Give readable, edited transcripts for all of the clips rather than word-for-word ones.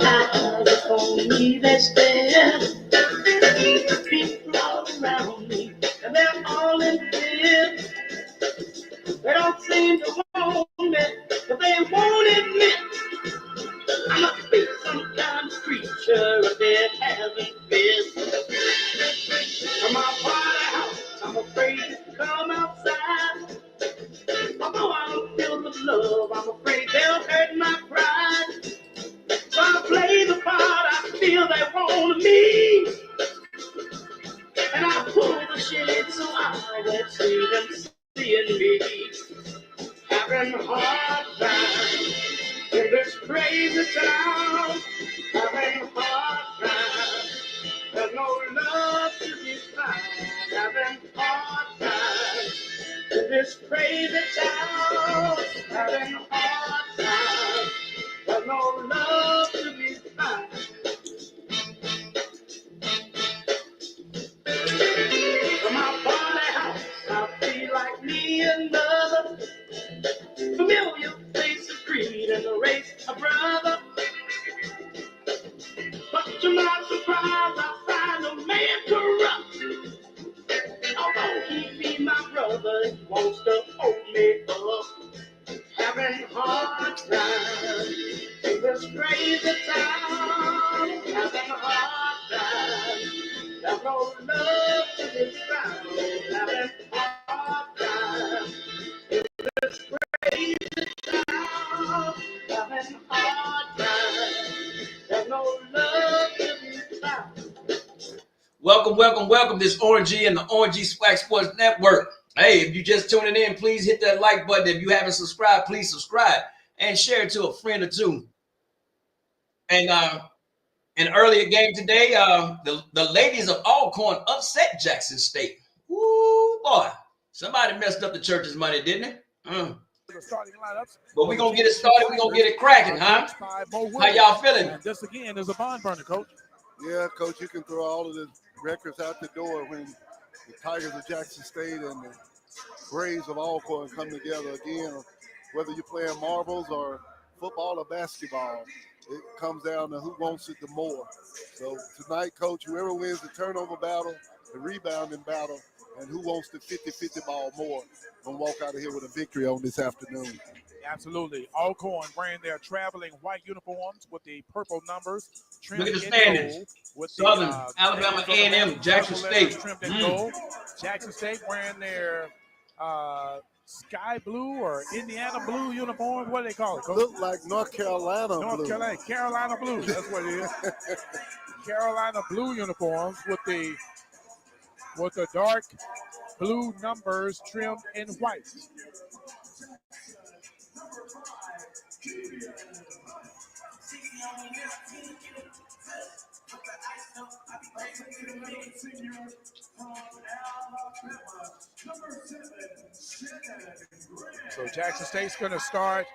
eyes upon me, they stare. People all around me, and they're all in fear. They don't seem to want me, but they won't admit I must be some kind of creature if they haven't been. From my party house, I'm afraid to come outside. Although I don't feel the love, I'm afraid they'll hurt my pride. So I play the part I feel they want of me. And I pull the shade so I won't see them seeing me. Having a hard time in this crazy town. Having a hard time. There's no love to be found. Having a hard time in this crazy town. Having a hard time. There's no love to be found. From my party house, I feel like me another familiar face of creed and the race of brother. But to my surprise, I find a man corrupt. Although he be my brother, he wants to hold me up. Having a hard time in this crazy town. Having a hard time. There's no love to be found. Having a hard time in this crazy town. Having a hard time. There's no love to be found. Welcome. This Orangey and the Orangey SWAC Sports Network. Hey, if you just tuning in, please hit that like button. If you haven't subscribed, please subscribe and share it to a friend or two. And an earlier game today, the ladies of Alcorn upset Jackson State. Woo, boy. Somebody messed up the church's money, didn't it? But we're going to get it started. We're going to get it cracking, huh? How y'all feeling? And this, again, is a barn burner, Coach. Yeah, Coach, you can throw all of the records out the door when the Tigers of Jackson State and the Braves of Alcorn come together again. Whether you're playing marbles or football or basketball, it comes down to who wants it the more. So tonight, Coach, whoever wins the turnover battle, the rebounding battle, and who wants the 50-50 ball more, gonna walk out of here with a victory on this afternoon. Absolutely. Alcorn wearing their traveling white uniforms with the purple numbers. Look at the standings. With Southern, the, Alabama, A&M, Jackson State. Trimmed in gold. Jackson State wearing their sky blue or Indiana blue uniforms. What do they call it, Coach? Look like North Carolina blue. Carolina blue. That's what it is. Carolina blue uniforms with the dark blue numbers trimmed in white. So Jackson State's going to start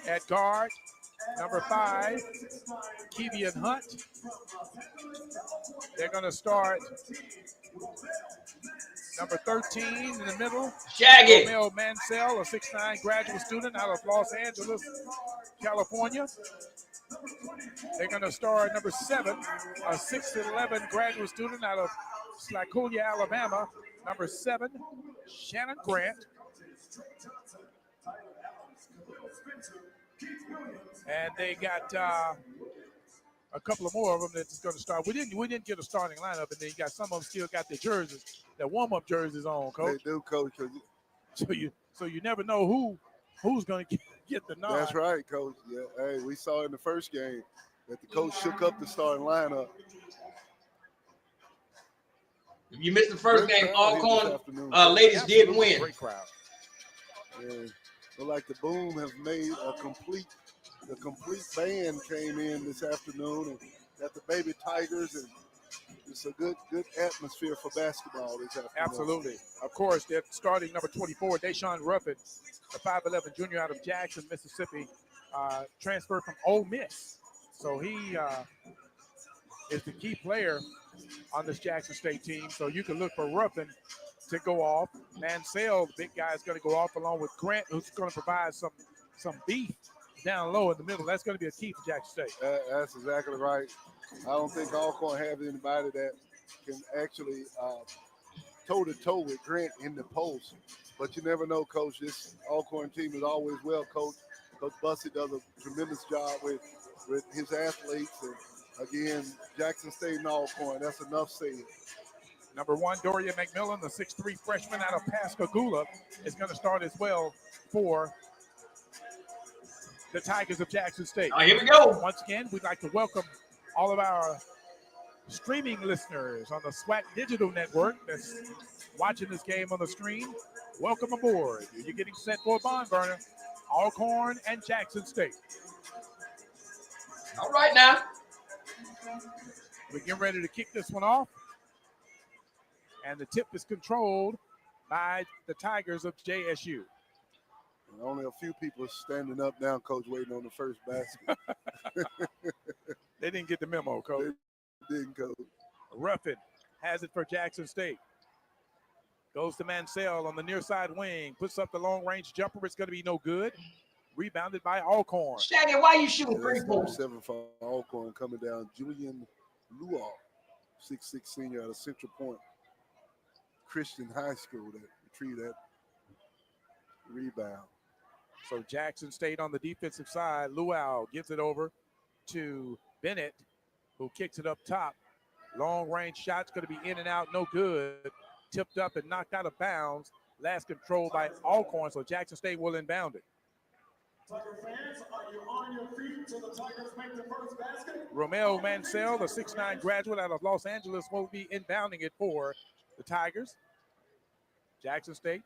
at guard. Number 5, Kevian Hunt. They're going to start number 13 in the middle. Shaggy. Romeo Mansell, a 6'9" graduate student out of Los Angeles, California. They're going to start number 7, a 6'11" graduate student out of Slacolia, Alabama. Number 7, Shannon Grant. And they got a couple of more of them that's going to start. We didn't get a starting lineup, and then you got some of them still got their jerseys, their warm-up jerseys on, Coach. They do, Coach. So you never know who's going to get the nod. That's right, Coach. Yeah. Hey, we saw in the first game that the coach shook up the starting lineup. If you missed the first game, Alcorn ladies did win. Great crowd. Yeah. Look like the Boom has made the complete band came in this afternoon and got the baby Tigers, and it's a good atmosphere for basketball this afternoon. Absolutely. Of course, they're starting number 24, Deshaun Ruffin, the 5'11" junior out of Jackson, Mississippi, transferred from Ole Miss. So he is the key player on this Jackson State team. So you can look for Ruffin to go off. Mansell, the big guy, is going to go off along with Grant, who's going to provide some beef down low in the middle. That's going to be a key for Jackson State. That's exactly right. I don't think Alcorn have anybody that can actually toe-to-toe with Grant in the post. But you never know, Coach. This Alcorn team is always well coached. Coach Bussey does a tremendous job with his athletes. And again, Jackson State and Alcorn, that's enough said. Number 1, Doria McMillan, the 6'3" freshman out of Pascagoula, is going to start as well for the Tigers of Jackson State. Oh, here we go. Once again, we'd like to welcome all of our streaming listeners on the SWAC Digital Network that's watching this game on the screen. Welcome aboard. You're getting set for a barn burner. Alcorn and Jackson State. All right now. We're getting ready to kick this one off. And the tip is controlled by the Tigers of JSU. And only a few people are standing up now, Coach, waiting on the first basket. They didn't get the memo, Coach. They didn't, Coach. Ruffin has it for Jackson State. Goes to Mansell on the near side wing. Puts up the long-range jumper. It's going to be no good. Rebounded by Alcorn. Shaggy, why you shooting That's number three-pointers? 7 for Alcorn coming down. Julian Luau, 6'6" senior out of Central Point Christian High School that retrieved that rebound. So Jackson State on the defensive side. Luau gives it over to Bennett, who kicks it up top. Long-range shot's going to be in and out, no good. Tipped up and knocked out of bounds. Last control by Alcorn, so Jackson State will inbound it. Tiger fans, are you on your feet till the Tigers make the first basket? Romeo Mansell, the 6'9" graduate out of Los Angeles, will be inbounding it for the Tigers. Jackson State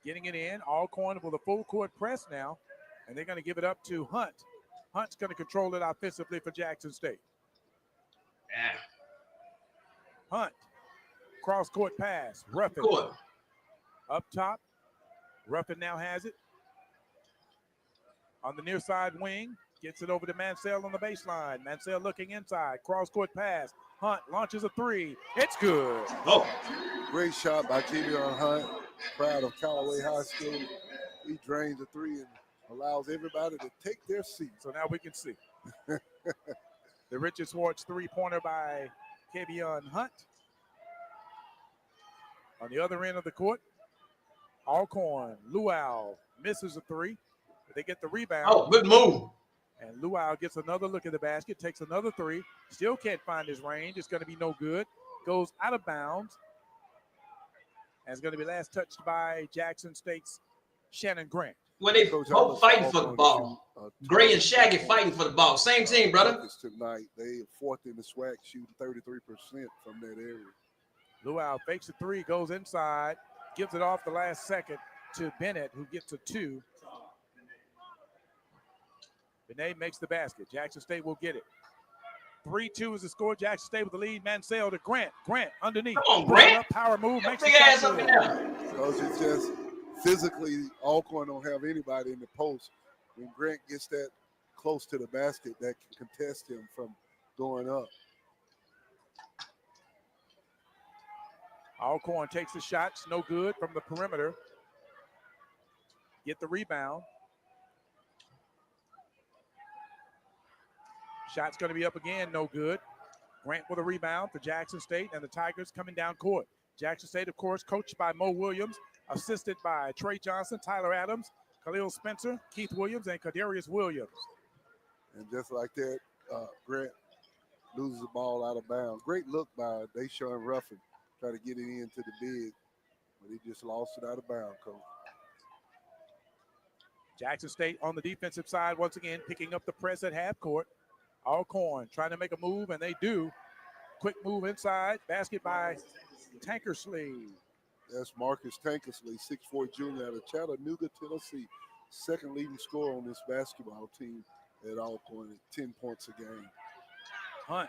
getting it in. Alcorn with a full court press now, and they're going to give it up to Hunt. Hunt's going to control it offensively for Jackson State. Yeah. Hunt, cross-court pass. Ruffin Good. up top. Ruffin now has it. On the near side wing, gets it over to Mansell on the baseline. Mansell looking inside, cross-court pass. Hunt launches a three. It's good. Oh, Great shot by Kevion Hunt, proud of Callaway High School. He drains the three and allows everybody to take their seat. So now we can see. The Richard Swartz three-pointer by Kevion Hunt. On the other end of the court, Alcorn, Luau misses a three. They get the rebound. oh, good move. And Luau gets another look at the basket, takes another three. Still can't find his range. It's going to be no good. Goes out of bounds. And it's going to be last touched by Jackson State's Shannon Grant. Well, they both fighting for the ball. Gray and Shaggy fighting for the ball. Same team, brother. Tonight, they are fourth in the SWAC, shooting 33% from that area. Luau fakes a three, goes inside, gives it off the last second to Bennett, who gets a two. Benet makes the basket. Jackson State will get it. 3-2 is the score. Jackson State with the lead. Mansell to Grant. Grant underneath. Come on, Grant. Up, power move. Makes Big the ass shot up in good. there. Because it's just physically, Alcorn don't have anybody in the post. When Grant gets that close to the basket, that can contest him from going up. Alcorn takes the shots. No good from the perimeter. Get the rebound. Shot's going to be up again, no good. Grant with a rebound for Jackson State, and the Tigers coming down court. Jackson State, of course, coached by Mo Williams, assisted by Trey Johnson, Tyler Adams, Khalil Spencer, Keith Williams, and Kadarius Williams. And just like that, Grant loses the ball out of bounds. Great look by Deshaun Ruffin, try to get it into the big, but he just lost it out of bounds, Coach. Jackson State on the defensive side, once again, picking up the press at half court. Alcorn trying to make a move, and they do. Quick move inside. Basket by Tankersley. That's Marcus Tankersley, 6'4" junior out of Chattanooga, Tennessee. Second leading scorer on this basketball team at Alcorn at 10 points a game. Hunt.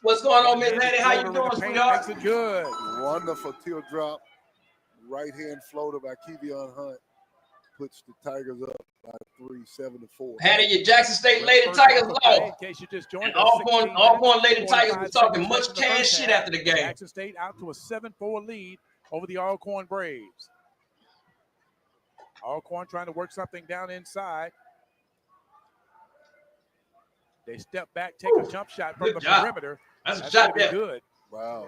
What's going on, Miss Hattie? How you doing, sweetheart? Makes it good. Wonderful teardrop. Right-hand floater by Kevion Hunt. Puts the Tigers up by 3, 7-4. Hattie, your Jackson State Lady Tigers In lost. case you just joined And us, Alcorn Lady 45 Tigers was talking seconds much left in the cash first shit half. after the game. Jackson State out to a 7-4 lead over the Alcorn Braves. Alcorn trying to work something down inside. They step back, take a jump shot from Good the job. perimeter. That's a That's shot going to be there. good. Wow.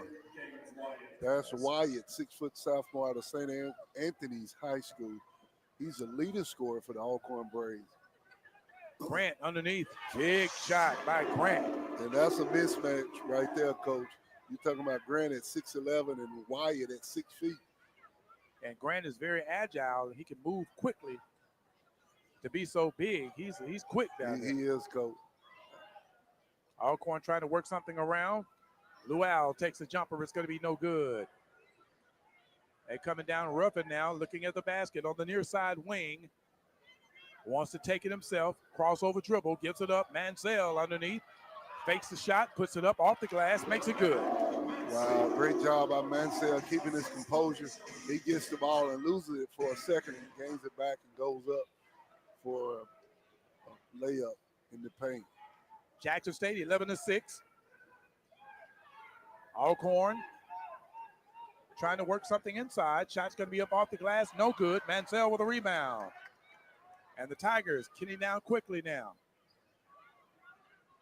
That's Wyatt, 6-foot sophomore out of St. Anthony's High School. He's the leading scorer for the Alcorn Braves. Grant underneath. Big shot by Grant. And that's a mismatch right there, Coach. You're talking about Grant at 6'11" and Wyatt at 6 feet. And Grant is very agile, and he can move quickly to be so big. He's quick down there. He is, Coach. Alcorn trying to work something around. Luau takes a jumper. It's going to be no good. They coming down roughing now, looking at the basket on the near side wing. Wants to take it himself. Crossover dribble, gives it up. Mansell underneath. Fakes the shot, puts it up off the glass, makes it good. Wow, great job by Mansell keeping his composure. He gets the ball and loses it for a second and gains it back and goes up for a layup in the paint. Jackson State 11-6. Alcorn trying to work something inside. Shot's going to be up off the glass. No good. Mansell with a rebound. And the Tigers getting down quickly now.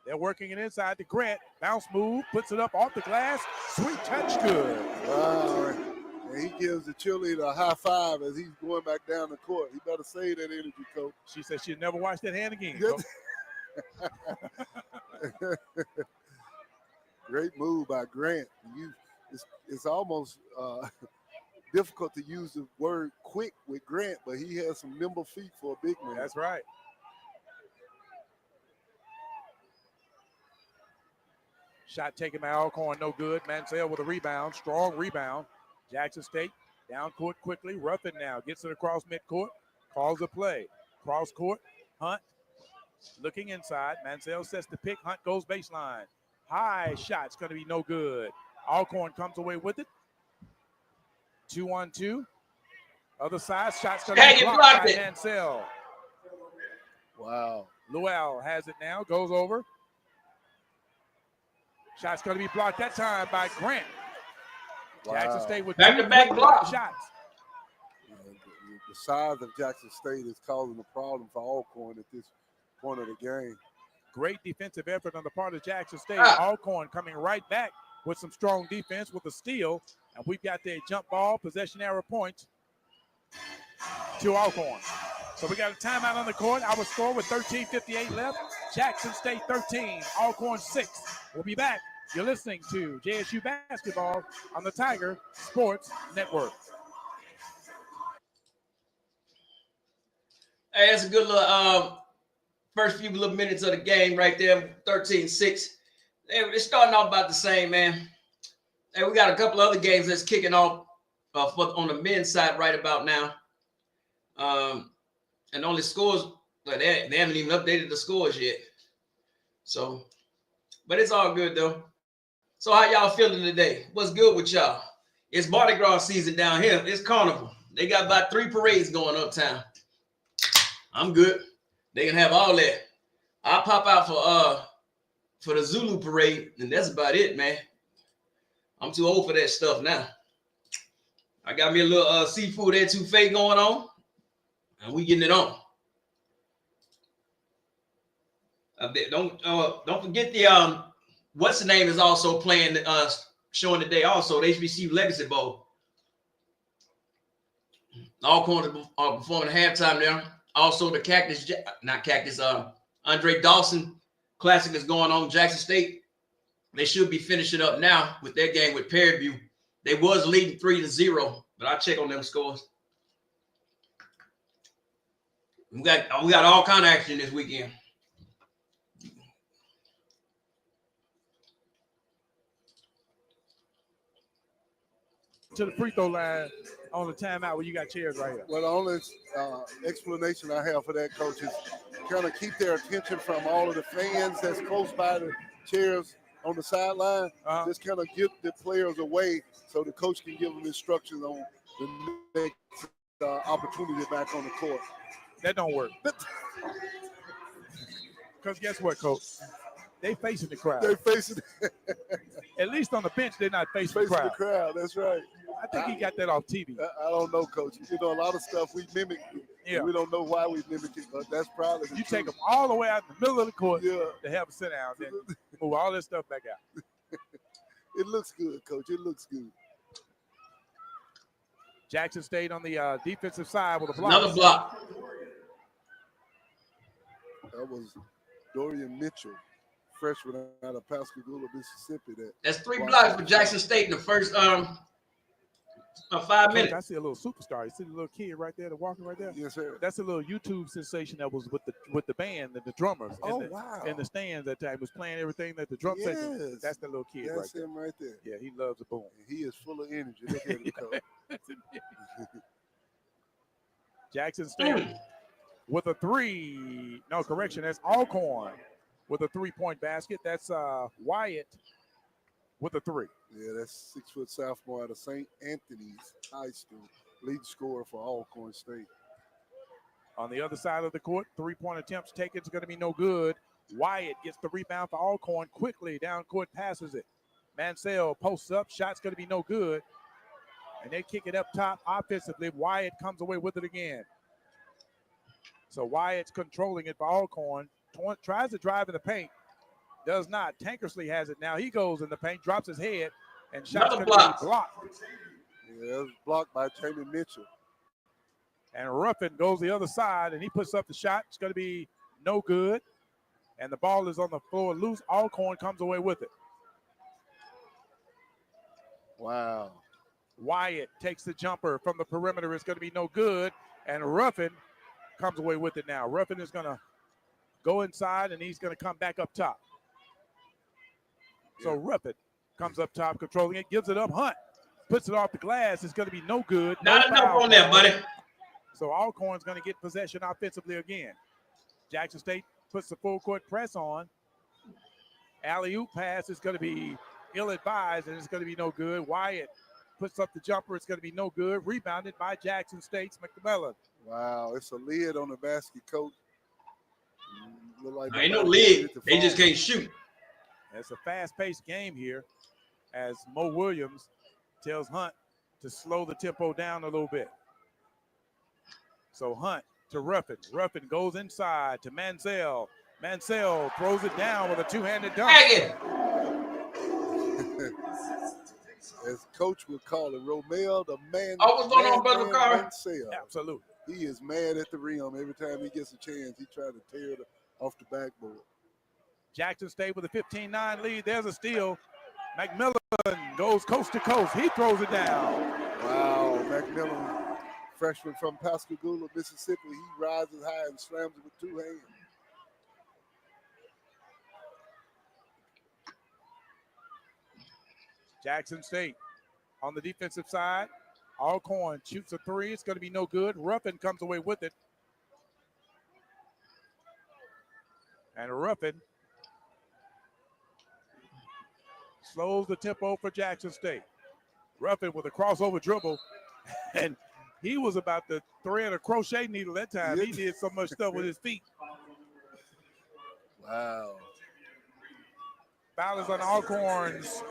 They're working it inside to Grant. Bounce move, puts it up off the glass. Sweet touch, good. Wow. And he gives the cheerleader a high five as he's going back down the court. He better save that energy, Coach. She said she'd never wash that hand again. Great move by Grant. It's almost difficult to use the word quick with Grant, but he has some nimble feet for a big man. That's right. Shot taken by Alcorn, no good. Mansell with a rebound, strong rebound. Jackson State down court quickly, roughing now. Gets it across midcourt, calls a play. Cross court, Hunt looking inside. Mansell sets the pick, Hunt goes baseline. High shot's going to be no good. Alcorn comes away with it. 2-on-2. Other side, shot's going to be blocked by Mansell. Wow. Luau has it now, goes over. Shot's going to be blocked that time by Grant. Wow. Jackson State with back-to-back blocks. shots. The size of Jackson State is causing a problem for Alcorn at this point of the game. Great defensive effort on the part of Jackson State. Alcorn coming right back with some strong defense with a steal. And we've got the jump ball, possession arrow point to Alcorn. So we got a timeout on the court. Our score with 13:58 left. Jackson State 13, Alcorn 6. We'll be back. You're listening to JSU Basketball on the Tiger Sports Network. Hey, that's a good little first few little minutes of the game right there, 13-6. It's starting off about the same, man. Hey, we got a couple other games that's kicking off on the men's side right about now. And only scores, they haven't even updated the scores yet. So, but it's all good, though. So how y'all feeling today? What's good with y'all? It's Mardi Gras season down here. It's Carnival. They got about 3 parades going uptown. I'm good. They can have all that. I'll pop out for the Zulu parade, and that's about it, man. I'm too old for that stuff now. I got me a little seafood etouffee going on, and we getting it on. Don't forget the what's the name is also playing showing today also the HBCU Legacy Bowl. Alcorn are performing halftime there. Also the Andre Dawson Classic is going on. Jackson State, they should be finishing up now with their game with Prairie View. They was leading 3-0, but I'll check on them scores. We got all kind of action this weekend. To the free throw line on the timeout where you got chairs right here. Well, the only explanation I have for that, Coach, is kind of keep their attention from all of the fans that's close by the chairs on the sideline. Just kind of get the players away so the coach can give them instructions on the next opportunity back on the court. That don't work. Because guess what, Coach? They facing the crowd. They facing At least on the bench, they're not facing the crowd. That's right. I think he got that off TV. I don't know, Coach. You know, a lot of stuff we mimic Yeah. We don't know why we limit it, but that's probably You take them all the way out in the middle of the court Yeah. to have a sit down, then move all this stuff back out. It looks good, Coach. It looks good. Jackson State on the defensive side with a block. Another block. That was Dorian Mitchell, freshman out of Pascagoula, Mississippi. That's 3 blocks for Jackson State in the first 5 minutes. I see a little superstar. You see the little kid right there, the walking right there? Yes, sir. That's a little YouTube sensation that was with the band and the drummers. Wow. In the stands that time. Was playing everything that the drum section. Yes. That's the little kid That's right him right there. there. Yeah, he loves a boom. He is full of energy. Look at him, Coach. Jackson State with a 3. No, correction. That's Alcorn with a 3-point basket. That's Wyatt with a 3. Yeah, that's 6-foot sophomore out of St. Anthony's High School, lead scorer for Alcorn State. On the other side of the court, 3-point attempts taken. It's going to be no good. Wyatt gets the rebound for Alcorn quickly. Down court, passes it. Mansell posts up. Shot's going to be no good. And they kick it up top offensively. Wyatt comes away with it again. So Wyatt's controlling it for Alcorn. Tries to drive in the paint. Does not. Tankersley has it now. He goes in the paint, drops his head, and shot's going to be blocked. Yeah, it was blocked by Jamie Mitchell. And Ruffin goes the other side, and he puts up the shot. It's going to be no good. And the ball is on the floor loose. Alcorn comes away with it. Wow. Wyatt takes the jumper from the perimeter. It's going to be no good. And Ruffin comes away with it now. Ruffin is going to go inside, and he's going to come back up top. So Ruffin comes up top, controlling it, gives it up. Hunt puts it off the glass. It's going to be no good. Not enough on there, buddy. So Alcorn's going to get possession offensively again. Jackson State puts the full court press on. Alley-oop pass is going to be ill-advised, and it's going to be no good. Wyatt puts up the jumper. It's going to be no good. Rebounded by Jackson State's McMillan. Wow, it's a lid on the basket, Coach. Ain't no lid. They just can't shoot. It's a fast-paced game here as Mo Williams tells Hunt to slow the tempo down a little bit. So Hunt to Ruffin. Ruffin goes inside to Mansell. Mansell throws it down with a two-handed dunk. As Coach would call it, Romeo, the man. Oh, what's going on, Brother Carr? Mansell. Absolutely. He is mad at the rim. Every time he gets a chance, he tries to tear it off the backboard. Jackson State with a 15-9 lead. There's a steal. McMillan goes coast to coast. He throws it down. Wow, McMillan, freshman from Pascagoula, Mississippi. He rises high and slams it with 2 hands. Jackson State on the defensive side. Alcorn shoots a 3. It's going to be no good. Ruffin comes away with it. And Ruffin slows the tempo for Jackson State. Ruffin with a crossover dribble. And he was about to thread a crochet needle that time. He did so much stuff with his feet. Wow. Foul is on Alcorn's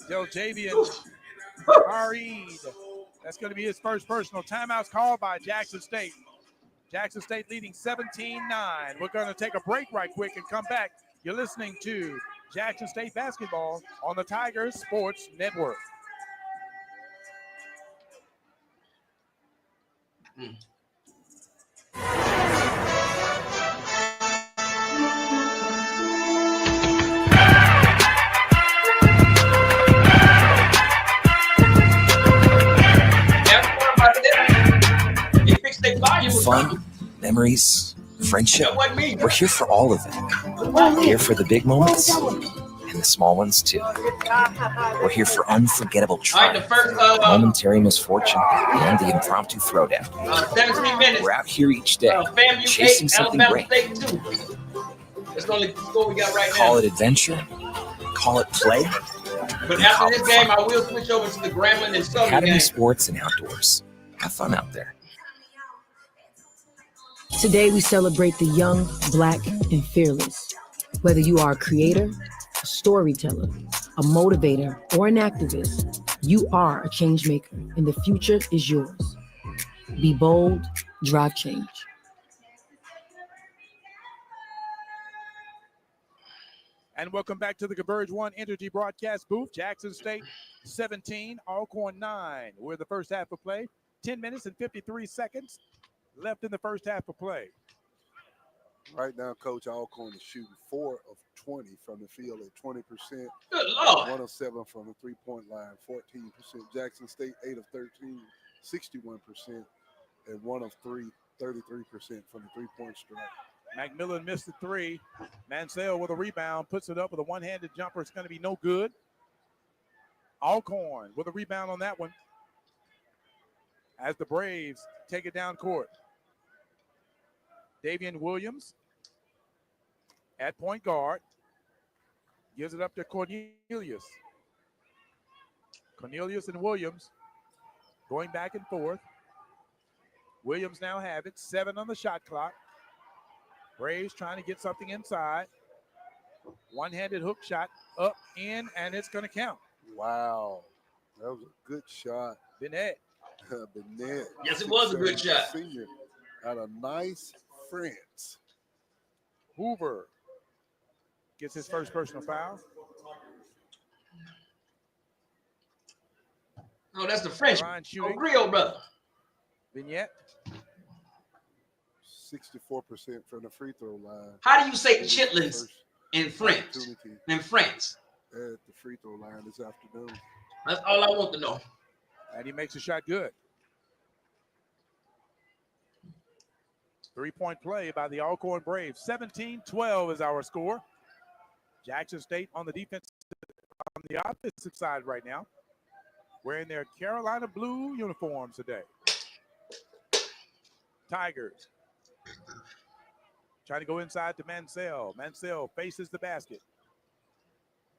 Javian Fareed. That's going to be his first personal. Timeout's called by Jackson State. Jackson State leading 17-9. We're going to take a break right quick and come back. You're listening to Jackson State basketball on the Tigers Sports Network. Fun, memories, friendship. We're here for all of it. We're here for the big moments and the small ones too. We're here for unforgettable triumph, momentary misfortune, and the impromptu throwdown. 17 minutes. We're out here each day, chasing something great. That's the only score we got right now. Call it adventure, call it play. But after this game, I will switch over to the Grambling and Southern Academy game. Sports and Outdoors. Have fun out there. Today, we celebrate the young, Black, and fearless. Whether you are a creator, a storyteller, a motivator, or an activist, you are a change maker, and the future is yours. Be bold, drive change. And welcome back to the Converge One Energy broadcast booth. Jackson State 17, Alcorn 9. We're the first half of play. 10 minutes and 53 seconds left in the first half of play. Right now, Coach, Alcorn is shooting 4 of 20 from the field at 20%. Good Lord. 1 of 7 from the three-point line, 14%. Jackson State, 8 of 13, 61%. And 1 of 3, 33% from the three-point strike. McMillan missed the three. Mansell with a rebound, puts it up with a one-handed jumper. It's going to be no good. Alcorn with a rebound on that one as the Braves take it down court. Davian Williams at point guard. Gives it up to Cornelius. Cornelius and Williams going back and forth. Williams now have it. 7 on the shot clock. Braves trying to get something inside. One-handed hook shot up, in, and it's going to count. Wow. That was a good shot. Bennett. Bennett. Yes, it was a good shot. Senior out of nice France. Hoover gets his first personal foul. Oh, that's the French. Shooting. Rio brother. Vignette. 64% from the free throw line. How do you say chitlins in French? In France. At the free throw line this afternoon. That's all I want to know. And he makes a shot good. 3-point play by the Alcorn Braves. 17-12 is our score. Jackson State on the defense, on the offensive side right now, wearing their Carolina blue uniforms today. Tigers trying to go inside to Mansell. Mansell faces the basket.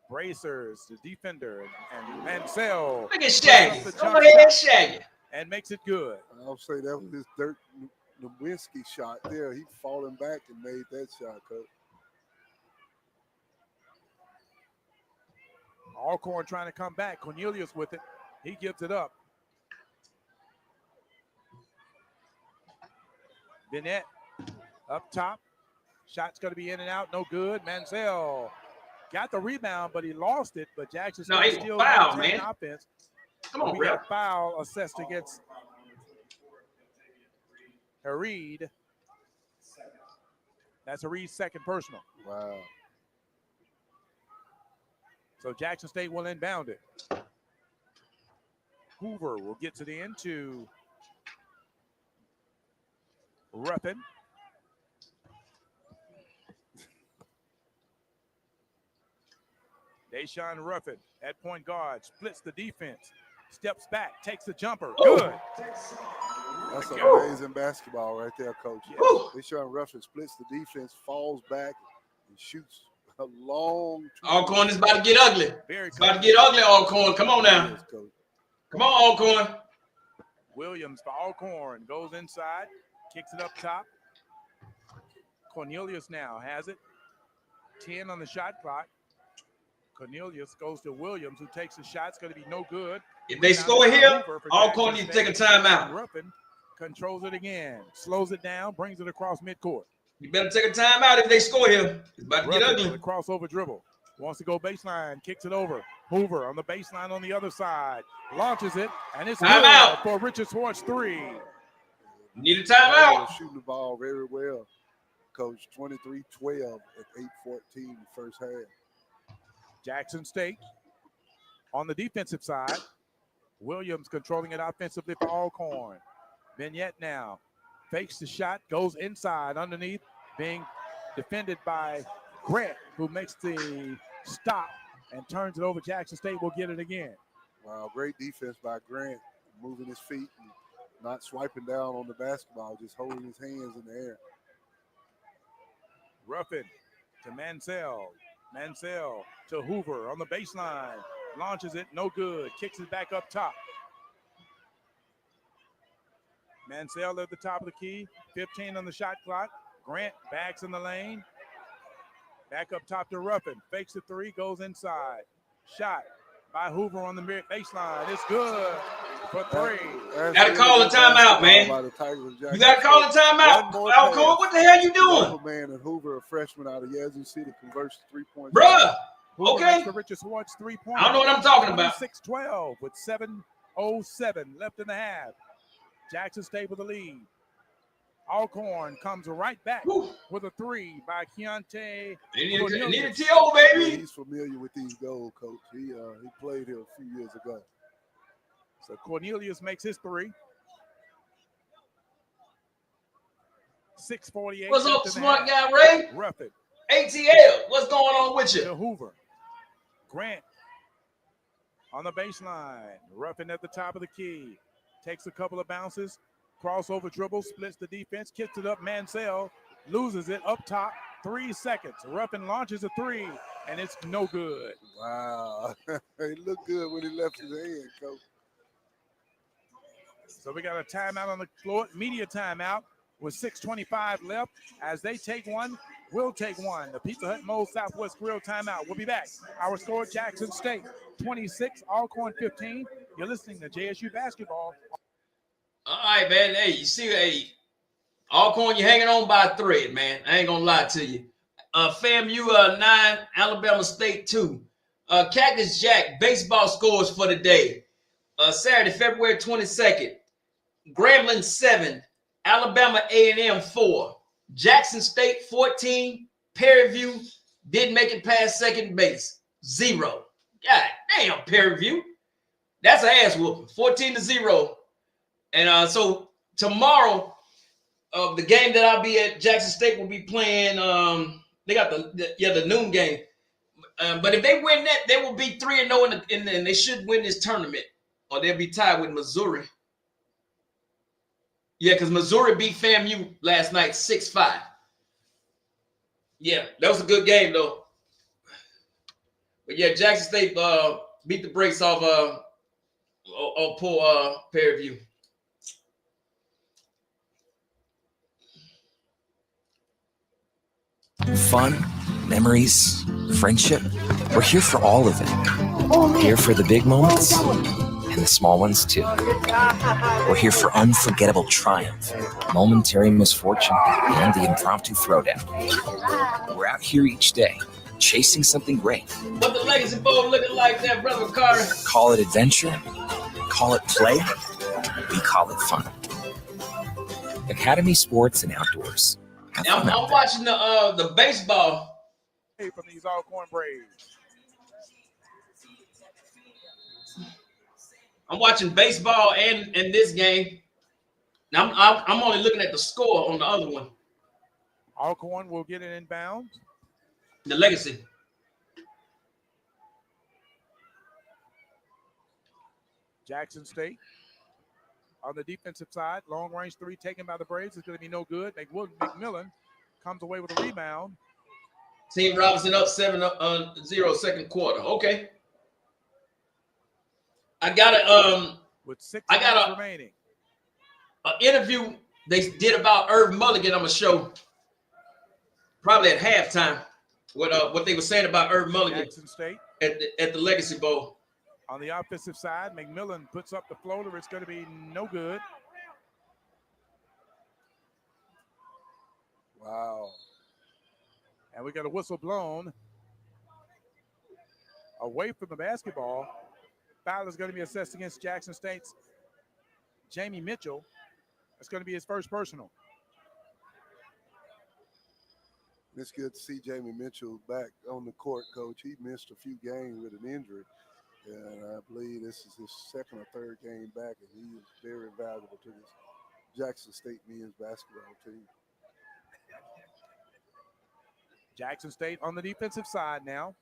Bracers, the defender, and Mansell. Look at Shaggy. Go ahead, Shaggy. And makes it good. I'll say that was his Dirk Nowitzki shot there. He falling back and made that shot, Coach. Alcorn trying to come back. Cornelius with it. He gives it up. Bennett up top. Shot's going to be in and out. No good. Mansell got the rebound, but he lost it. But Jackson State still foul, man. Offense. Come on, we got a foul assessed against Hareed. That's Hareed's second personal. Wow. So Jackson State will inbound it. Hoover will get to the end to Ruffin. Deshaun Ruffin at point guard, splits the defense, steps back, takes the jumper. Good. That's amazing basketball right there, Coach. Deshaun Ruffin splits the defense, falls back, and shoots a long. Alcorn is about to get ugly. It's about to get ugly, Alcorn. Come on now. Come on, Alcorn. Williams for Alcorn goes inside, kicks it up top. Cornelius now has it. 10 on the shot clock. Cornelius goes to Williams, who takes the shot. It's going to be no good. If they score here, Alcorn needs to take a timeout. Ruffin controls it again, slows it down, brings it across midcourt. You better take a timeout if they score here. It's about to get ugly. The crossover dribble. Wants to go baseline, kicks it over. Hoover on the baseline on the other side. Launches it, and it's timeout for Richard Swartz 3. Need a timeout. Shooting the ball very well, Coach. 23-12 at 8:14 the first half. Jackson State on the defensive side. Williams controlling it offensively for Alcorn. Vignette now fakes the shot, goes inside underneath, being defended by Grant, who makes the stop and turns it over. Jackson State will get it again. Wow, great defense by Grant, moving his feet and not swiping down on the basketball, just holding his hands in the air. Ruffin to Mansell. Mansell to Hoover on the baseline. Launches it, no good. Kicks it back up top. Mansell at the top of the key. 15 on the shot clock. Grant backs in the lane. Back up top to Ruffin. Fakes the three, goes inside. Shot by Hoover on the baseline. It's good. for 3. Gotta call a timeout, man. You gotta call a timeout. Alcorn, what the hell you doing? Local man and Hoover, a freshman out of JSU, to convert 3-point. Bruh. Hoover Okay. makes the Richard Swartz 3-point. I don't know what I'm talking about. 26-12 with 7:07 left in the half. Jackson State with the lead. Alcorn comes right back with a 3 by Keontae. Need a TO, baby. He's familiar with these goals, Coach. He played here a few years ago. So Cornelius makes his 3. 6:48. What's up, smart guy Ray? Rough it. ATL, what's going on with you? To Hoover. Grant on the baseline. Roughing at the top of the key. Takes a couple of bounces. Crossover dribble, splits the defense, kicks it up. Mansell loses it up top. 3 seconds. Ruffin launches a 3, and it's no good. Wow. He looked good when he left his hand, Coach. So we got a timeout on the floor, media timeout with 6:25 left. As they take one, we'll take one. The Pizza Hut Mold Southwest Grill timeout. We'll be back. Our score, Jackson State 26, Alcorn 15. You're listening to JSU basketball. All right, man. Hey, you see, Alcorn, you're hanging on by a thread, man. I ain't gonna lie to you. FAMU 9, Alabama State 2. Cactus Jack baseball scores for the day. Saturday, February 22nd. Grambling 7, Alabama A&M 4, Jackson State 14, Prairie View didn't make it past second base 0. God damn, Prairie View. That's an ass whooping. 14-0. And so tomorrow, the game that I'll be at, Jackson State will be playing. They got the noon game. But if they win that, they will be 3-0 and they should win this tournament, or they'll be tied with Missouri. Yeah, because Missouri beat FAMU last night 6-5. Yeah, that was a good game though. But yeah, Jackson State beat the brakes off poor Prairie View. Fun, memories, friendship. We're here for all of it. Here for the big moments and the small ones too. We're here for unforgettable triumph, momentary misfortune, and the impromptu throwdown. We're out here each day, chasing something great. What the Legacy Bowl looking like there, Brother Carter? Call it adventure, call it play, we call it fun. Academy Sports and Outdoors. I'm watching the baseball. From these Alcorn Braves. I'm watching baseball and this game. Now I'm only looking at the score on the other one. Alcorn will get it inbound. The Legacy. Jackson State on the defensive side. Long range 3 taken by the Braves. It's going to be no good. McMillan comes away with a rebound. Team Robinson up 7-0 second quarter. Okay. I got with 6 minutes remaining. An interview they did about Irv Mulligan. I'm gonna show probably at halftime what they were saying about Irv Mulligan Jackson State at the Legacy Bowl. On the offensive side, McMillan puts up the floater. It's going to be no good. Wow. And we got a whistle blown away from the basketball. Foul is going to be assessed against Jackson State's Jamie Mitchell. It's going to be his first personal. It's good to see Jamie Mitchell back on the court, Coach. He missed a few games with an injury. And I believe this is his second or third game back, and he is very valuable to this Jackson State men's basketball team. Jackson State on the defensive side now.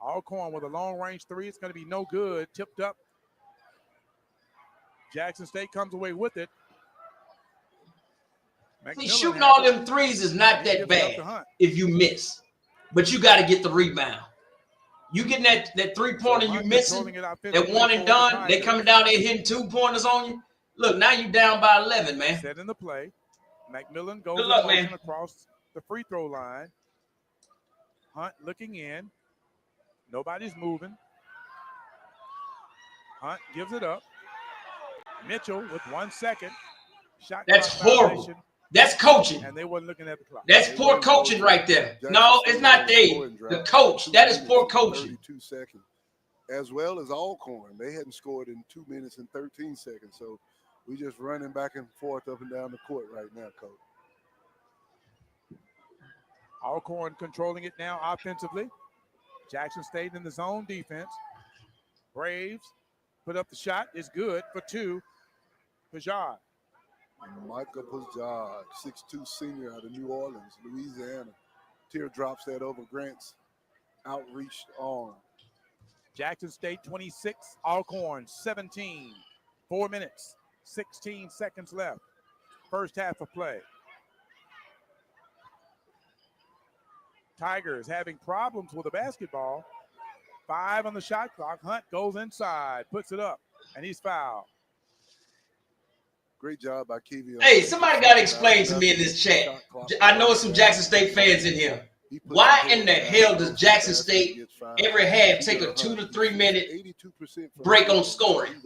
Alcorn with a long-range 3. It's going to be no good. Tipped up. Jackson State comes away with it. See, shooting all them threes is not that bad if you miss. But you got to get the rebound. You getting that three-pointer you missing, that one and done, they coming down there hitting 2-pointers on you. Look, now you down by 11, man. Set in the play. McMillan goes Good luck, man. Across the free throw line. Hunt looking in. Nobody's moving. Hunt gives it up. Mitchell with 1 second. Shot That's clock horrible. violation, That's coaching. and they weren't looking at the clock. That's poor coaching right there. No, it's not the coach. That is poor coaching. 32 seconds. As well as Alcorn. They hadn't scored in 2 minutes and 13 seconds. So we just running back and forth up and down the court right now, Coach. Alcorn controlling it now offensively. Jackson State in the zone defense. Braves put up the shot. It's good for 2. Pajard. Michael Pajard, 6'2" senior out of New Orleans, Louisiana. Teardrops that over Grant's outreached arm. Jackson State 26, Alcorn 17. 4 minutes, 16 seconds left. First half of play. Tigers having problems with the basketball. 5 on the shot clock. Hunt goes inside, puts it up, and he's fouled. Great job by Kevion. Hey, somebody got to explain to me in this chat. I know some Jackson State fans in here. Why in the hell does Jackson State every half take a 2 to 3 minute break on scoring?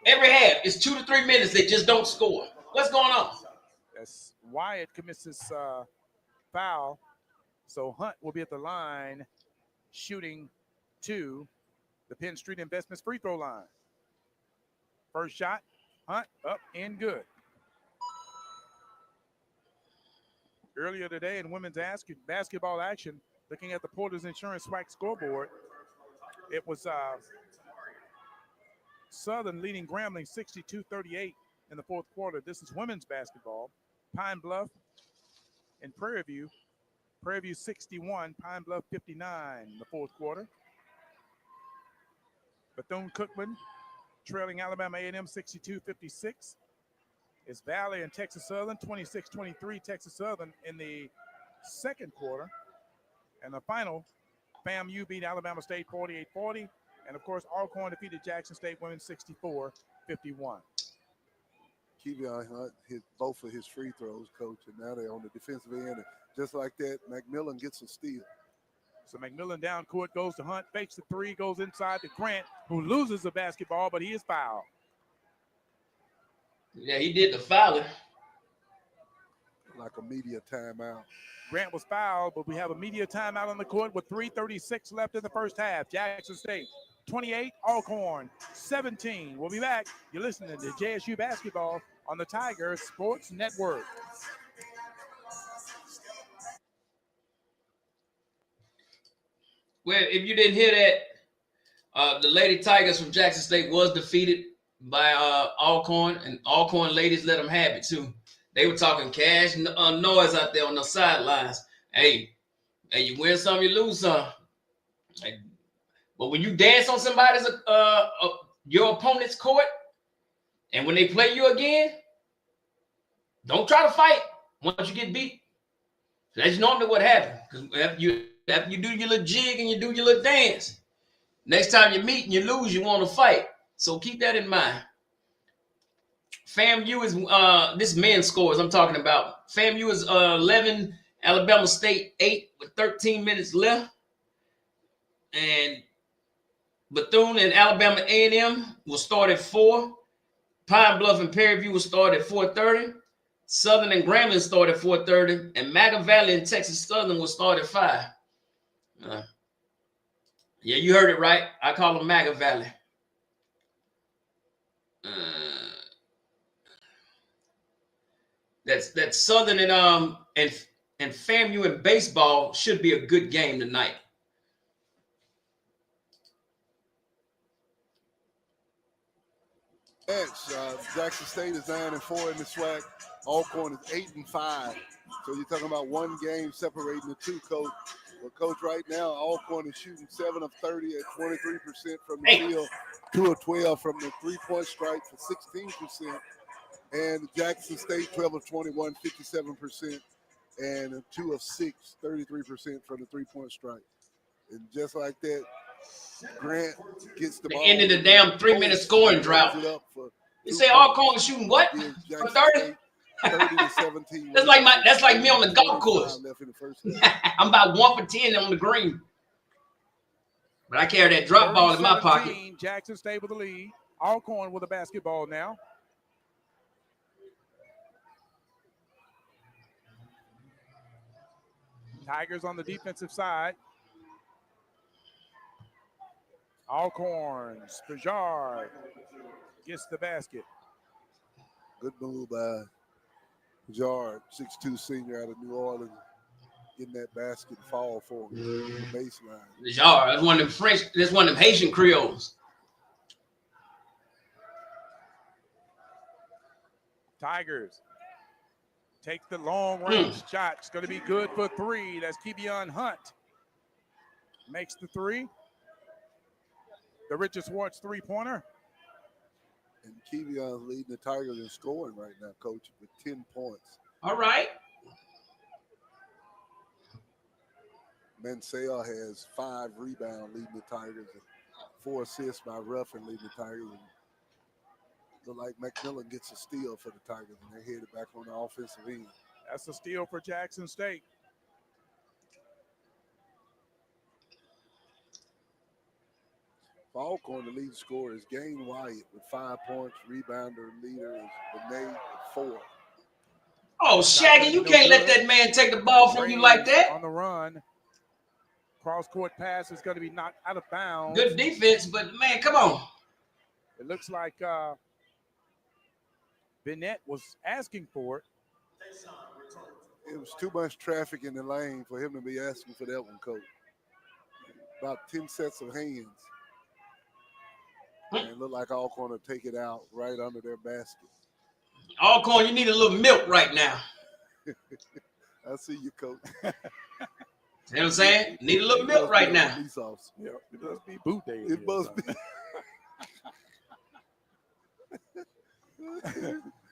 Every half, it's 2 to 3 minutes. They just don't score. What's going on? That's Wyatt commits this foul. So Hunt will be at the line shooting to the Penn Street Investments free throw line. First shot, Hunt up and good. Earlier today in women's basketball action, looking at the Porter's Insurance SWAC scoreboard, it was Southern leading Grambling 62-38 in the fourth quarter. This is women's basketball. Pine Bluff and Prairie View 61, Pine Bluff 59 in the fourth quarter. Bethune-Cookman trailing Alabama A&M 62-56. It's Valley and Texas Southern 26-23. Texas Southern in the second quarter. And the final, FAMU beat Alabama State 48-40. And, of course, Alcorn defeated Jackson State women 64-51. Kevion Hunt hit both of his free throws, Coach, and now they're on the defensive end. And just like that, McMillan gets a steal. So McMillan down court, goes to Hunt, fakes the 3, goes inside to Grant, who loses the basketball, but he is fouled. Yeah, he did the fouling. Like a media timeout. Grant was fouled, but we have a media timeout on the court with 3:36 left in the first half. Jackson State 28, Alcorn 17. We'll be back. You're listening to JSU Basketball on the Tiger Sports Network. Well, if you didn't hear that, the Lady Tigers from Jackson State was defeated by Alcorn, and Alcorn ladies let them have it too. They were talking cash noise out there on the sidelines. Hey, you win some, you lose some. Hey, but when you dance on somebody's your opponent's court, and when they play you again, don't try to fight once you get beat. That's normally what happens. Because after you do your little jig and you do your little dance, next time you meet and you lose, you want to fight. So keep that in mind. FAMU is this men's scores I'm talking about. FAMU is 11, Alabama State 8 with 13 minutes left. And Bethune and Alabama A&M will start at 4. Pine Bluff and Prairie View will start at 4:30. Southern and Grambling start at 4:30. And Maga Valley and Texas Southern will start at 5. Yeah, you heard it right. I call them Maga Valley. That's Southern and FAMU in baseball should be a good game tonight. Jackson State is 9-4 in the SWAC. Alcorn is 8-5. So you're talking about one game separating the two, Coach. Well, Coach, right now, Alcorn is shooting 7 of 30 at 23% from the field, 2 of 12 from the three-point strike for 16%. And Jackson State, 12 of 21, 57%. And 2 of 6, 33% from the three-point strike. And just like that, Grant gets the ball. They ended the damn 3-minute scoring drought. You say Alcorn shooting what? For 30? 30 to 17. That's like me on the golf course. I'm about 1 for 10 on the green. But I carry that drop ball in my pocket. Jackson State with the lead. Alcorn with a basketball now. Tigers on the defensive side. Alcorn, Spajard gets the basket. Good move by Spajard, 6'2" senior out of New Orleans, getting that basket fall for him, the baseline. Spajard, that's one of them French, that's one of them Haitian Creoles. Tigers take the long range shot. It's going to be good for three. That's Kevion Hunt. Makes the three. The Richard Swartz three-pointer. And Kevion's leading the Tigers in scoring right now, Coach, with 10 points. All right. Mansell has 5 rebounds leading the Tigers, and 4 assists by Ruffin leading the Tigers. And look like McMillan gets a steal for the Tigers, and they're headed back on the offensive end. That's a steal for Jackson State. For Alcorn, the leading scorer is Gain Wyatt with 5 points. Rebounder leader is Benet with 4. Oh, Shaggy, you can't let that man take the ball from you like that. On the run. Cross-court pass is going to be knocked out of bounds. Good defense, but, man, come on. It looks like Bennett was asking for it. It was too much traffic in the lane for him to be asking for that one, Coach. About 10 sets of hands. And it looked like Alcorn will take it out right under their basket. Alcorn, you need a little milk right now. I see you, Coach. You know what I'm saying? Need a little milk right now. Yeah, it must be boot day. It must be.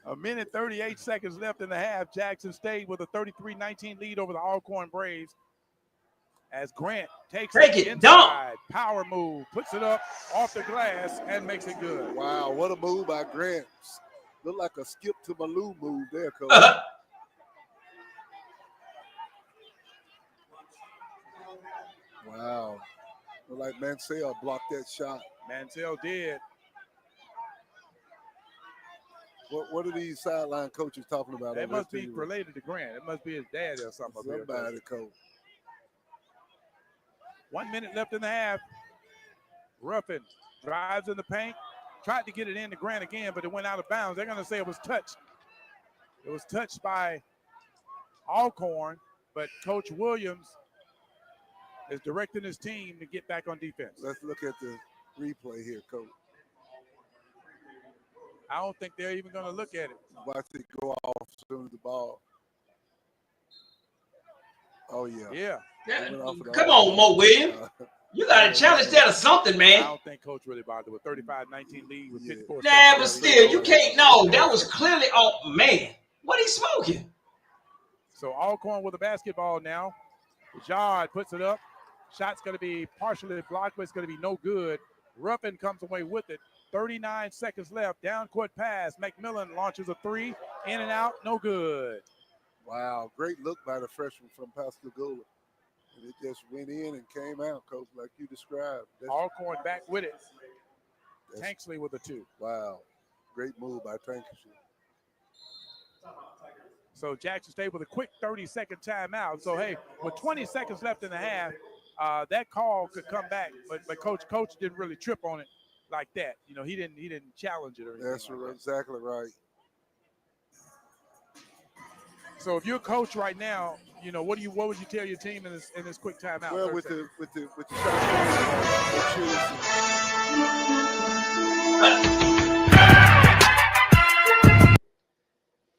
A minute, 38 seconds left in the half. Jackson State with a 33-19 lead over the Alcorn Braves. As Grant takes it inside, dunk. Power move, puts it up off the glass and makes it good. Wow, what a move by Grant. Looked like a skip to Malou move there, Coach. Wow. Looked like Mansell blocked that shot. Mansell did. What are these sideline coaches talking about? That must be related to Grant. It must be his dad or something. Somebody, Coach. 1 minute left in the half. Ruffin drives in the paint, tried to get it into Grant again, but it went out of bounds. They're going to say it was touched. It was touched by Alcorn, but Coach Williams is directing his team to get back on defense. Let's look at the replay here, Coach. I don't think they're even going to look at it. Watch it go off as soon as the ball. Oh, yeah. Yeah. Come on, Mo Williams. You got to challenge that or something, I man. don't think Coach really bothered with 35-19 lead with 54 Nah, seconds. but still, you can't. No, that was clearly. Oh, man. What he smoking? So Alcorn with the basketball now. Jard puts it up. Shot's going to be partially blocked, but it's going to be no good. Ruffin comes away with it. 39 seconds left. Down court pass. McMillan launches a three. In and out. No good. Wow. Great look by the freshman from Pascagoula. And it just went in and came out, Coach, like you described. Alcorn back with it. Tanksley with a 2. Wow. Great move by Tanksley. So Jackson State with a quick 30-second timeout. So, hey, with 20 seconds left in the half, that call could come back. But Coach didn't really trip on it like that. You know, he didn't challenge it or anything. That's like exactly right. So if you're a coach right now, you know, what would you tell your team in this quick timeout? Well, with the shot.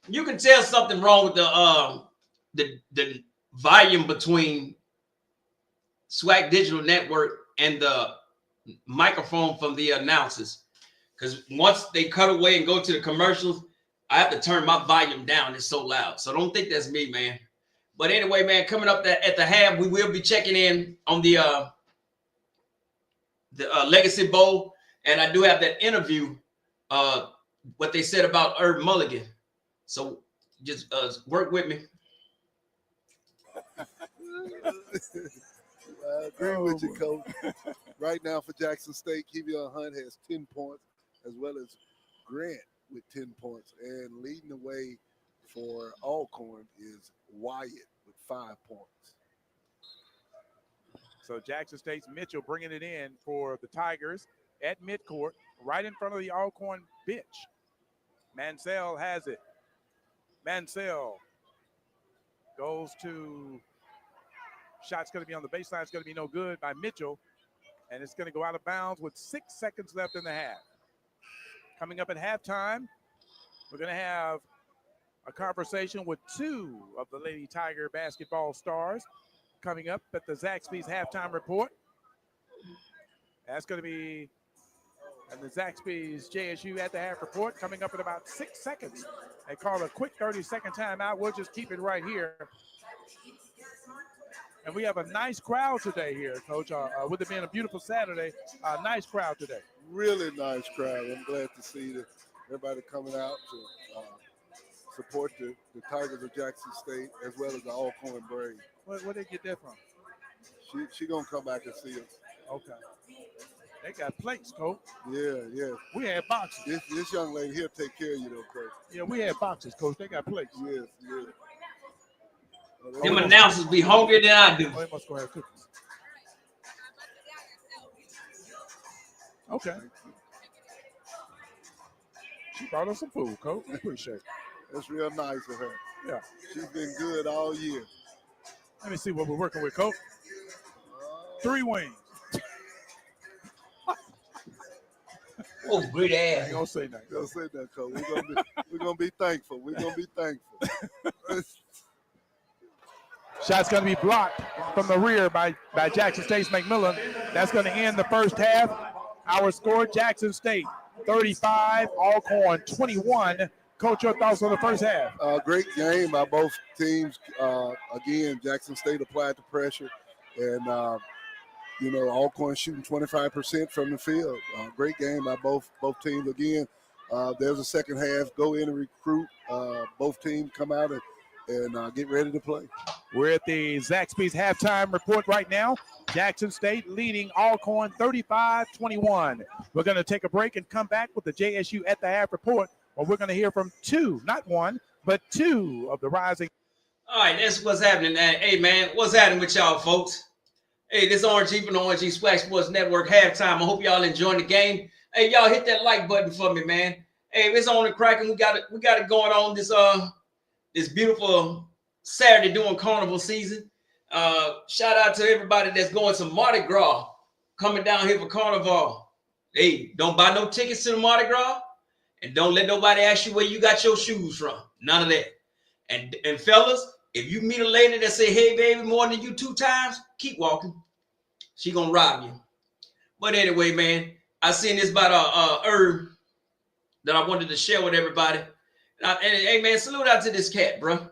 You can tell something wrong with the volume between SWAC Digital Network and the microphone from the announcers. Because once they cut away and go to the commercials, I have to turn my volume down. It's so loud. So don't think that's me, man. But anyway, man, coming up at the half, we will be checking in on the Legacy Bowl. And I do have that interview, what they said about Herb Mulligan. So just work with me. I agree with you, Coach. Right now for Jackson State, Kevion Hunt has 10 points. as well as Grant with 10 points. And leading the way for Alcorn is Wyatt with 5 points. So Jackson State's Mitchell bringing it in for the Tigers at midcourt, right in front of the Alcorn bench. Mansell has it. Mansell goes to, shot's going to be on the baseline. It's going to be no good by Mitchell, and it's going to go out of bounds with 6 seconds left in the half. Coming up at halftime, we're going to have a conversation with 2 of the Lady Tiger basketball stars coming up at the Zaxby's halftime report. That's going to be at the Zaxby's JSU at the half report coming up in about 6 seconds. They call a quick 30-second timeout. We'll just keep it right here. And we have a nice crowd today here, Coach. With it being a beautiful Saturday, a nice crowd today. Really nice crowd. I'm glad to see that everybody coming out to support the Tigers of Jackson State as well as the Alcorn Braves. Where did they get that from? She gonna come back and see us. Okay. They got plates, Coach. Yeah. We had boxes. This young lady here take care of you, though, Coach. Yeah, we had boxes, Coach. They got plates. Yes. Them announcers be hungrier than I do. Oh, they must go have cookies. Okay. She brought us some food, Coach. Appreciate it. That's real nice of her. Yeah. She's been good all year. Let me see what we're working with, Coach. 3 wings. Oh, great I ass. ain't gonna say nothing. Don't say that, Coach. We're gonna be thankful. We're gonna be thankful. Shot's going to be blocked from the rear by Jackson State's McMillan. That's going to end the first half. Our score, Jackson State 35, Alcorn 21. Coach, your thoughts on the first half? Great game by both teams. Again, Jackson State applied the pressure. And, Alcorn shooting 25% from the field. Great game by both teams. Again, there's a second half. Go in and recruit. Both teams come out and get ready to play. We're at the Zaxby's halftime report right now. Jackson State leading Alcorn 35-21. We're going to take a break and come back with the JSU at the half report, where we're going to hear from 2, not 1, but 2 of the rising. All right, that's what's happening. Hey, man, what's happening with y'all, folks? Hey, this is RG from the RG SWAC Sports Network halftime. I hope y'all enjoying the game. Hey, y'all hit that like button for me, man. Hey, it's on and cracking. We got it going on this beautiful Saturday during Carnival season. Shout out to everybody that's going to Mardi Gras, coming down here for Carnival. Hey, don't buy no tickets to the Mardi Gras, and don't let nobody ask you where you got your shoes from. None of that. And fellas, if you meet a lady that say, hey, baby, more than you 2 times, keep walking. She gonna rob you. But anyway, man, I seen this about a herb that I wanted to share with everybody. And hey, man, salute out to this cat, bro.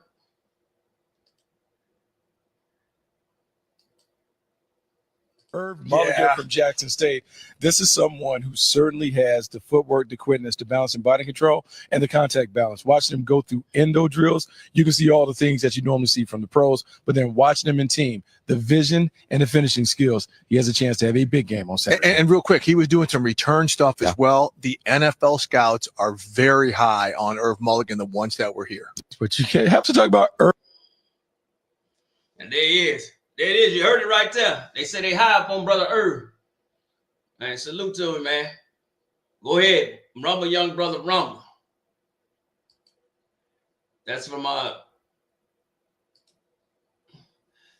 Irv Mulligan from Jackson State. This is someone who certainly has the footwork, the quickness, the balance and body control, and the contact balance. Watching him go through endo drills, you can see all the things that you normally see from the pros, but then watching him in team, the vision and the finishing skills, he has a chance to have a big game on Saturday. And real quick, he was doing some return stuff as well. The NFL scouts are very high on Irv Mulligan, the ones that were here. But you can't have to talk about Irv. And there he is. There it is. You heard it right there. They say they high up on Brother Irv. Man, salute to him, man. Go ahead. Rumble, young brother, rumble. That's from that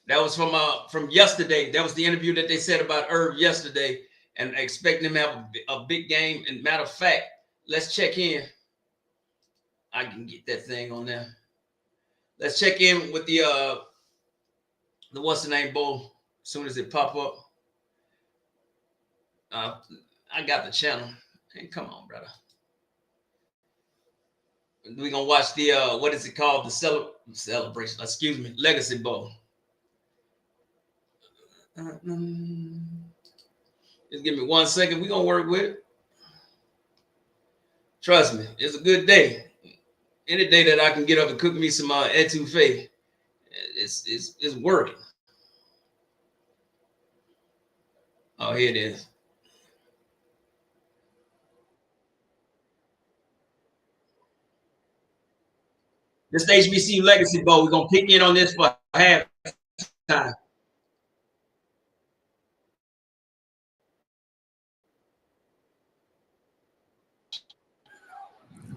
was from yesterday. That was the interview that they said about Irv yesterday, and expecting him to have a big game. And matter of fact, let's check in. I can get that thing on there. Let's check in with the what's the name bowl as soon as it pop up. I got the channel. Hey, come on, brother. We're gonna watch the what is it called? The celebration, excuse me, Legacy Bowl. Just give me 1 second. We're gonna work with it. Trust me, it's a good day. Any day that I can get up and cook me some etouffee, it's working. Oh, here it is. This is the HBCU Legacy Bowl. We're going to pick in on this for halftime.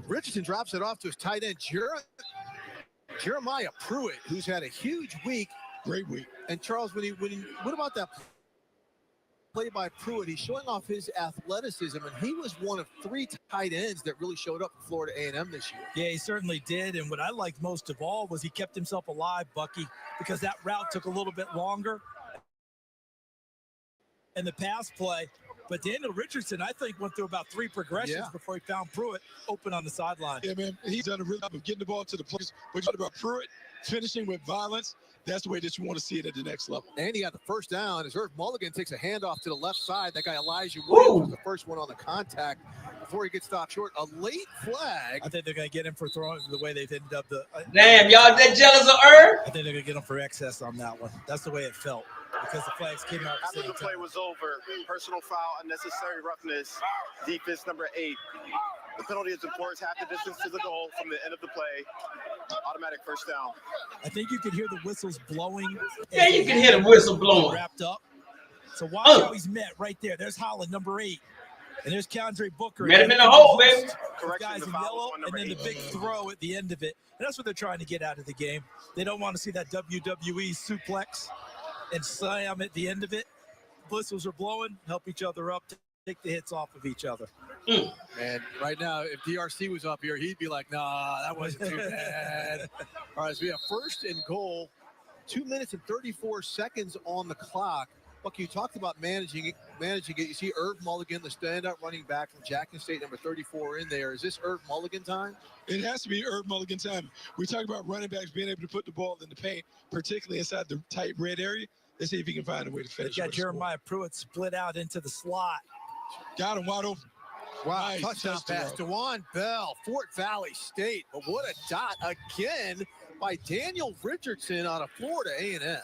Richardson drops it off to his tight end, Jeremiah Pruitt, who's had a huge week. Great week. And Charles, what about that play by Pruitt? He's showing off his athleticism, and he was one of 3 tight ends that really showed up for Florida A&M this year. Yeah, he certainly did. And what I liked most of all was he kept himself alive, Bucky, because that route took a little bit longer in the pass play. But Daniel Richardson, I think, went through about 3 progressions before he found Pruitt open on the sideline. Yeah, man, he's done a real job of getting the ball to the players. But you talk about Pruitt finishing with violence. That's the way that you want to see it at the next level. And he got the first down as Irv Mulligan takes a handoff to the left side. That guy Elijah Williams was the first one on the contact before he gets stopped short. A late flag. I think they're going to get him for throwing the way they've ended up. Damn, y'all that jealous of Irv? I think they're going to get him for excess on that one. That's the way it felt because the flags came out. After the play was over, personal foul, unnecessary roughness, defense number 8. The penalty is enforced half the distance to the goal from the end of the play. Automatic first down. I think you could hear the whistles blowing. Yeah, you can hear the whistle blowing. Wrapped up. So watch how he's met right there. There's Holland, number 8. And there's Keandre Booker. Met him in the hole, baby. Guys in yellow, and then the big throw at the end of it. And that's what they're trying to get out of the game. They don't want to see that WWE suplex and slam at the end of it. Whistles are blowing, help each other up, take the hits off of each other. Man, right now, if DRC was up here, he'd be like, nah, that wasn't too bad. All right, so we have first and goal, 2 minutes and 34 seconds on the clock. Buck, you talked about managing it. You see Irv Mulligan, the standout running back from Jackson State, number 34 in there. Is this Irv Mulligan time? It has to be Irv Mulligan time. We talk about running backs being able to put the ball in the paint, particularly inside the tight red area. Let's see if he can find a way to finish. They got Jeremiah Pruitt split out into the slot. Got him wide open. Wow, nice touchdown pass. DeJuan Bell, Fort Valley State. But what a dot again by Daniel Richardson out of Florida A&M.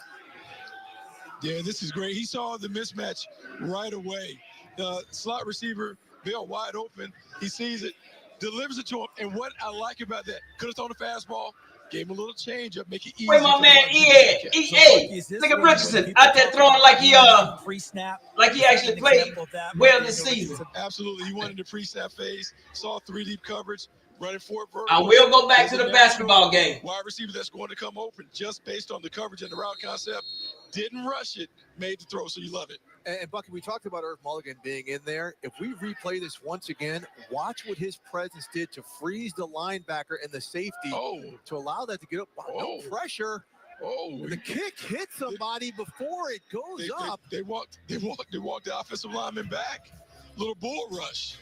Yeah, this is great. He saw the mismatch right away. The slot receiver, Bell, wide open. He sees it, delivers it to him. And what I like about that, could have thrown a fastball, gave him a little change up, make it easy. Wait, my man, look at Richardson out there throwing like he pre-snap, like he actually played well this season. Absolutely, he wanted the pre-snap phase, saw 3 deep coverage, running forward. I will go back to the basketball game. Wide receiver that's going to come open just based on the coverage and the route concept. Didn't rush it, made the throw, so you love it. And Bucky, we talked about Irv Mulligan being in there. If we replay this once again, watch what his presence did to freeze the linebacker and the safety to allow that to get up. Wow, no pressure. The kick hit somebody before it goes up. They walked the offensive lineman back. Little bull rush.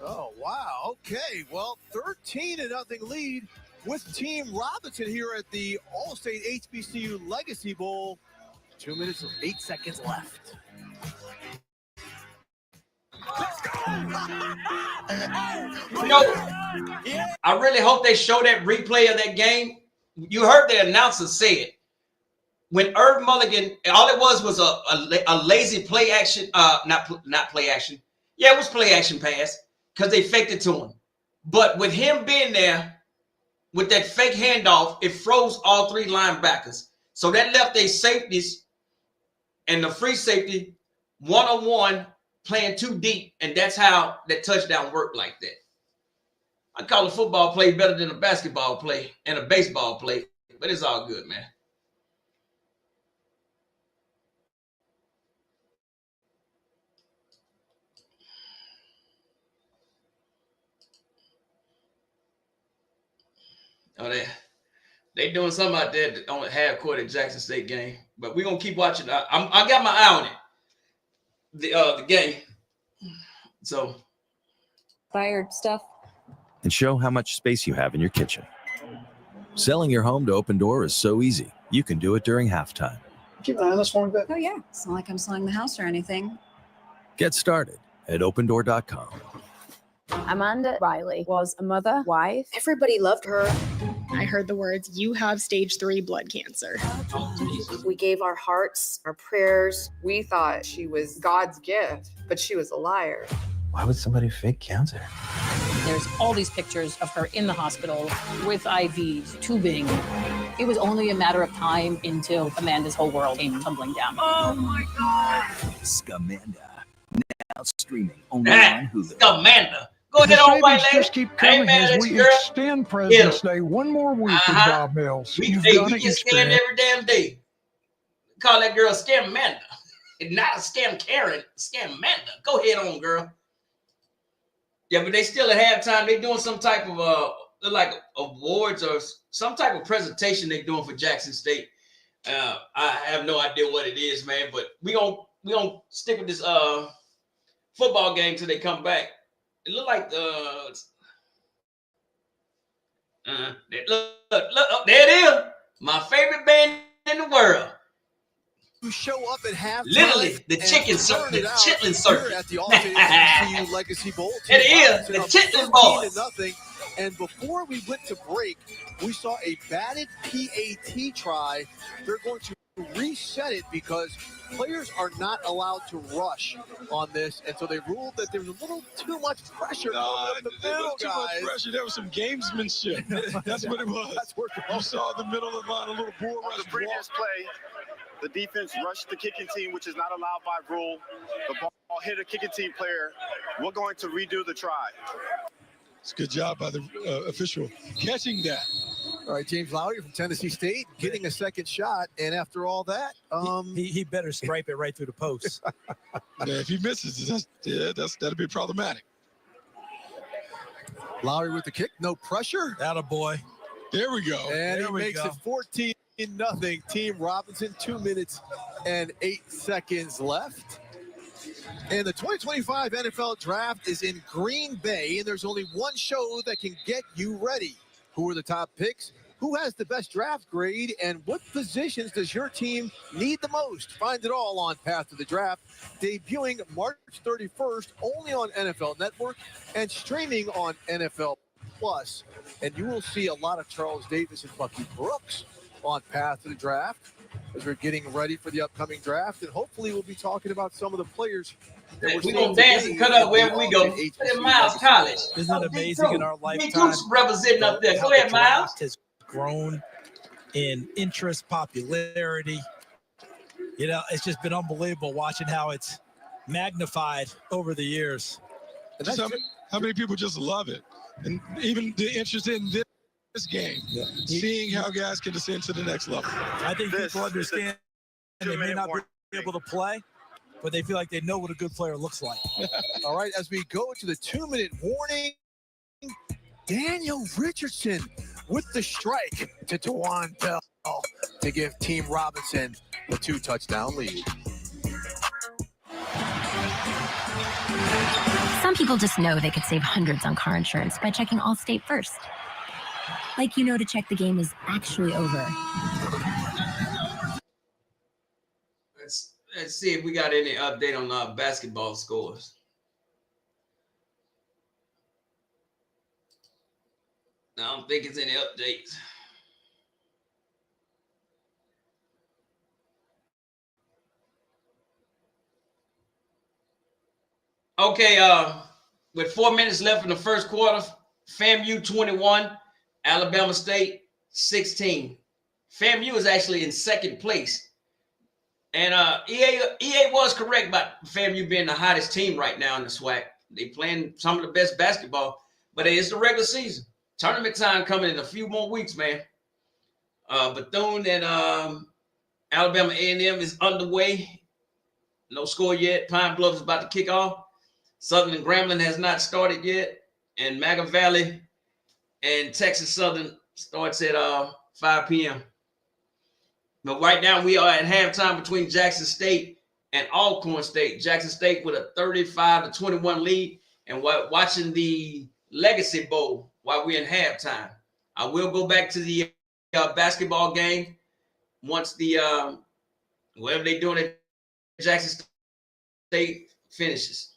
Oh, wow. Okay. Well, 13-0 lead with Team Robinson here at the All-State HBCU Legacy Bowl. 2 minutes and 8 seconds left. Let's go! I really hope they show that replay of that game. You heard the announcer say it. When Irv Mulligan, all it was a lazy play action, not play action. Yeah, it was play action pass because they faked it to him. But with him being there, with that fake handoff, it froze all 3 linebackers. So that left their safeties and the free safety one-on-one playing too deep, and that's how that touchdown worked like that. I call a football play better than a basketball play and a baseball play, but it's all good, man. Oh, they doing something out there on the half court at Jackson State game, but we're gonna keep watching. I got my eye on it. The game. So buy your stuff and show how much space you have in your kitchen. Selling your home to Open Door is so easy. You can do it during halftime. Keep an eye on this one bit. Oh yeah, it's not like I'm selling the house or anything. Get started at opendoor.com. Amanda Riley was a mother, wife. Everybody loved her. I heard the words, "You have stage 3 blood cancer." We gave our hearts, our prayers. We thought she was God's gift, but she was a liar. Why would somebody fake cancer? There's all these pictures of her in the hospital with IVs, tubing. It was only a matter of time until Amanda's whole world came tumbling down. Oh my God! Scamanda. Now streaming only on Hulu. Scamanda. Go ahead on, white lady. Just keep coming as we extend President's Day one more week with Bob Mills. We get scammed every damn day. Call that girl Scamanda. Not a scam Karen, Scamanda. Go ahead on, girl. Yeah, but they still at halftime. They doing some type of like awards or some type of presentation they doing for Jackson State. I have no idea what it is, man. But we gonna stick with this football game till they come back. It look like look, there it is. My favorite band in the world. Who show up at halftime? Literally, the chicken circuit, the chitlin circuit. At the SWAC Legacy Bowl. It is the chitlin boys. Nothing. And before we went to break, we saw a batted PAT try. They're going to reset it because players are not allowed to rush on this, and so they ruled that there was a little too much pressure. There was too much pressure. There was some gamesmanship. That's what it was. That's what you saw the middle of the line, a little bull rush. On the previous play, the defense rushed the kicking team, which is not allowed by rule. The ball hit a kicking team player. We're going to redo the try. It's a good job by the official catching that. All right, James Lowry from Tennessee State getting a second shot, and after all that, he better stripe it right through the post. Yeah, if he misses, that'll be problematic. Lowry with the kick, no pressure. Attaboy. There we go. And there he makes it 14-0. Team Robinson, 2 minutes and 8 seconds left. And the 2025 NFL Draft is in Green Bay, and there's only one show that can get you ready. Who are the top picks? Who has the best draft grade? And what positions does your team need the most? Find it all on Path to the Draft, debuting March 31st only on NFL Network and streaming on NFL Plus. And you will see a lot of Charles Davis and Bucky Brooks on Path to the Draft as we're getting ready for the upcoming draft. And hopefully we'll be talking about some of the players that we're going to dance and cut up wherever we go. Look at Miles College. Isn't it amazing in our lifetime? Me too, representing up there. Go ahead, Miles. Has grown in interest, popularity. You know, it's just been unbelievable watching how it's magnified over the years. And how many people just love it. And even the interest in this game, seeing how guys can descend to the next level. I think people understand they may not be able to play, but they feel like they know what a good player looks like. All right, as we go to the 2-minute warning, Daniel Richardson with the strike to DeJuan Bell to give Team Robinson the 2-touchdown lead. Some people just know they could save hundreds on car insurance by checking Allstate first. Like to check the game is actually over. Let's see if we got any update on basketball scores. I don't think it's any updates. Okay, with 4 minutes left in the first quarter, FAMU 21, Alabama State 16. FAMU is actually in second place. And EA was correct about FAMU being the hottest team right now in the SWAC. They playing some of the best basketball, but it's the regular season. Tournament time coming in a few more weeks, man. Bethune and Alabama A&M is underway. No score yet. Pine Bluff is about to kick off. Southern and Grambling has not started yet. And Maga Valley and Texas Southern starts at 5 p.m. But right now we are at halftime between Jackson State and Alcorn State. Jackson State with a 35-21 lead. And watching the Legacy Bowl while we're in halftime. I will go back to the basketball game once the whatever they're doing at Jackson State finishes.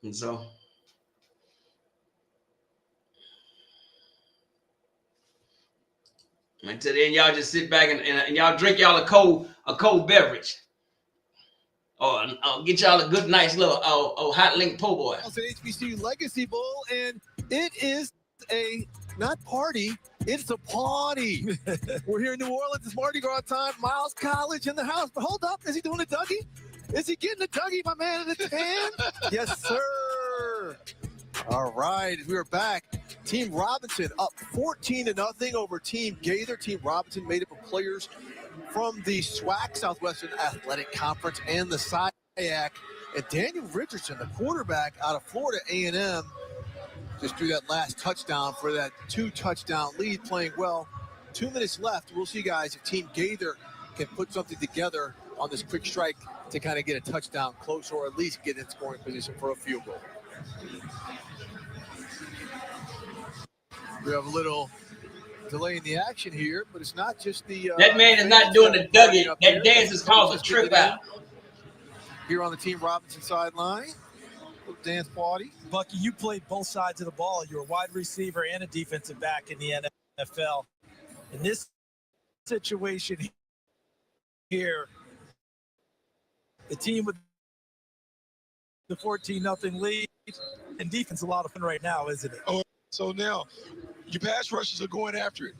And so until then, y'all just sit back and y'all drink y'all a cold beverage. I'll get y'all a good, nice little hot link po' boy. It's an HBCU Legacy Bowl, and it is a not party, it's a party. We're here in New Orleans. It's Mardi Gras time. Miles College in the house. But hold up, is he doing a Dougie? Is he getting a Dougie, my man, in the tan? Yes, sir. All right, we are back. Team Robinson up 14-0 over Team Gaither. Team Robinson made up of players from the SWAC, Southwestern Athletic Conference, and the SIAC. And Daniel Richardson, the quarterback out of Florida A&M, just threw that last touchdown for that 2-touchdown lead, playing well. 2 minutes left. We'll see, guys, if Team Gaither can put something together on this quick strike to kind of get a touchdown close, or at least get in scoring position for a field goal. We have a little delay in the action here, but it's not just the... that man is not doing the Dougie. That dance is called a trip out. Here on the Team Robinson sideline, little dance party. Bucky, you played both sides of the ball. You're a wide receiver and a defensive back in the NFL. In this situation here, the team with the 14-0 lead and defense a lot of fun right now, isn't it? Oh, so now your pass rushers are going after it.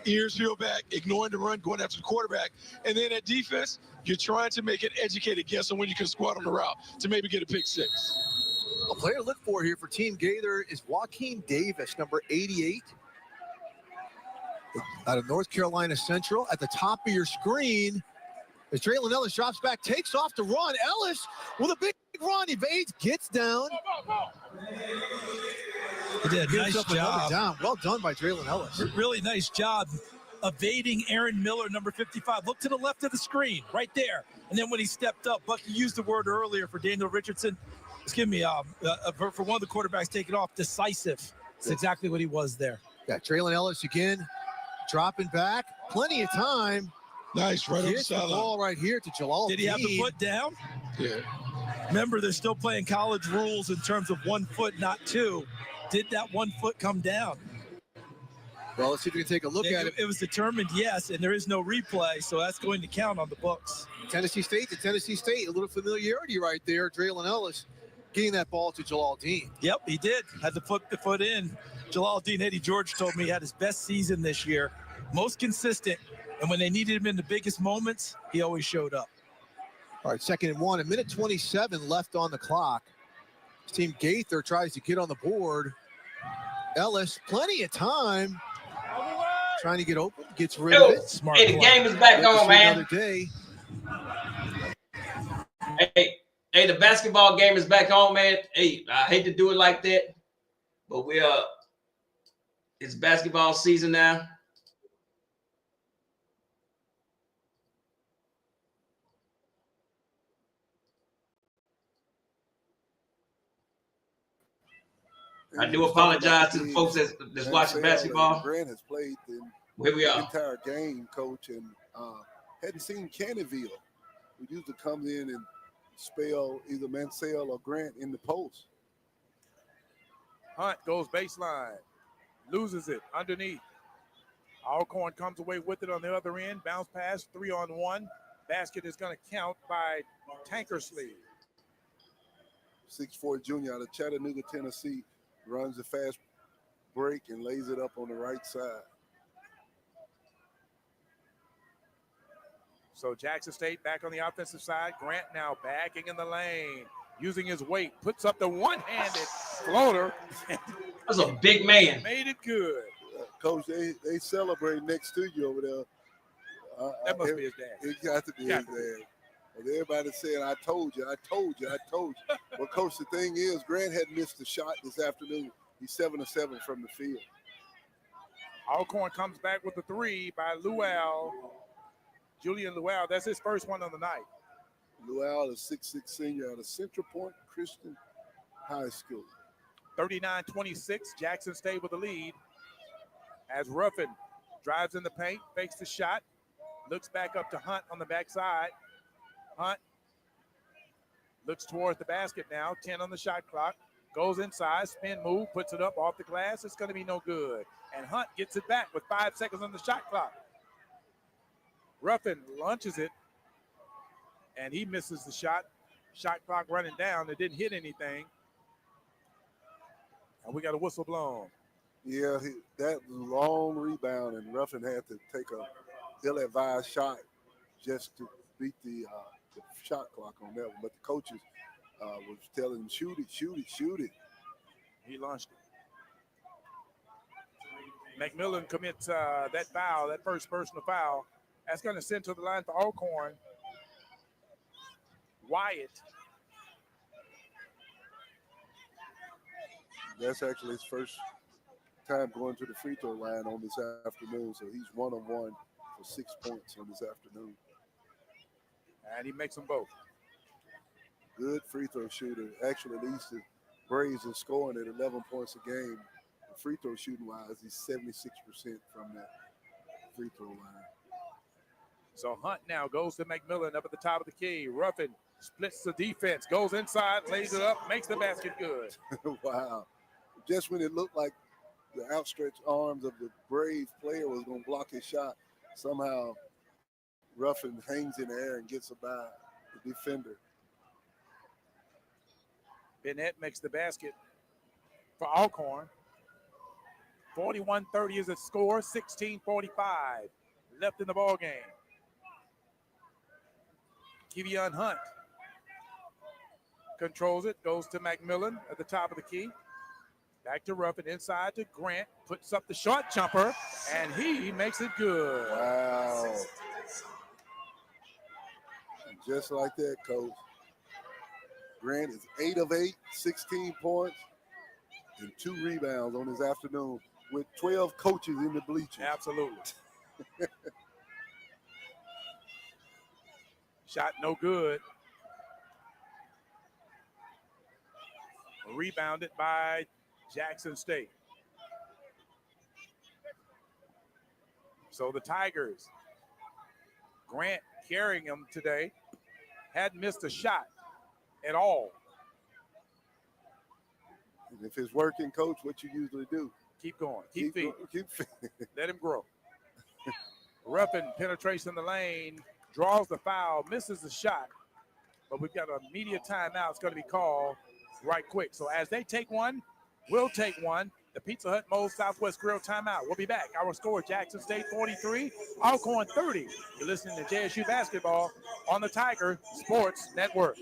Ears peeled back, ignoring the run, going after the quarterback. And then at defense, you're trying to make an educated guess on when you can squat on the route to maybe get a pick six. A player to look for here for Team Gaither is Joaquin Davis, number 88. Out of North Carolina Central. At the top of your screen, as Traylon Ellis drops back, takes off to run. Ellis with a big run, evades, gets down. He did a nice job. Down. Well done by Traylon Ellis. Really nice job evading Aaron Miller, number 55. Look to the left of the screen, right there. And then when he stepped up, Bucky used the word earlier for Daniel Richardson. Excuse me, for one of the quarterbacks taking off, decisive. It's exactly what he was there. Yeah, Traylon Ellis again, dropping back. Plenty of time. Nice, right on the sideline. Ball right here to Jalal. Did he have the foot down? Yeah. Remember, they're still playing college rules in terms of 1 foot, not 2. Did that 1 foot come down? Well, let's see if we can take a look at it. It was determined, yes, and there is no replay, so that's going to count on the books. Tennessee State to Tennessee State. A little familiarity right there. Traylon Ellis getting that ball to Jalal Dean. Yep, he did. Had to put the foot in. Jalal Dean, Eddie George told me he had his best season this year. Most consistent, and when they needed him in the biggest moments, he always showed up. All right, 2nd and 1. 1:27 left on the clock. Team Gaither tries to get on the board. Ellis, plenty of time. Trying to get open, gets rid of it. Smart. Hey, the game is back on, man. Another day. Hey, the basketball game is back on, man. Hey, I hate to do it like that, but it's basketball season now. I do apologize to the folks that's watching basketball. Grant has played the entire game, coach, and hadn't seen Canterville, who used to come in and spell either Mansell or Grant in the post. Hunt goes baseline, loses it underneath. Alcorn comes away with it on the other end. Bounce pass, 3-on-1. Basket is going to count by Tankersley. 6'4" junior out of Chattanooga, Tennessee. Runs a fast break and lays it up on the right side. So Jackson State back on the offensive side. Grant now backing in the lane, using his weight, puts up the one-handed floater. That's a big man. Made it good. Coach, they celebrate next to you over there. That must be his dad. It got to be his dad. And everybody saying, I told you. Well, Coach, the thing is, Grant had missed a shot this afternoon. He's 7 of 7 from the field. Alcorn comes back with the 3 by Luau. Julian Luau, that's his first one of the night. Luau is 6'6" senior out of Central Point Christian High School. 39-26, Jackson State with the lead. As Ruffin drives in the paint, fakes the shot, looks back up to Hunt on the backside. Hunt looks towards the basket now, 10 on the shot clock, goes inside, spin move, puts it up off the glass. It's going to be no good. And Hunt gets it back with 5 seconds on the shot clock. Ruffin launches it, and he misses the shot. Shot clock running down. It didn't hit anything. And we got a whistle blown. Yeah, that long rebound, and Ruffin had to take a ill-advised shot just to beat the shot clock on that one. But the coaches was telling him, shoot it, shoot it, shoot it. He launched it. McMillan commits that foul, that first personal foul. That's going to send to the line for Alcorn. Wyatt. That's actually his first time going to the free throw line on this afternoon. So he's 1-of-1 for 6 points on this afternoon. And he makes them both. Good free throw shooter. Actually leads the Braves in scoring at 11 points a game. Free throw shooting wise, he's 76% from that free throw line. So Hunt now goes to McMillan up at the top of the key. Ruffin splits the defense, goes inside, lays it up, makes the basket good. Wow. Just when it looked like the outstretched arms of the Brave player was going to block his shot, somehow Ruffin hangs in the air and gets by the defender. Bennett makes the basket for Alcorn. 41-30 is the score, 16:45 left in the ball game. Kevion Hunt controls it, goes to McMillan at the top of the key. Back to Ruffin, inside to Grant, puts up the short jumper, and he makes it good. Wow. Just like that, Coach. Grant is 8 of 8, 16 points, and 2 rebounds on his afternoon with 12 coaches in the bleachers. Absolutely. Shot no good. Rebounded by Jackson State. So the Tigers, Grant carrying them today, hadn't missed a shot at all. And if it's working, Coach, what you usually do? Keep going. Keep feeding. Keep Let him grow. Ruffin penetrates in the lane, draws the foul, misses the shot, but we've got a media timeout. It's going to be called right quick. So as they take one, we'll take one. The Pizza Hut Mo's Southwest Grill timeout. We'll be back. Our score, Jackson State 43, Alcorn 30. You're listening to JSU basketball on the Tiger Sports Network.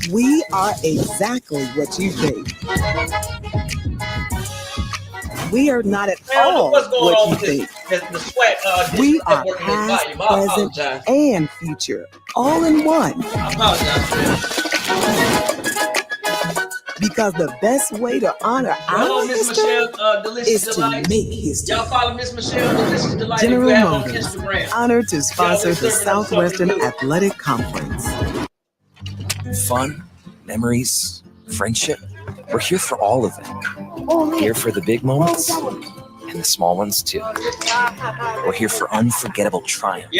We are exactly what you think. We are not at all what you think. The SWAC, we are past, present, and future, all in one. I apologize. Because the best way to honor our history is to make history. Y'all follow Miss Michelle Delicious Delight General if you have on Motors, Instagram. honored to sponsor the Southwestern Athletic Conference. Fun, memories, friendship. We're here for all of it. Here for the big moments and the small ones too. We're here for unforgettable triumph,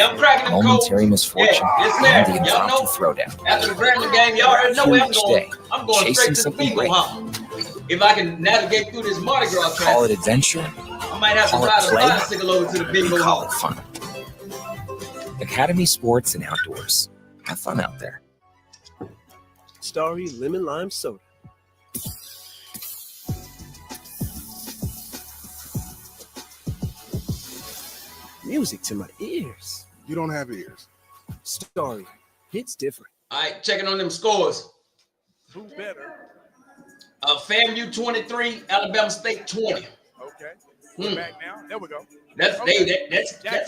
momentary misfortune, and the impromptu throwdown. After the Grambling game, y'all already know where I'm going. I'm going chasing straight to the something bingo great. hop. If I can navigate through this Mardi Gras traffic, Call it adventure, I might have to call it ride a play, bicycle over to the bingo call hop. it fun. Academy Sports and Outdoors. Have fun out there. Starry Lemon Lime Soda. Music to my ears. You don't have ears. Starry, it's different. All right, checking on them scores. Who better? FAMU 23, Alabama State 20. Okay. We're back now. There we go. That's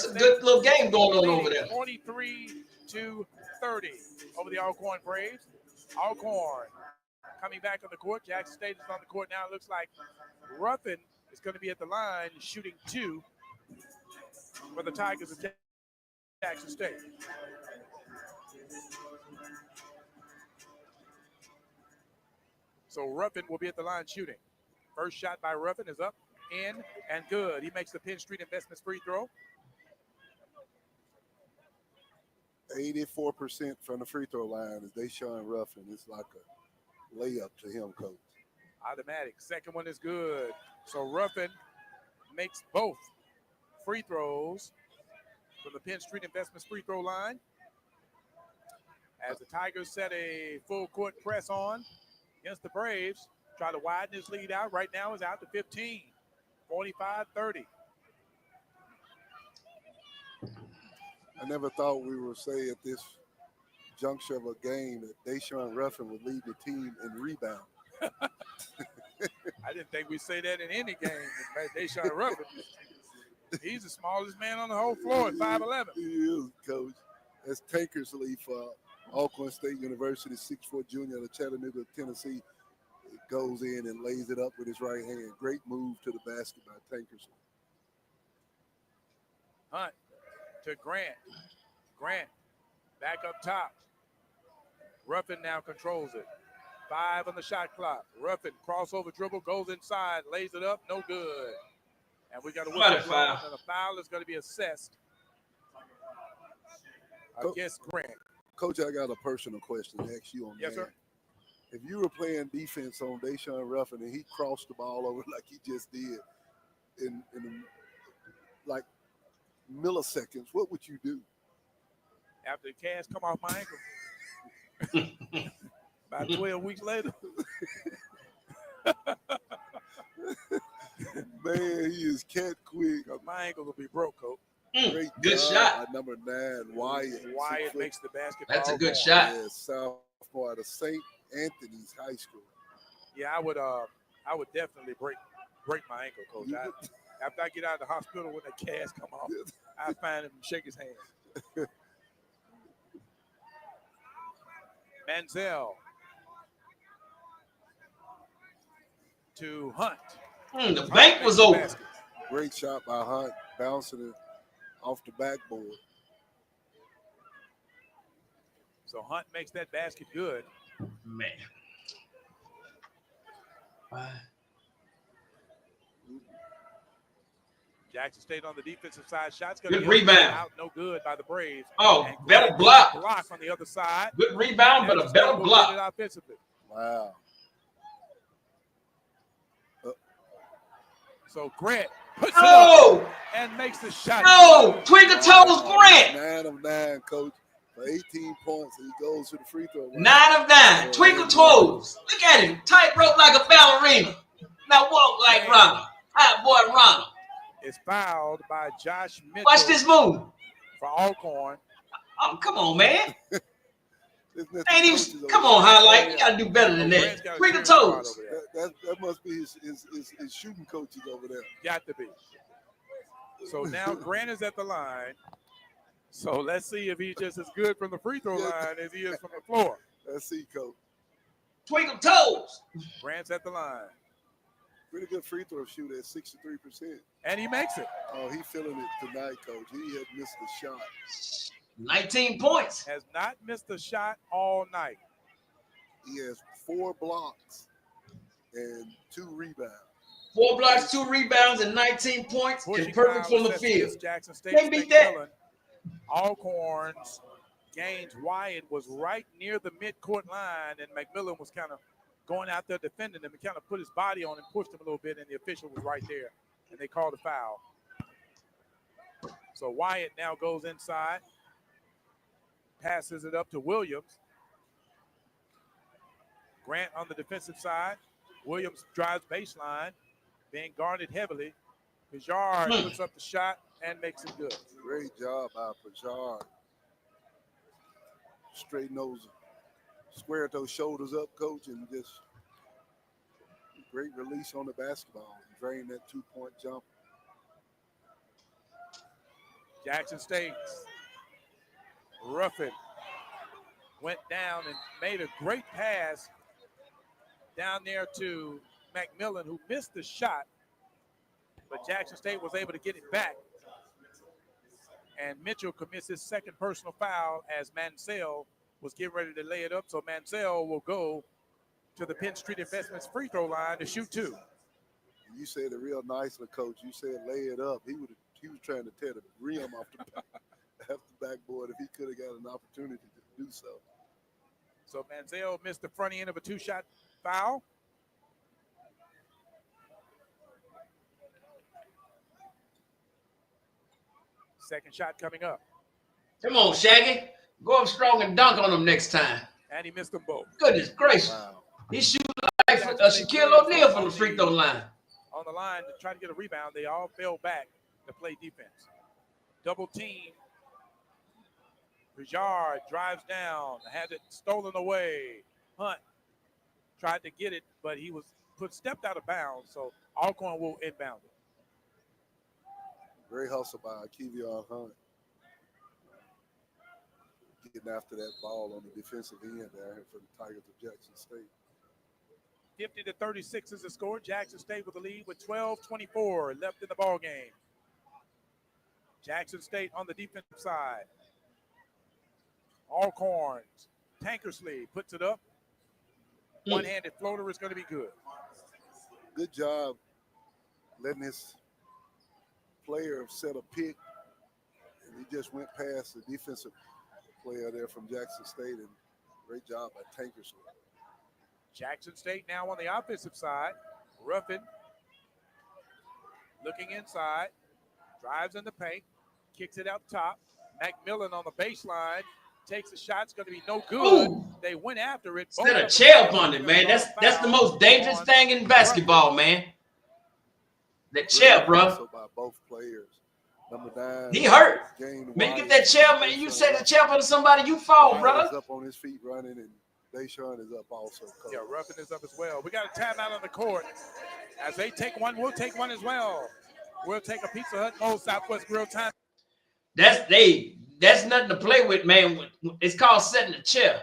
a good little game going on over there. 23-30 over the Alcorn Braves. Alcorn coming back on the court. Jackson State is on the court now. It looks like Ruffin is going to be at the line shooting 2 for the Tigers of Jackson State. So Ruffin will be at the line shooting. First shot by Ruffin is up, in, and good. He makes the Penn Street Investments free throw. 84% from the free throw line is Deshaun Ruffin. It's like a layup to him, coach. Automatic. Second one is good. So Ruffin makes both free throws from the Penn Street Investments free throw line. As the Tigers set a full court press on against the Braves, try to widen his lead out. Right now is out to 15, 45-30. I never thought we would say at this juncture of a game that Deshaun Ruffin would lead the team in rebound. I didn't think we'd say that in any game. Deshaun Ruffin, he's the smallest man on the whole floor at 5'11". He is, coach. That's Tankersley for Alcorn State University, 6'4" junior out of Chattanooga, Tennessee. It goes in and lays it up with his right hand. Great move to the basket by Tankersley. Hunt to Grant. Grant back up top. Ruffin now controls it. 5 on the shot clock. Ruffin crossover dribble, goes inside, lays it up, no good. And we got a whistle blown, and a foul is going to be assessed against Grant. Coach, I got a personal question to ask you on that. Yes, sir. If you were playing defense on Deshaun Ruffin and he crossed the ball over like he just did in like milliseconds, what would you do? After the cast come off my ankle. About 12 weeks later. Man, he is cat quick. My ankle will be broke, coach. Great good job shot. by number 9, Wyatt. Wyatt makes the basketball. That's a good going. shot. Yeah, sophomore out of St. Anthony's High School. Yeah, I would definitely break my ankle, coach. After I get out of the hospital when the cast come off, I find him and shake his hand. Manziel to Hunt. The bank was open. Great shot by Hunt, bouncing it off the backboard. So Hunt makes that basket good. Man. Jackson State on the defensive side. Shots good rebound. Out, no good by the Braves. Oh, better block. Block on the other side. Good rebound, but a better block. Offensively. Wow. So Grant puts it up and makes the shot. No, twinkle toes Grant. 9 of 9, coach. For 18 points, and he goes to the free throw line. 9 of 9. Twinkle toes. Look at him. Tightrope like a ballerina. Now walk like Ronald. Hot boy Ronald. Is fouled by Josh Mitchell. Watch this move. For Alcorn. Oh, come on, man. Ain't even, come on, highlight. You got to do better than that. Twinkle toes. That must be his shooting coaches over there. Got to be. So now Grant is at the line. So let's see if he's just as good from the free throw line as he is from the floor. Let's see, coach. Twinkle toes. Grant's at the line. Pretty good free throw shooter at 63%. And he makes it. Oh, he's feeling it tonight, coach. He has missed the shot. 19 points. Has not missed a shot all night. He has 4 blocks and 2 rebounds. 4 blocks, 2 rebounds, and 19 points. And perfect from the field. Jackson State. Can't beat that. Alcorn's Gaines Wyatt was right near the midcourt line, and McMillan was kind of going out there defending him and kind of put his body on and pushed him a little bit, and the official was right there, and they called a foul. So Wyatt now goes inside, passes it up to Williams. Grant on the defensive side. Williams drives baseline, being guarded heavily. Pajard puts up the shot and makes it good. Great job by Pajard. Straighten those, square those shoulders up, coach, and just great release on the basketball. Drain that 2-point jump. Jackson State. Ruffin went down and made a great pass down there to McMillan, who missed the shot, but Jackson State was able to get it back. And Mitchell commits his second personal foul as Mansell was getting ready to lay it up. So Mansell will go to the Penn Street Investments free throw line to shoot 2. You said it real nicely, coach. You said lay it up. He was trying to tear the rim off the the backboard if he could have got an opportunity to do so. So Manziel missed the front end of a 2-shot foul. Second shot coming up. Come on, Shaggy. Go up strong and dunk on him next time. And he missed them both. Goodness gracious. Wow. He shooting like Shaquille O'Neal from the free throw line. On the line to try to get a rebound. They all fell back to play defense. Double team. Rijard drives down, had it stolen away. Hunt tried to get it, but he was stepped out of bounds, so Alcorn will inbound it. Great hustle by Kevion Hunt. Getting after that ball on the defensive end there for the Tigers of Jackson State. 50-36 is the score. Jackson State with the lead with 12:24 left in the ball game. Jackson State on the defensive side. Alcorn, Tankersley puts it up. One-handed floater is going to be good. Good job letting his player set a pick, and he just went past the defensive player there from Jackson State, and great job by Tankersley. Jackson State now on the offensive side. Ruffin looking inside, drives in the paint, kicks it out top. McMillan on the baseline. Takes a shot. It's going to be no good. Ooh. They went after it. Instead of chair on it, man. That's the most dangerous thing in basketball, man. That chair, bro. By both players. Number 9. He hurt. Man, get that chair, man. You set the chair for somebody, you fall, brother. Up on his feet running, and Deshaun is up also. Yeah, Ruffin is up as well. We got a timeout on the court. As they take one, we'll take one as well. We'll take a Pizza Hut Old Southwest Grill time. That's nothing to play with, man. It's called setting the chair.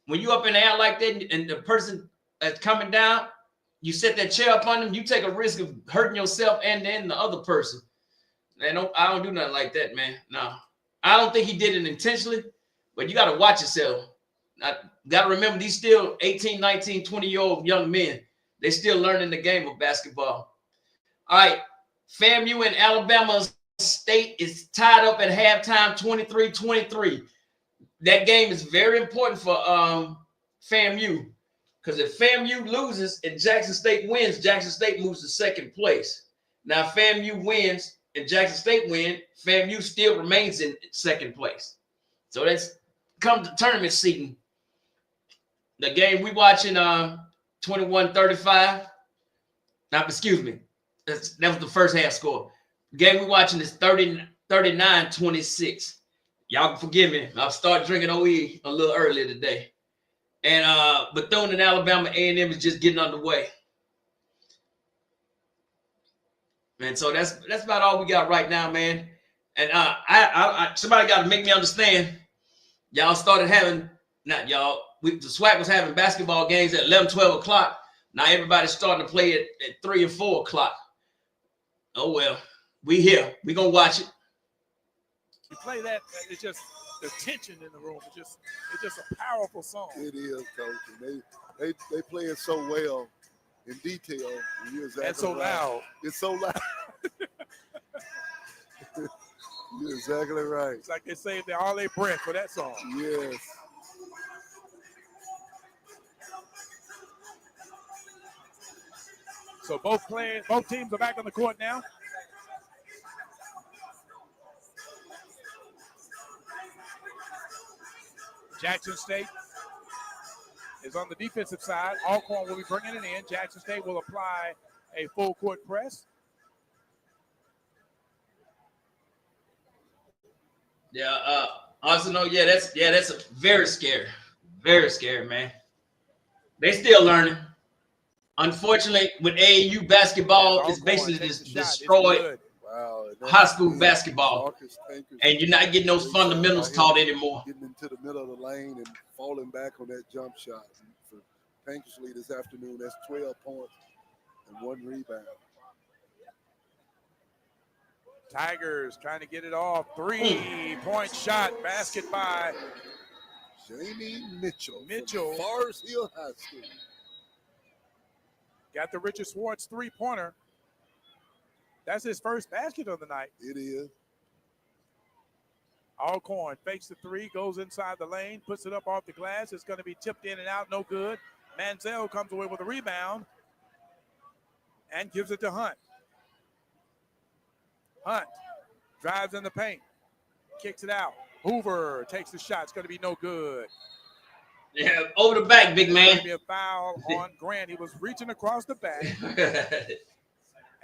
When you up in the air like that and the person that's coming down, you set that chair up on them, you take a risk of hurting yourself and then the other person. I don't do nothing like that, man. No. I don't think he did it intentionally, but you got to watch yourself. I got to remember, these still 18, 19, 20-year-old young men. They're still learning the game of basketball. All right. FAMU and Alabama State is tied up at halftime, 23-23. That game is very important for FAMU, because if FAMU loses and Jackson State wins, Jackson State moves to second place. Now, if FAMU wins and Jackson State win, FAMU still remains in second place. So that's come to tournament seeding. The game we watching 21-35. Now, excuse me. That was the first half score. The game we watching is 39-26. Y'all can forgive me. I've started drinking OE a little earlier today. And Bethune and Alabama A&M is just getting underway. And so that's about all we got right now, man. And somebody got to make me understand. Y'all started having, not y'all, the SWAC was having basketball games at 11, 12 o'clock. Now everybody's starting to play at 3 and 4 o'clock. Oh, well, we here. We going to watch it. You play that, it's just the tension in the room. It's just a powerful song. It is, Coach. And they play it so well in detail. You're exactly and so right. loud. It's so loud. You're exactly right. It's like they saved all their breath for that song. Yes. So both teams are back on the court now. Jackson State is on the defensive side. Alcorn will be bringing it in. Jackson State will apply a full court press. Yeah, Arsenal, that's a very scary, man. They still learning. Unfortunately, with AAU basketball, it's basically just destroyed high school basketball, and you're not getting those fundamentals taught anymore. Getting into the middle of the lane and falling back on that jump shot. For Tankersley this afternoon, that's 12 points and 1 rebound. Tigers trying to get it off. 3-point shot, basket by Jamie Mitchell. Forest Hill High School. Got the Richard Swartz 3-pointer. That's his first basket of the night. It is. Alcorn fakes the three, goes inside the lane, puts it up off the glass. It's going to be tipped in and out, no good. Mansell comes away with a rebound and gives it to Hunt. Hunt drives in the paint, kicks it out. Hoover takes the shot. It's going to be no good. Yeah, over the back, big man. Going to be a foul on Grant. He was reaching across the back.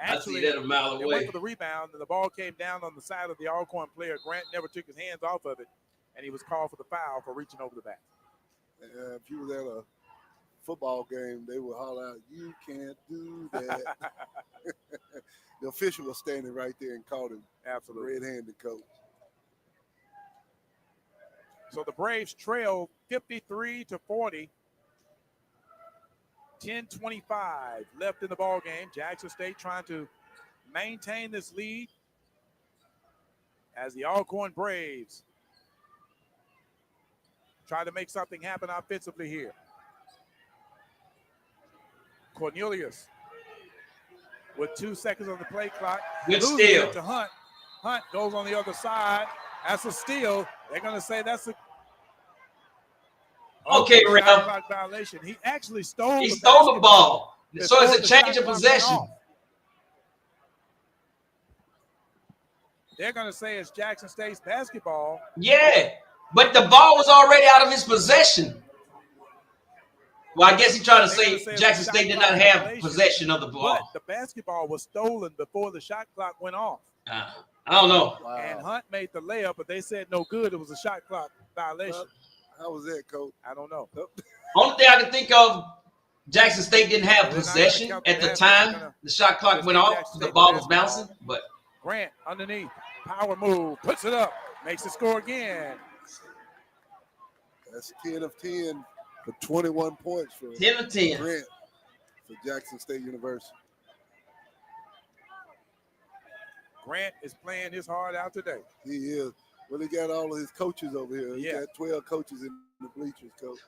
Actually, I see that a mile away. They went for the rebound, and the ball came down on the side of the Alcorn player. Grant never took his hands off of it, and he was called for the foul for reaching over the back. If you was at a football game, they would holler out, "You can't do that." The official was standing right there and called him. Absolutely. Red-handed coach. So the Braves trail 53-40. 10:25 left in the ball game. Jackson State trying to maintain this lead as the Alcorn Braves try to make something happen offensively here. Cornelius with 2 seconds on the play clock. Good Loses steal. it to Hunt. Hunt goes on the other side. That's a steal. They're going to say that's a Okay, shot Ralph. clock violation. He actually stole. He stole the ball. So it's a before the change shot of clock possession. went off. They're going to say it's Jackson State's basketball. Yeah, but the ball was already out of his possession. Well, I guess he's trying to say Jackson State did not have possession of the ball. But the basketball was stolen before the shot clock went off. I don't know. Wow. And Hunt made the layup, but they said no good. It was a shot clock violation. How was that, Coach? I don't know. Only thing I can think of, Jackson State didn't have possession at the time the shot clock went off. The ball was bouncing, but Grant underneath, power move, puts it up, makes the score again. That's 10 of 10 for 21 points for 10 of 10. Grant for Jackson State University. Grant is playing his heart out today. He is. Well, he got all of his coaches over here. He got 12 coaches in the bleachers, Coach.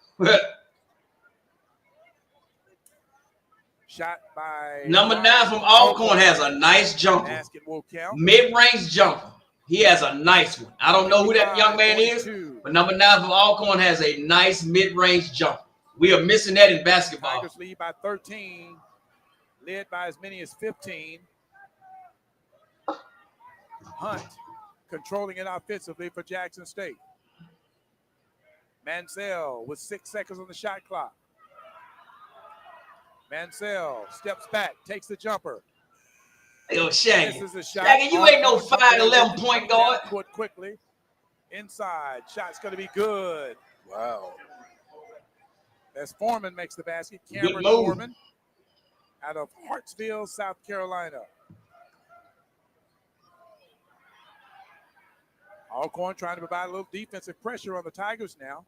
Shot by number 9 from Alcorn has a nice jumper. Basket will count. Mid-range jumper. He has a nice one. I don't know who that young man is, but number 9 from Alcorn has a nice mid-range jumper. We are missing that in basketball. Tigers lead by 13, led by as many as 15. Hunt controlling it offensively for Jackson State. Mansell with 6 seconds on the shot clock. Mansell steps back, takes the jumper. Yo, Shaggy. This is a shot. Shaggy, you ain't no 5'11" point guard. Quickly. Inside. Shot's going to be good. Wow. As Foreman makes the basket. Cameron move. Foreman out of Hartsville, South Carolina. Alcorn trying to provide a little defensive pressure on the Tigers now.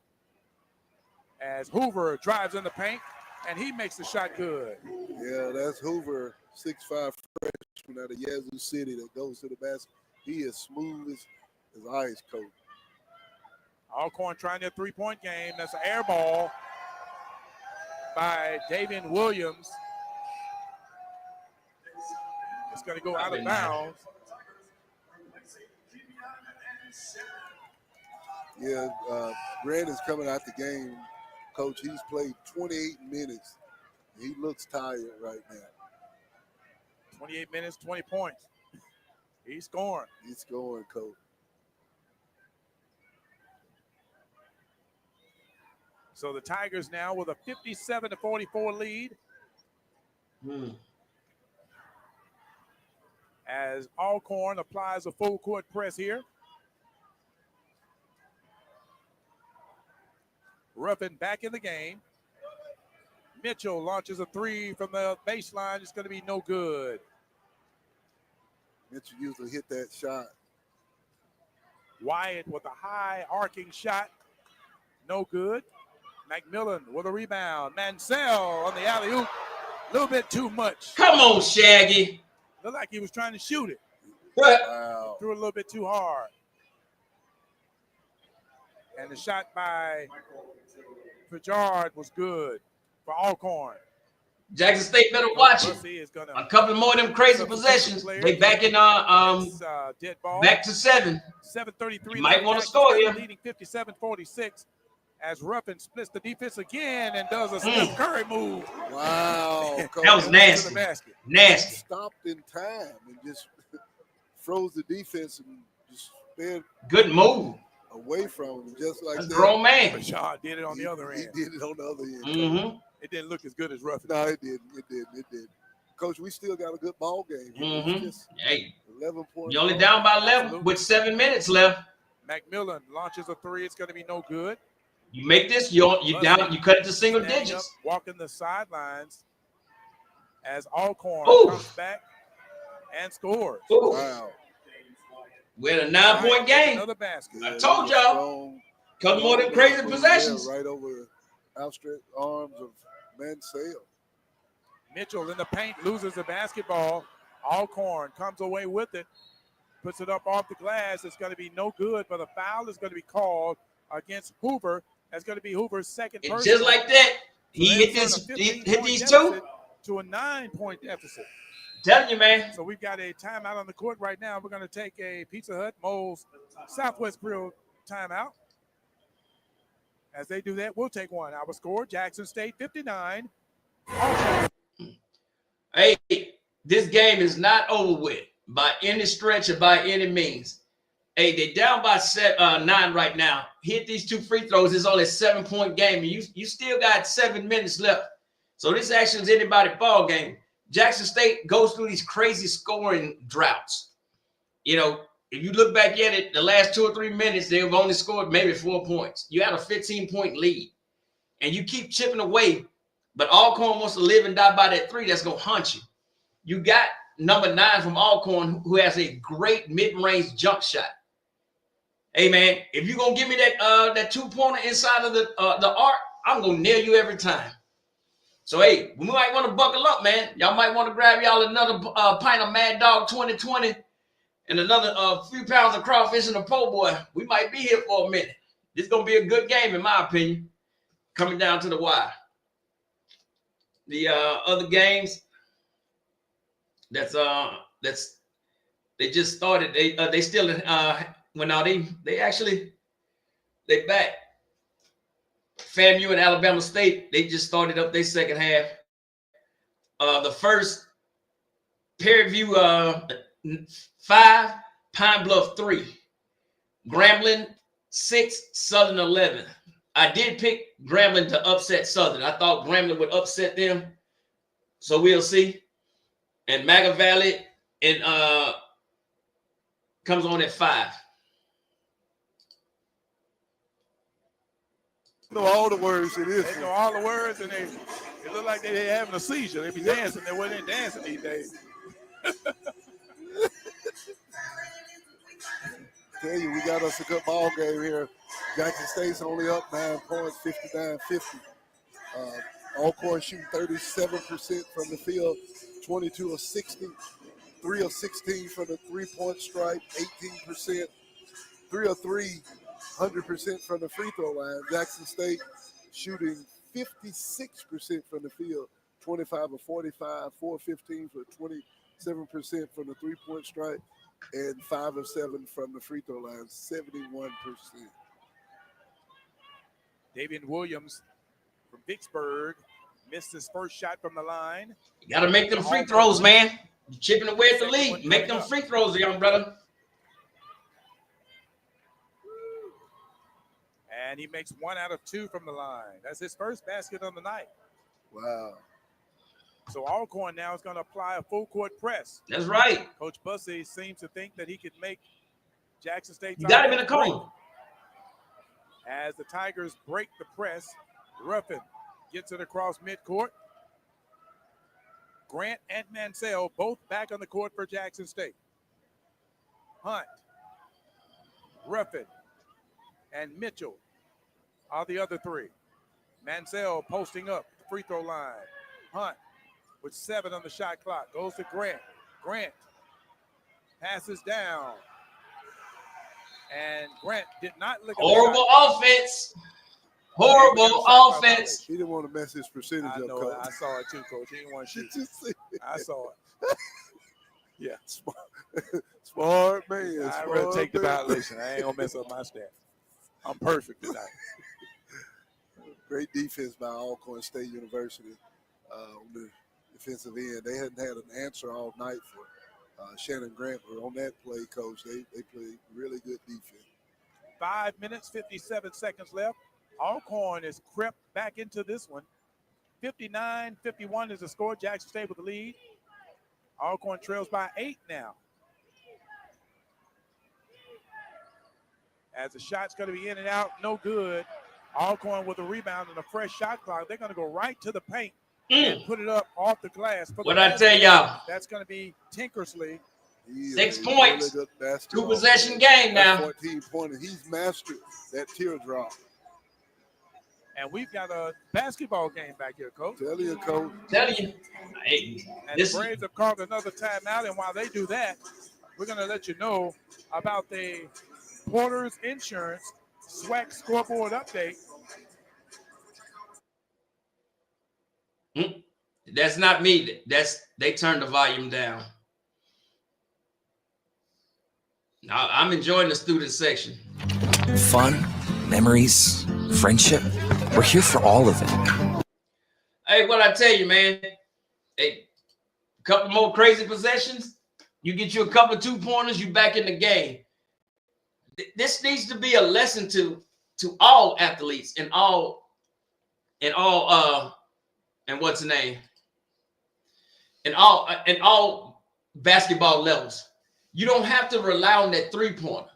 As Hoover drives in the paint, and he makes the shot good. Yeah, that's Hoover, 6'5" freshman out of Yazoo City that goes to the basket. He is smooth as ice, Coach. Alcorn trying their three-point game. That's an air ball by Davian Williams. It's going to go out of bounds. Yeah, Grant is coming out the game, Coach. He's played 28 minutes. He looks tired right now. 28 minutes, 20 points. He's scoring. He's scoring, Coach. So the Tigers now with a 57-44 lead. As Alcorn applies a full court press here. Ruffin back in the game. Mitchell launches a three from the baseline. It's going to be no good. Mitchell usually hit that shot. Wyatt with a high arcing shot. No good. McMillan with a rebound. Mansell on the alley-oop. A little bit too much. Come on, Shaggy. Looked like he was trying to shoot it. Wow. Threw it a little bit too hard. And the shot by Pajard was good for Alcorn. Jackson State better watch it. A couple more of them crazy possessions. They back in back to 7. 7:33. You might want to score here. Leading 57-46 as Ruffin splits the defense again and does a Steph Curry move. Wow. That was nasty. Nasty. Stopped in time and just froze the defense and just sped. Good move. Away from him, just like That's that. Grown man. Rashad did it on the other end. He did it on the other end. Mm-hmm. It didn't look as good as Ruffin. No, it did. It did. Coach, we still got a good ball game. Mm-hmm. Hey, 11 points. You're only down by 11 with 7 minutes left. McMillan launches a 3. It's going to be no good. You make this, you're down. You cut it to single digits. Walking the sidelines as Alcorn comes back and scores. Ooh. Wow. We're in a 9-point game. Another basket. I told y'all. Couple more than crazy possessions. Right over the outstretched arms of Mansell. Mitchell in the paint loses the basketball. Alcorn comes away with it. Puts it up off the glass. It's going to be no good, but a foul is going to be called against Hoover. That's going to be Hoover's second person. Just like that, he hit these two to a 9-point deficit. Telling you, man. So we've got a timeout on the court right now. We're going to take a Pizza Hut Moles Southwest Grill timeout. As they do that, we'll take one. Our score: Jackson State 59. Hey, this game is not over with by any stretch or by any means. Hey, they're down by 9 right now. Hit these 2 free throws. It's only a 7-point game, and you still got 7 minutes left. So this actually is anybody's ball game. Jackson State goes through these crazy scoring droughts. You know, if you look back at it, the last 2 or 3 minutes, they've only scored maybe 4 points. You had a 15-point lead, and you keep chipping away, but Alcorn wants to live and die by that 3 that's going to hunt you. You got number 9 from Alcorn who has a great mid-range jump shot. Hey, man, if you're going to give me that 2-pointer inside of the arc, I'm going to nail you every time. So, hey, we might want to buckle up, man. Y'all might want to grab y'all another pint of Mad Dog 2020 and another few pounds of crawfish and a po' boy. We might be here for a minute. This is going to be a good game, in my opinion, coming down to the wire. The other games they just started. They still they back. FAMU and Alabama State, they just started up their second half. The first, Prairie View 5, Pine Bluff 3, Grambling 6, Southern 11. I did pick Grambling to upset Southern. I thought Grambling would upset them. So we'll see. And Maga Valley comes on at 5. Know all the words it is. They know all the words, and they look like they're having a seizure. They be dancing. They wasn't dancing these days. Tell you, we got us a good ball game here. Jackson State's only up 9 points, 59-50. Alcorn shooting 37% from the field, 22 of 60, 3 of 16 from the 3-point stripe, 18%, 3 of 3. 100% from the free throw line. Jackson State shooting 56% from the field, 25 of 45, 4 of 15 for 27% from the 3-point stripe, and 5 of 7 from the free throw line, 71%. Davian Williams from Vicksburg missed his first shot from the line. You got to make them free throws, man. You're chipping away at the lead. Make them free throws, young brother. And he makes 1 out of 2 from the line. That's his first basket on the night. Wow. So Alcorn now is going to apply a full court press. That's right. Coach Bussey seems to think that he could make Jackson State. You got him in the corner. As the Tigers break the press, Ruffin gets it across midcourt. Grant and Mansell both back on the court for Jackson State. Hunt, Ruffin, and Mitchell are the other 3. Mansell posting up the free throw line. Hunt with 7 on the shot clock. Goes to Grant. Grant passes down. And Grant did not look at horrible offense. Horrible offense. He didn't want to mess his percentage I up, know Coach. it. I saw it too, Coach. He didn't want to shoot. Did you see? I saw it. Yeah. Smart man. I'd rather take the violation. I ain't going to mess up my stat. I'm perfect tonight. Great defense by Alcorn State University on the defensive end. They hadn't had an answer all night for Shannon Grant, but on that play, Coach, they played really good defense. 5 minutes, 57 seconds left. Alcorn is crept back into this one. 59-51 is the score. Jackson State with the lead. Alcorn trails by 8 now. As the shot's going to be in and out, no good. Alcorn with a rebound and a fresh shot clock. They're going to go right to the paint and put it up off the glass. What I tell y'all? That's going to be Tinkersley. 6 points. Really 2-possession game now. 14-pointer. He's mastered that teardrop. And we've got a basketball game back here, Coach. Tell you, Coach. Tell you. Hey, and the Braves have called another timeout. And while they do that, we're going to let you know about the Porter's Insurance SWAC scoreboard update. That's not me. They turned the volume down. I'm enjoying the student section. Fun, memories, friendship. We're here for all of it. Hey, what I tell you, man. Hey, a couple more crazy possessions. You get you a couple of 2-pointers, you back in the game. This needs to be a lesson to all athletes and all and what's the name? And all basketball levels. You don't have to rely on that 3-pointer.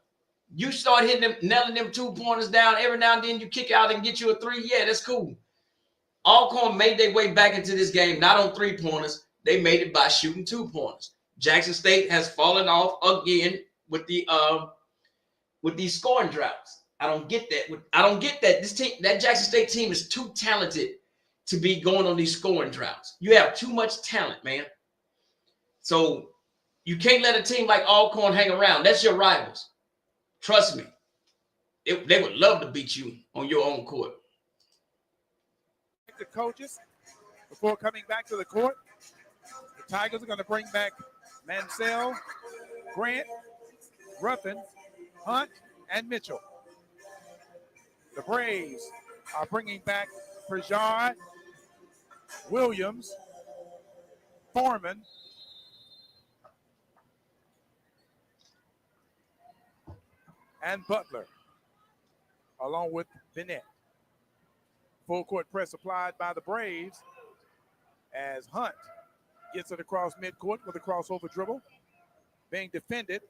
You start hitting them, nailing them 2-pointers down. Every now and then you kick out and get you a 3. Yeah, that's cool. Alcorn made their way back into this game, not on 3-pointers. They made it by shooting 2-pointers. Jackson State has fallen off again with these scoring droughts. I don't get that. This team, that Jackson State team, is too talented to be going on these scoring droughts. You have too much talent, man. So you can't let a team like Alcorn hang around. That's your rivals. Trust me. They would love to beat you on your own court. The coaches, before coming back to the court, the Tigers are going to bring back Mansell, Grant, Ruffin, Hunt, and Mitchell. The Braves are bringing back Pritchard, Williams, Foreman, and Butler, along with Bennett. Full court press applied by the Braves as Hunt gets it across midcourt with a crossover dribble. Being defended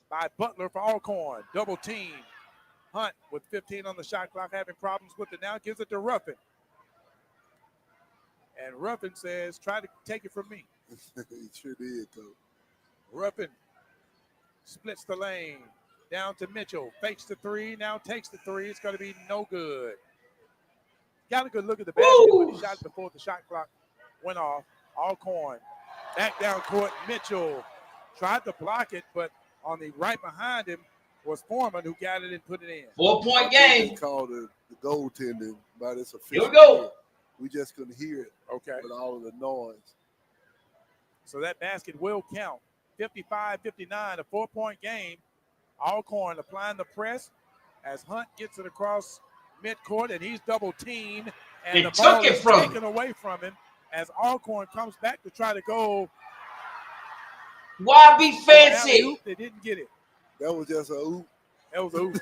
by Butler for Alcorn. Double team. Hunt with 15 on the shot clock, having problems with it now. Gives it to Ruffin. And Ruffin says, try to take it from me. He sure did, Coach. Ruffin splits the lane. Down to Mitchell. Fakes the 3. Now takes the 3. It's going to be no good. Got a good look at the basket, but he shot before the shot clock went off. Alcorn back down court. Mitchell tried to block it, but on the right behind him was Foreman, who got it and put it in. 4-point game. They called the goaltending by this official. Here we go. We just couldn't hear it. Okay. With all of the noise. So that basket will count. 55-59, a 4-point game. Alcorn applying the press as Hunt gets it across midcourt, and he's double teamed, and the ball is taken away from him as Alcorn comes back to try to go. Why be fancy? They didn't get it. That was just a oop. That was a oop.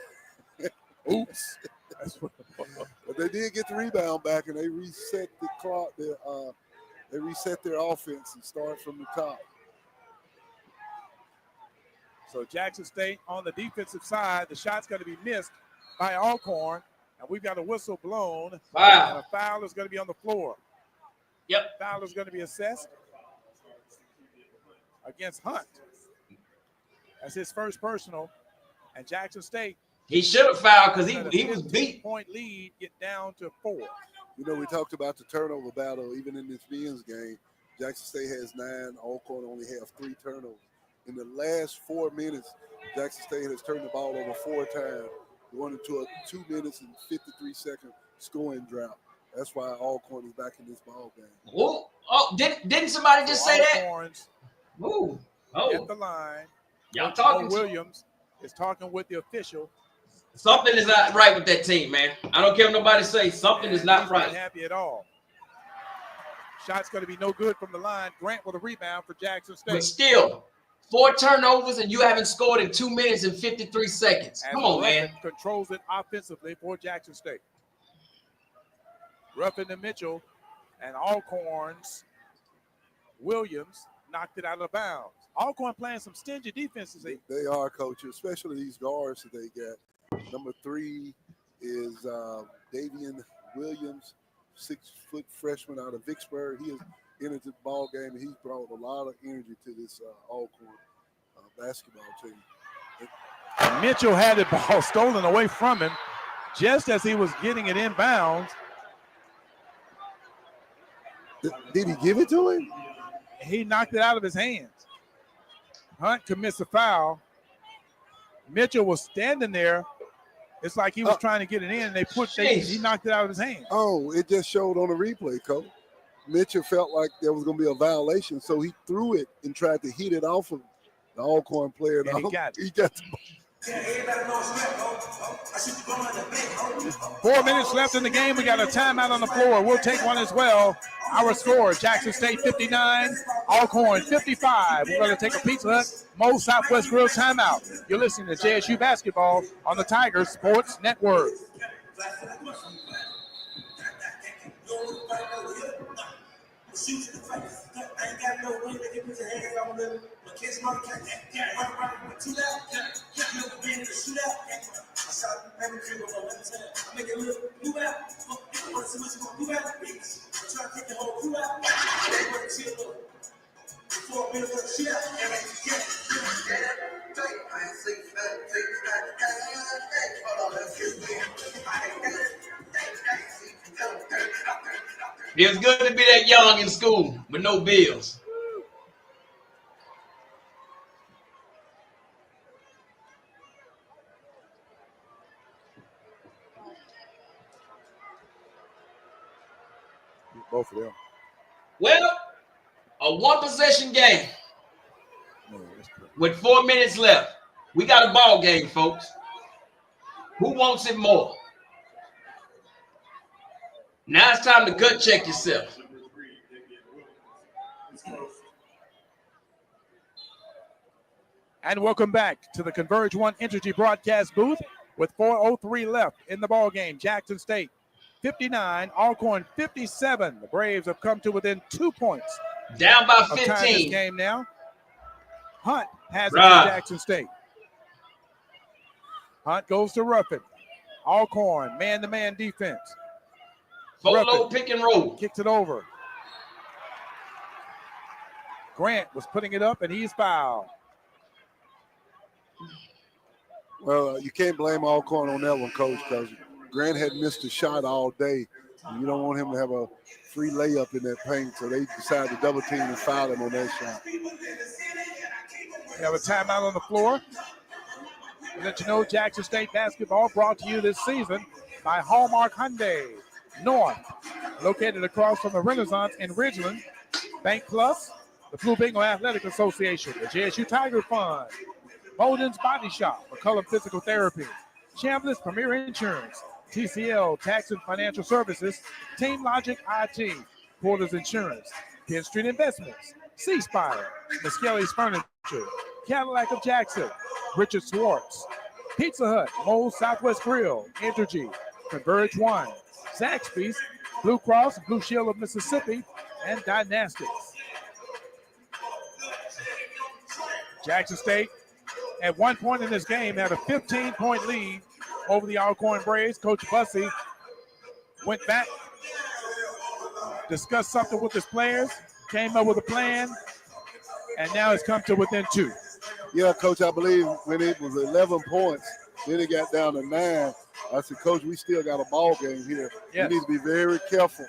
Oops. But they did get the rebound back, and they reset the clock. They reset their offense and start from the top. So Jackson State on the defensive side, the shot's going to be missed by Alcorn, and we've got a whistle blown. Wow. And a foul is going to be on the floor. Yep. Foul is going to be assessed against Hunt. That's his first personal. And Jackson State. He should have fouled because he was beat. 15-point lead, get down to 4. You know, we talked about the turnover battle even in this men's game. Jackson State has 9. Alcorn only have 3 turnovers. In the last 4 minutes, Jackson State has turned the ball over 4 times, going into a 2 minutes and 53-second scoring drought. That's why Alcorn is back in this ball game. Didn't somebody just say that? Alcorn's at the line. Y'all talking? Williams is talking with the official. Something is not right with that team, man. I don't care what nobody say. Something is not right. Not happy at all. Shot's going to be no good from the line. Grant with a rebound for Jackson State. But still, 4 turnovers and you haven't scored in 2 minutes and 53 seconds. Come on, man. Controls it offensively for Jackson State. Ruffin and Mitchell and Alcorn's Williams knocked it out of bounds. Alcorn playing some stingy defenses. They are, Coach, especially these guards that they get. Number 3 is Davian Williams, 6-foot freshman out of Vicksburg. He has entered the ball game, and he's brought a lot of energy to this Alcorn basketball team. Mitchell had the ball stolen away from him just as he was getting it inbounds. Did he give it to him? He knocked it out of his hands. Hunt commits a foul. Mitchell was standing there. It's like he was trying to get it in, and he knocked it out of his hands. Oh, it just showed on the replay, Coach. Mitchell felt like there was going to be a violation, so he threw it and tried to hit it off of the Alcorn player. And he got the ball. 4 minutes left in the game. We got a timeout on the floor. We'll take one as well. Our score, Jackson State 59, Alcorn 55. We're going to take a Pizza Hut, Moe's Southwest Grill timeout. You're listening to JSU basketball on the Tiger Sports Network. It was good to be that young in school with no bills. Both of them. Well, a 1-possession game with 4 minutes left. We got a ball game, folks. Who wants it more? Now it's time to gut check yourself. And welcome back to the Converge One Energy broadcast booth with 4:03 left in the ball game. Jackson State 59, Alcorn 57. The Braves have come to within 2 points. Down by 15. Of this game now. Hunt has it for Jackson State. Hunt goes to Ruffin. Alcorn, man-to-man defense. Low pick and roll. Kicks it over. Grant was putting it up, and he's fouled. Well, you can't blame Alcorn on that one, Coach, because Grant had missed a shot all day. You don't want him to have a free layup in that paint, so they decided to double team and foul him on that shot. We have a timeout on the floor. We'll let you know Jackson State basketball brought to you this season by Hallmark Hyundai North, located across from the Renaissance in Ridgeland, Bank Plus, the Blue Bingo Athletic Association, the JSU Tiger Fund, Bowden's Body Shop, McCullum Physical Therapy, Chambliss Premier Insurance, TCL Tax and Financial Services, Team Logic IT, Porter's Insurance, Penn Street Investments, C-Spire, Miskelly's Furniture, Cadillac of Jackson, Richard Swartz, Pizza Hut, Moe's Southwest Grill, Entergy, Converge One, Zaxby's, Blue Cross, Blue Shield of Mississippi, and Dynastics. Jackson State, at one point in this game, had a 15-point lead over the Alcorn Braves. Coach Bussey went back, discussed something with his players, came up with a plan, and now it's come to within 2. Yeah, Coach, I believe when it was 11 points, then it got down to 9. I said, Coach, we still got a ball game here. Yes. We need to be very careful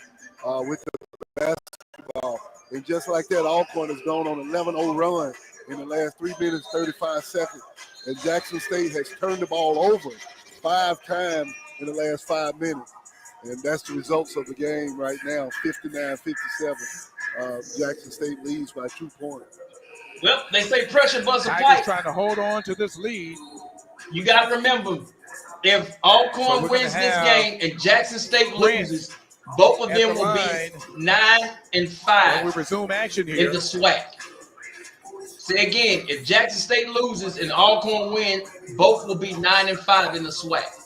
with the basketball. And just like that, Alcorn has gone on an 11-0 run in the last 3 minutes, 35 seconds. And Jackson State has turned the ball over 5 times in the last 5 minutes. And that's the results of the game right now, 59-57. Jackson State leads by 2 points. Well, they say pressure busts a Tigers pipe. trying to hold on to this lead. You got to remember, if Alcorn wins this game and Jackson State loses, both of them will be 9-5 when we resume action here in the SWAC. Say again, if Jackson State loses and Alcorn wins, both will be 9-5 in the SWAC.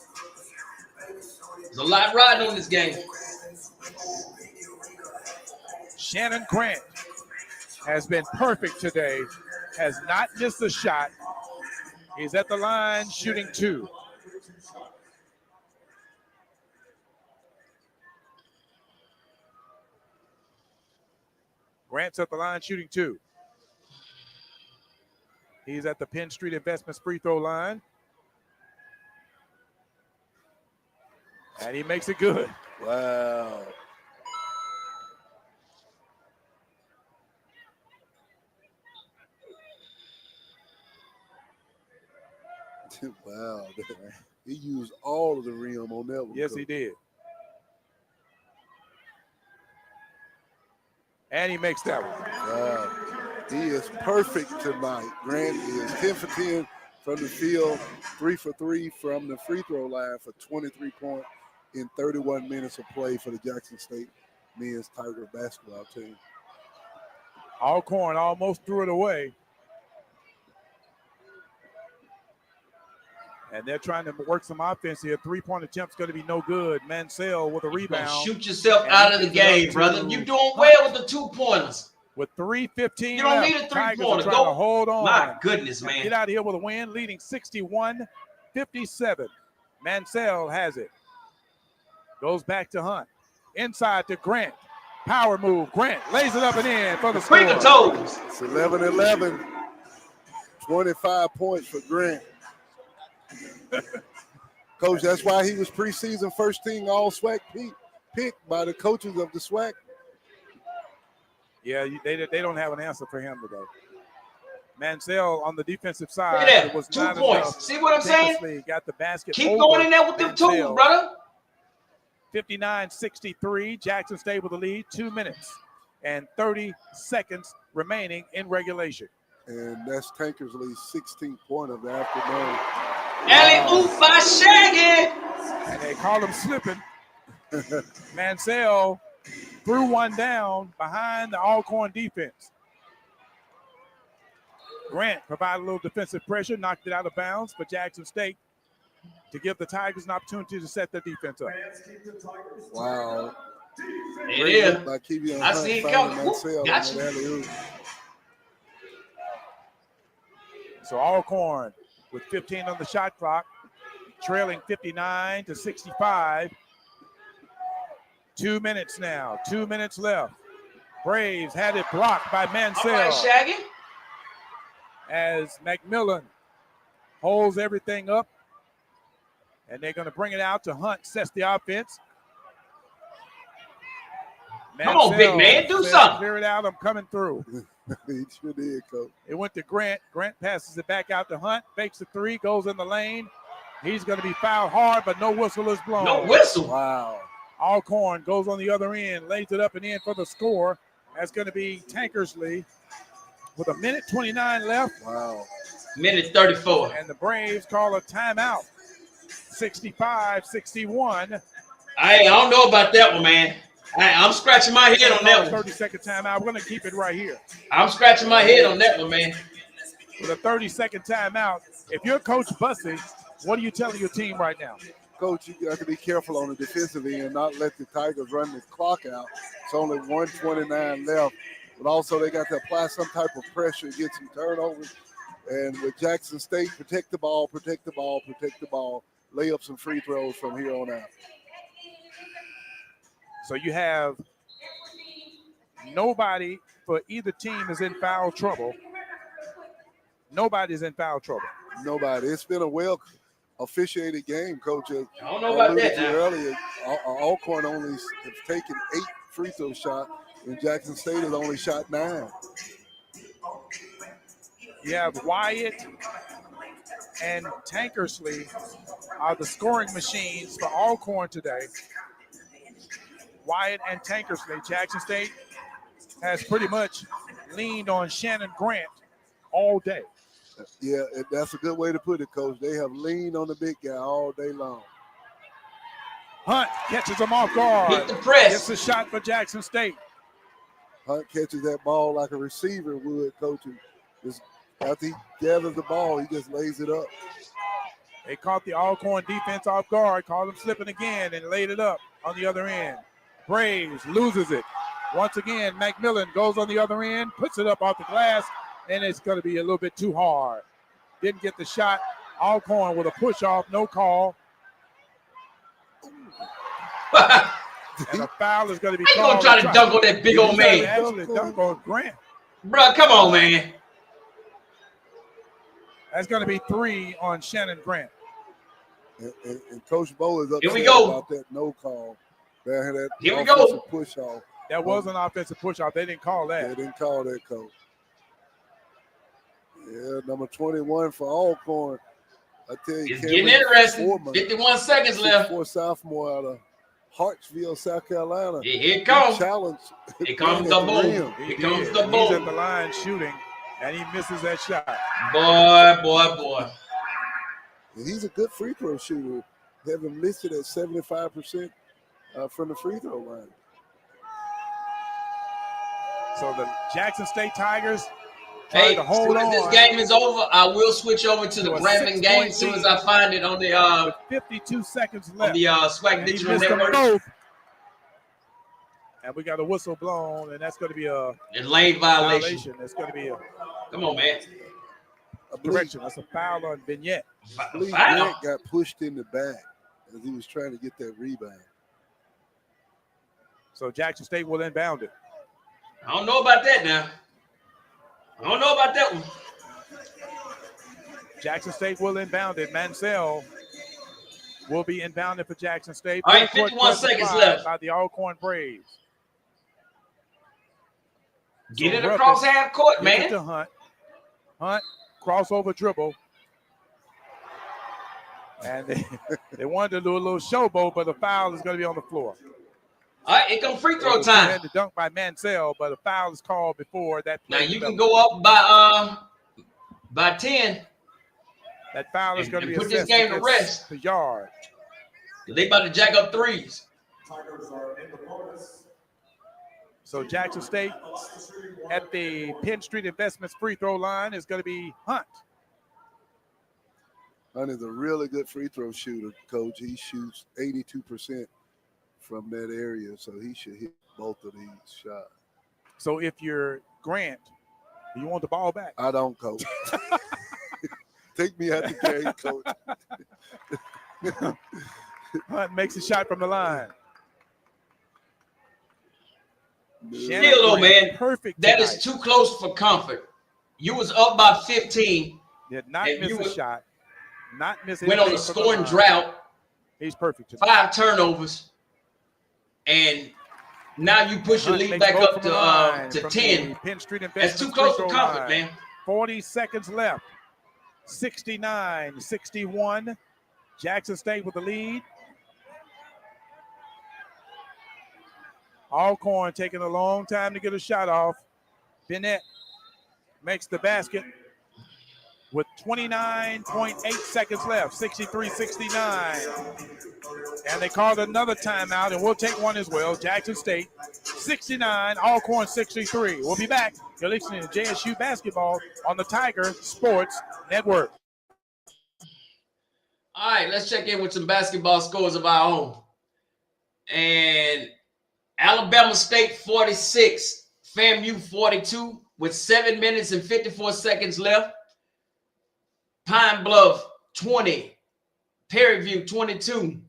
There's a lot riding on this game. Shannon Grant has been perfect today, has not missed a shot. He's at the line shooting 2. Grant's at the line shooting 2. He's at the Penn Street Investments free throw line. And he makes it good. Wow. Wow. He used all of the rim on that one. Yes, he did. And he makes that one. Wow. He is perfect tonight. Grant is 10 for 10 from the field, 3 for 3 from the free throw line for 23 points in 31 minutes of play for the Jackson State men's Tiger basketball team. Alcorn almost threw it away. And they're trying to work some offense here. 3-point attempt's going to be no good. Mansell with a rebound. Shoot yourself out of the game, brother. You're doing well with the 2-pointers. With 3:15 you don't left, need a 3-pointer. Tigers are trying to hold on. My goodness, man. Get out of here with a win, leading 61-57. Mansell has it. Goes back to Hunt. Inside to Grant. Power move. Grant lays it up and in for the score. Quicker toes. It's 11-11. 25 points for Grant. Coach, that's why he was preseason first team all SWAC picked by the coaches of the SWAC. Yeah, they don't have an answer for him today. Mansell on the defensive side. Look at that. It was 2 not points. enough. See what I'm saying? Got the basket. Keep going in there with them 2, brother. 59-63. Jackson State with the lead. 2 minutes and 30 seconds remaining in regulation. And that's Tankersley's 16th point of the afternoon. Alley-oop by Shaggy. And they call him slipping. Mansell threw one down behind the Alcorn defense. Grant provided a little defensive pressure, knocked it out of bounds for Jackson State to give the Tigers an opportunity to set their defense up. Wow. It is. I see it coming. Gotcha. So Alcorn with 15 on the shot clock, trailing 59-65. 2 minutes now. 2 minutes left. Braves had it blocked by Mansell. All right, Shaggy. As McMillan holds everything up. And they're going to bring it out to Hunt, sets the offense. Come on, big man, do something. Clear it out, I'm coming through. He sure did, Coach. It went to Grant. Grant passes it back out to Hunt, fakes the three, goes in the lane. He's going to be fouled hard, but no whistle is blown. No whistle. Wow. Alcorn goes on the other end, lays it up and in for the score. That's going to be Tankersley with 1:29 left. Wow. Minute 34. And the Braves call a timeout. 65-61. I don't know about that one, man. I'm scratching my head on that one. 30-second timeout. We're going to keep it right here. I'm scratching my head on that one, man. With a 30-second timeout, if you're Coach Bussey, what are you telling your team right now? Coach, you got to be careful on the defensive end, not let the Tigers run the clock out. It's only 1:29 left, but also they got to apply some type of pressure, get some turnovers. And with Jackson State, protect the ball, protect the ball, protect the ball. Lay up some free throws from here on out. So you have nobody for either team is in foul trouble. Nobody's in foul trouble. Nobody. It's been a well officiated game, Coach. I don't know about that now. Earlier, Alcorn only has taken 8 free throw shots, and Jackson State has only shot 9. You have Wyatt and Tankersley are the scoring machines for Alcorn today. Wyatt and Tankersley. Jackson State has pretty much leaned on Shannon Grant all day. Yeah, that's a good way to put it, Coach. They have leaned on the big guy all day long. Hunt catches him off guard. Hit the press. Gets a shot for Jackson State. Hunt catches that ball like a receiver would, Coach. Just after he gathers the ball, he just lays it up. They caught the Alcorn defense off guard, caught him slipping again, and laid it up on the other end. Braves loses it. Once again, McMillan goes on the other end, puts it up off the glass, and it's going to be a little bit too hard. Didn't get the shot. Alcorn with a push-off, no call. And a foul is going to be called. How you going to try to dunk on that big old man? Actually dunk on Grant. Bro, come on, man. That's going to be 3 on Shannon Grant. And Coach Bo is upset about that no call. That Here we go. Push off. That was an offensive push-off. They didn't call that. They didn't call that, Coach. Yeah, number 21 for Alcorn. I tell you, it's getting interesting. 51 seconds left. For sophomore out of Hartsville, South Carolina. Here it comes. Challenge. Here comes the ball. Here comes the ball. He's at the line shooting, and he misses that shot. Boy. And he's a good free throw shooter. They have him listed at 75% from the free throw line. So the Jackson State Tigers Hey, to as hold soon as this game is over, I will switch over to the Grambling game as soon as I find it on the 52 seconds left. On the SWAC Digital Network. And we got a whistle blown, and that's going to be a lane violation. That's going to be a come on, man. Correction. That's a foul on Vignette. Grant got pushed in the back as he was trying to get that rebound. So Jackson State will inbound it. I don't know about that now. I don't know about that one. Jackson State will inbound it. Mansell will be inbounded for Jackson State. All right, 51 seconds left. By the Alcorn Braves. Get it across half court, man. Get it to Hunt. Hunt, crossover dribble. And they wanted to do a little showboat, but the foul is going to be on the floor. All right, it comes free throw time. Had to dunk by Mansell, but a foul is called before that. Now you can go up by 10. That foul is going to be put this game to rest. The yard. They about to jack up threes. So Jackson State at the Penn Street Investments free throw line is going to be Hunt. Hunt is a really good free throw shooter, Coach. He shoots 82% from that area, so he should hit both of these shots. So if you're Grant, do you want the ball back? I don't, Coach. Take me out the game, Coach. Hunt makes a shot from the line. Still though, man, perfect. That is too close for comfort. You was up by 15. Did not miss a shot. Not miss. Went on a scoring drought. He's perfect. 5 turnovers. And now you push your lead back up to 10. Penn Street That's too close for comfort, man. 40 seconds left. 69-61. Jackson State with the lead. Alcorn taking a long time to get a shot off. Bennett makes the basket with 29.8 seconds left, 63-69. And they called another timeout, and we'll take one as well. Jackson State, 69, Alcorn 63. We'll be back. You're listening to JSU basketball on the Tiger Sports Network. All right, let's check in with some basketball scores of our own. And Alabama State 46, FAMU 42 with 7 minutes and 54 seconds left. Pine Bluff 20, Perryview 22,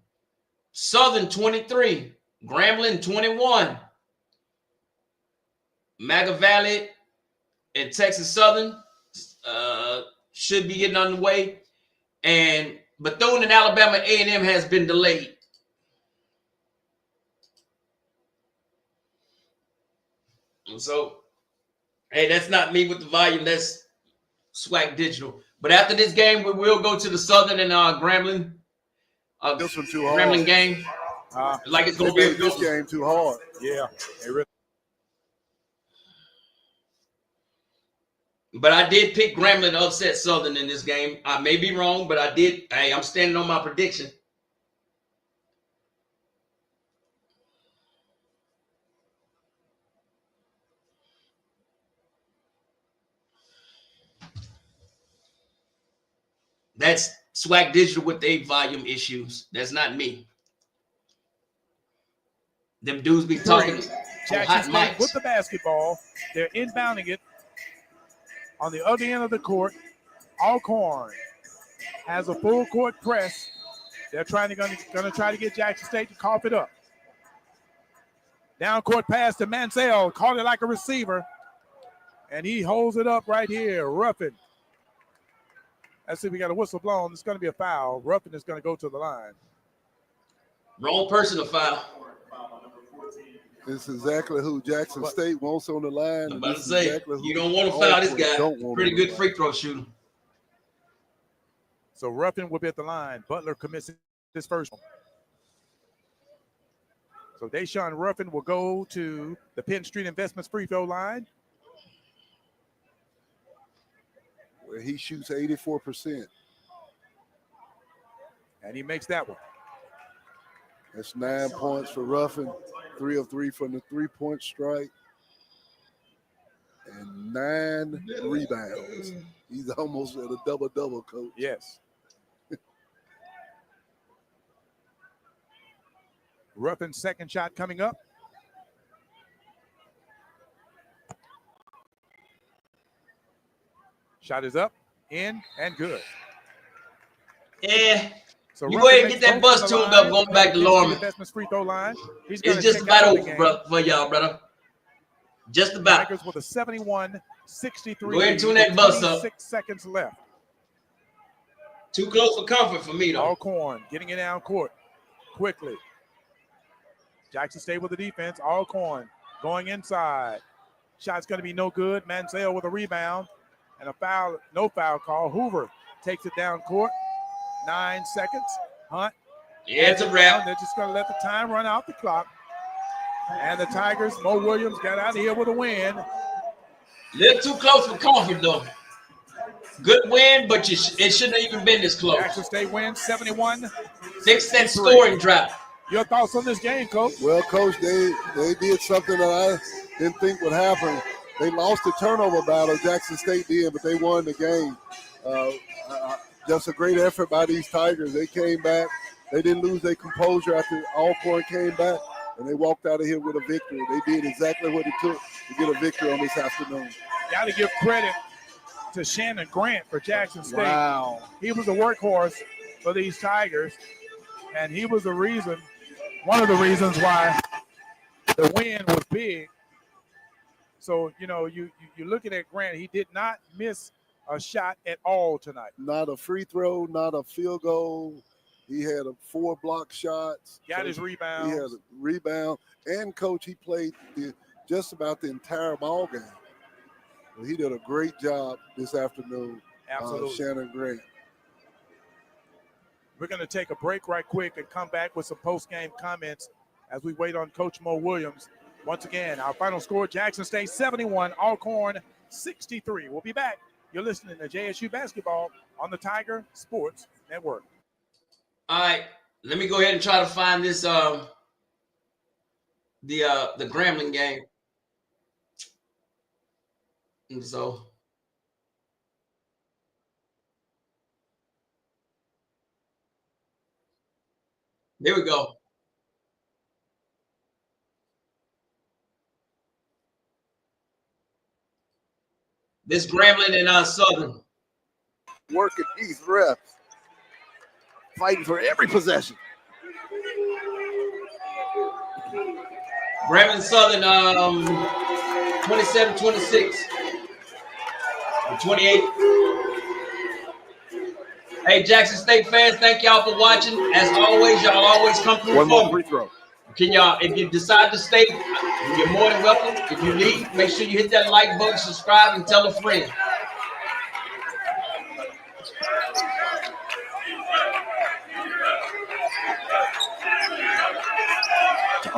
Southern 23, Grambling 21, Maga Valley and Texas Southern should be getting underway. And Bethune and Alabama A&M has been delayed. And so, hey, that's not me with the volume. That's SWAC Digital. But after this game, we will go to the Southern and Grambling. This one too Grambling hard. game. Like it's They going to be a made this good one. game too hard. Yeah, they really. But I did pick Grambling to upset Southern in this game. I may be wrong, but I did. Hey, I'm standing on my prediction. That's SWAC Digital with the 8-volume issues. That's not me. Them dudes be talking on Jackson hot State mics. with the basketball. They're inbounding it on the other end of the court. Alcorn has a full court press. They're going to try to get Jackson State to cough it up. Down court pass to Mansell, caught it like a receiver, and he holds it up right here. Ruffin. Let's see, we got a whistle blown. It's going to be a foul. Ruffin is going to go to the line. Wrong person to foul. It's exactly who Jackson State wants on the line. I'm about to say, exactly you don't want to foul this guy. Pretty good free throw shooter. So Ruffin will be at the line. Butler commits his first one. So Deshaun Ruffin will go to the Penn Street Investments free throw line, where he shoots 84%. And he makes that one. That's 9 points for Ruffin, 3 of 3 from the three-point strike, and 9 rebounds. He's almost at a double-double, Coach. Yes. Ruffin's second shot coming up. Shot is up, in, and good. Yeah. So you go ahead and get that bus tuned up going back to Lorman. Investments free throw line. It's just about over, bro, for y'all, brother. Just about. Tigers with a 71-63. Go ahead and tune that bus up. 6 seconds left. Too close for comfort for me, though. Alcorn getting it down court quickly. Jackson State with the defense. Alcorn going inside. Shot's going to be no good. Mansell with a rebound and a foul. No foul call. Hoover takes it down court. 9 seconds. Hunt. Yeah, it's a wrap. They're just going to let the time run out the clock. And the Tigers, Mo Williams got out of here with a win. Little too close for comfort, though. Good win, but it shouldn't have even been this close. Jackson State wins 71. Fix that scoring drop. Your thoughts on this game, Coach? Well, Coach, they did something that I didn't think would happen. They lost the turnover battle, Jackson State did, but they won the game. Just a great effort by these Tigers. They came back. They didn't lose their composure after Alcorn came back, and they walked out of here with a victory. They did exactly what it took to get a victory on this afternoon. Got to give credit to Shannon Grant for Jackson State. Wow. He was a workhorse for these Tigers, and he was the reason, one of the reasons why the win was big. So, you know, you're looking at Grant. He did not miss a shot at all tonight. Not a free throw, not a field goal. He had 4 block shots. Got his rebound. He had a rebound. And, Coach, he played just about the entire ball game. He did a great job this afternoon. Absolutely. Shannon Grant. We're going to take a break right quick and come back with some post-game comments as we wait on Coach Mo Williams. Once again, our final score, Jackson State 71, Alcorn 63. We'll be back. You're listening to JSU Basketball on the Tiger Sports Network. All right, let me go ahead and try to find this the Grambling game. And so there we go. This Grambling and Southern. Working these refs. Fighting for every possession. Grambling Southern 27-26. 28. Hey, Jackson State fans, thank y'all for watching. As always, y'all always come through. One more free throw. Can y'all, if you decide to stay, you're more than welcome. If you leave, make sure you hit that like button, subscribe, and tell a friend.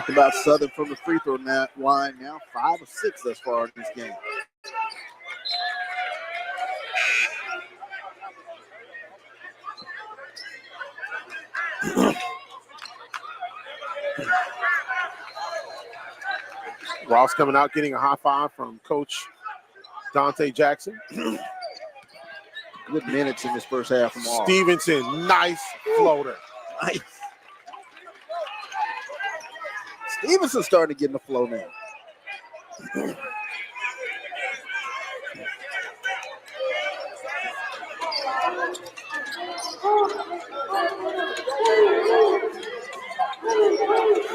talked about Southern from the free throw line now, 5 of 6 thus far in this game. Ross coming out, getting a high five from Coach Dante Jackson. Good minutes in this first half from all. Stevenson, nice floater. Nice. Stevenson's starting to get in the flow now.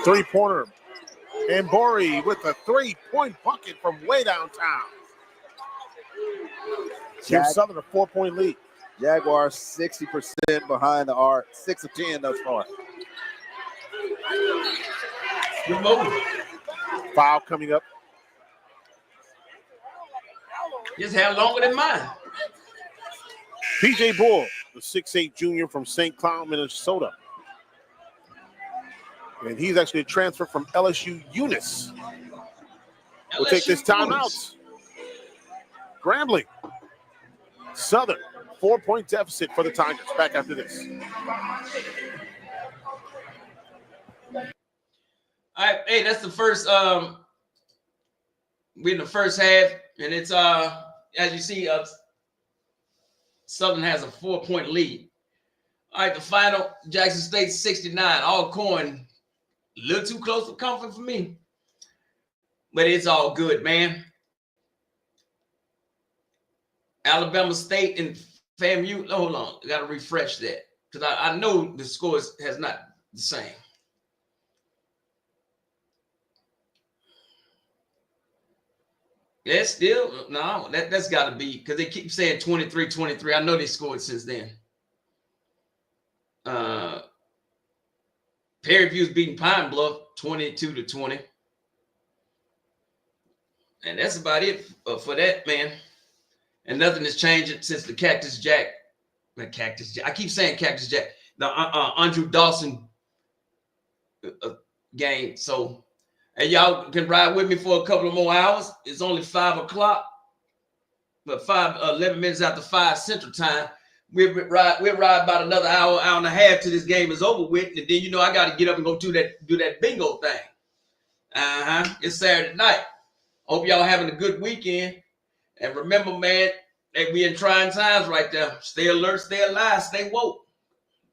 Three-pointer. And Bori with a 3-point bucket from way downtown. Gives Southern a 4-point lead. Jaguars 60% behind the arc, 6 of 10 thus far. Foul coming up. His hair longer than mine. PJ Bull, the 6'8 junior from St. Cloud, Minnesota. And he's actually a transfer from LSU Eunice. We'll take this timeout. Grambling. Southern, 4-point deficit for the Tigers. Back after this. All right, hey, that's the first. We're in the first half, and it's as you see, Southern has a 4-point lead. All right, the final: Jackson State 69, Alcorn. A little too close for comfort for me, but it's all good, man. Alabama State and FAMU. Hold on, I got to refresh that because I know the scores has not the same. Yeah, still no. That's got to be because they keep saying 23-23. I know they scored since then. Perry View's beating Pine Bluff 22-20. And that's about it for that, man. And nothing is changing since the Cactus Jack. I keep saying Cactus Jack. The Andrew Dawson game. So, and y'all can ride with me for a couple of more hours. It's only 5 o'clock. But 11 minutes after 5 Central Time. We'll ride about another hour and a half till this game is over with. And then, I got to get up and go do that bingo thing. It's Saturday night. Hope y'all having a good weekend. And remember, man, that we in trying times right there. Stay alert, stay alive, stay woke.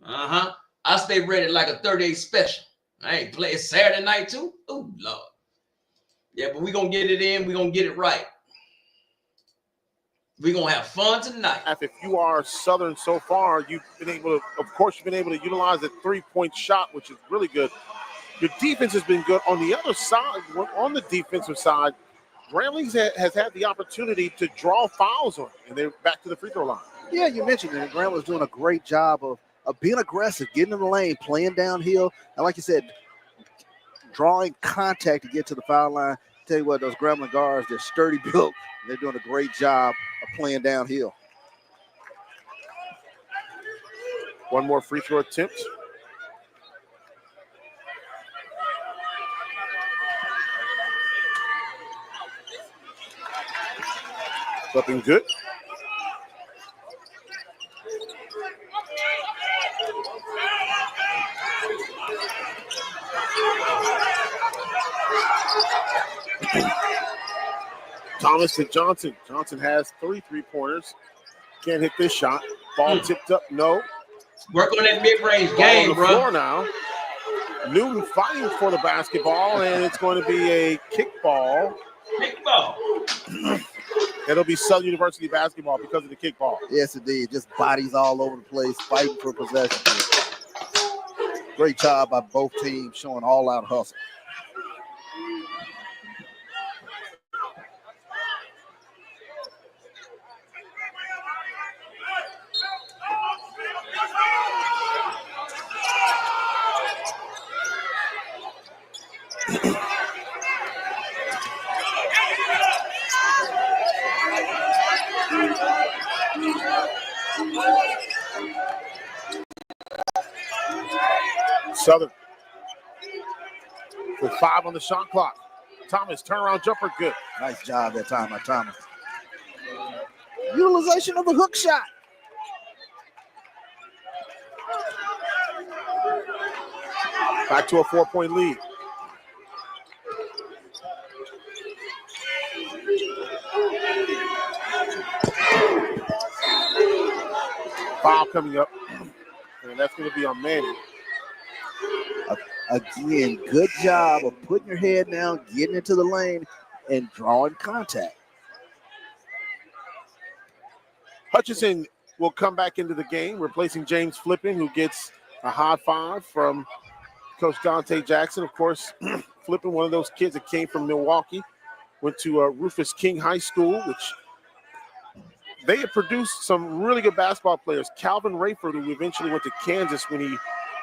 I stay ready like a 38 special. I ain't play it Saturday night too. Oh, Lord. Yeah, but we're going to get it in. We're going to get it right. We're going to have fun tonight. If you are Southern so far, you've been able to utilize the 3-point shot, which is really good. Your defense has been good. On the other side, on the defensive side, Grambling has had the opportunity to draw fouls on it, and they're back to the free throw line. Yeah, you mentioned it. Grambling's doing a great job of being aggressive, getting in the lane, playing downhill, and like you said, drawing contact to get to the foul line. Tell you what, those Grambling guards, they're sturdy built. They're doing a great job of playing downhill. One more free throw attempt. Looking good. Thomas to Johnson. Johnson has 3 3-pointers. Can't hit this shot. Ball tipped up. No. Work on that mid-range game, bro. Floor now. Newton fighting for the basketball, and it's going to be a kickball. It'll be Southern University basketball because of the kickball. Yes, indeed. Just bodies all over the place, fighting for possession. Great job by both teams showing all-out hustle. Southern with 5 on the shot clock. Thomas, turnaround jumper, good. Nice job that time by Thomas. Utilization of the hook shot. Back to a 4-point lead. Foul coming up, and that's going to be on Manny. Again, good job of putting your head down, getting into the lane, and drawing contact. Hutchinson will come back into the game, replacing James Flippin, who gets a high five from Coach Dante Jackson. Of course, Flippin, one of those kids that came from Milwaukee, went to Rufus King High School, which they had produced some really good basketball players. Calvin Rayford, who eventually went to Kansas when he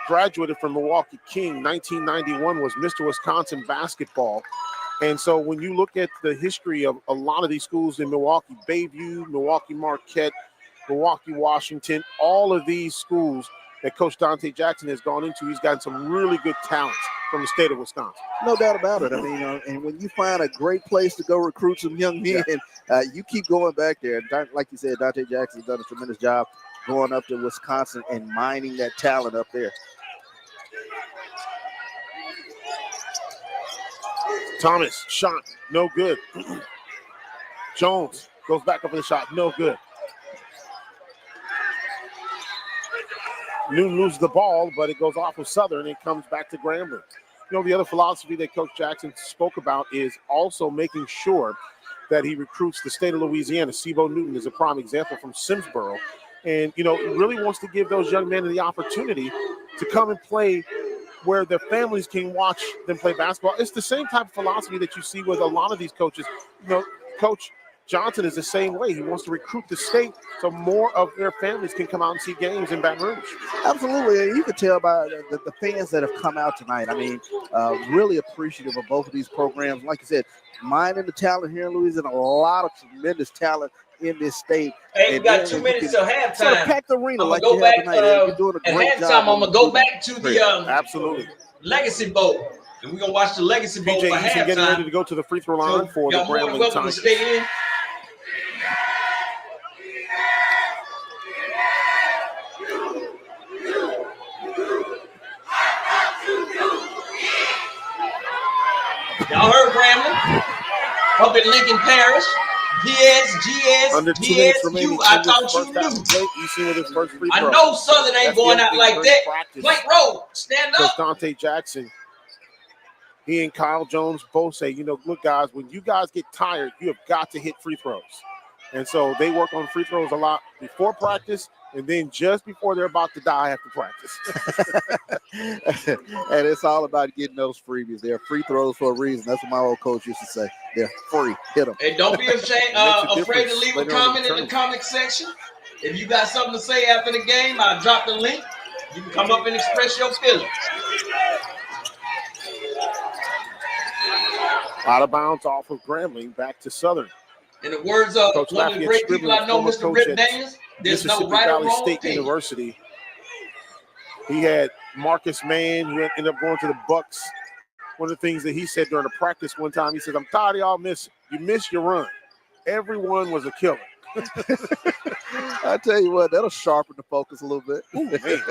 graduated from Milwaukee King, 1991, was Mr. Wisconsin basketball. And so when you look at the history of a lot of these schools in Milwaukee, Bayview, Milwaukee Marquette, Milwaukee Washington, all of these schools that Coach Dante Jackson has gone into, he's gotten some really good talents from the state of Wisconsin. No doubt about it. I mean, and when you find a great place to go recruit some young men, you keep going back there. Like you said, Dante Jackson's done a tremendous job going up to Wisconsin and mining that talent up there. Thomas, shot, no good. Jones goes back up for the shot, no good. Newton loses the ball, but it goes off of Southern and it comes back to Grambling. You know, the other philosophy that Coach Jackson spoke about is also making sure that he recruits the state of Louisiana. Sibo Newton is a prime example from Simsboro. And, you know, he really wants to give those young men the opportunity to come and play where their families can watch them play basketball. It's the same type of philosophy that you see with a lot of these coaches. You know, Coach Johnson is the same way. He wants to recruit the state so more of their families can come out and see games in Baton Rouge. Absolutely. You can tell by the fans that have come out tonight. I mean, really appreciative of both of these programs. Like I said, mining the talent here in Louisiana, a lot of tremendous talent in this state. Hey, you got 2 minutes till halftime. Sort of pack the arena like go you back, have tonight. You're doing a great at halftime, job. I'm going to go back to the absolutely Legacy Bowl. And we're going to watch the Legacy Bowl PJ for Eason getting ready halftime. to go to the free throw line for the Grambling welcome Tigers. to stay in. Y'all heard Grambling? Up in Lincoln Parish. GS, Under 2 minutes remaining. GSU. I thought you knew. Eason with his first free I throw. know Southern ain't That's going the out other like thing that. during practice. Plank Road, stand Coach up. Dante Jackson, he and Kyle Jones both say, you know, look, guys, when you guys get tired, you have got to hit free throws. And so they work on free throws a lot before practice and then just before they're about to die after practice. And it's all about getting those freebies. They're free throws for a reason. That's what my old coach used to say. They're free. Hit them. And don't be ashamed, afraid to leave a comment in the comment section. If you got something to say after the game, I'll drop the link. You can come up and express your feelings. Out of bounds off of Grambling, back to Southern. In the words of Coach one of the great people I know, Mr. Rip Daniels, there's no right or wrong State opinion. University. He had Marcus Mann, who ended up going to the Bucks. One of the things that he said during a practice one time, he said, I'm tired of y'all you missed your run. Everyone was a killer. I tell you what, that'll sharpen the focus a little bit. Ooh, man.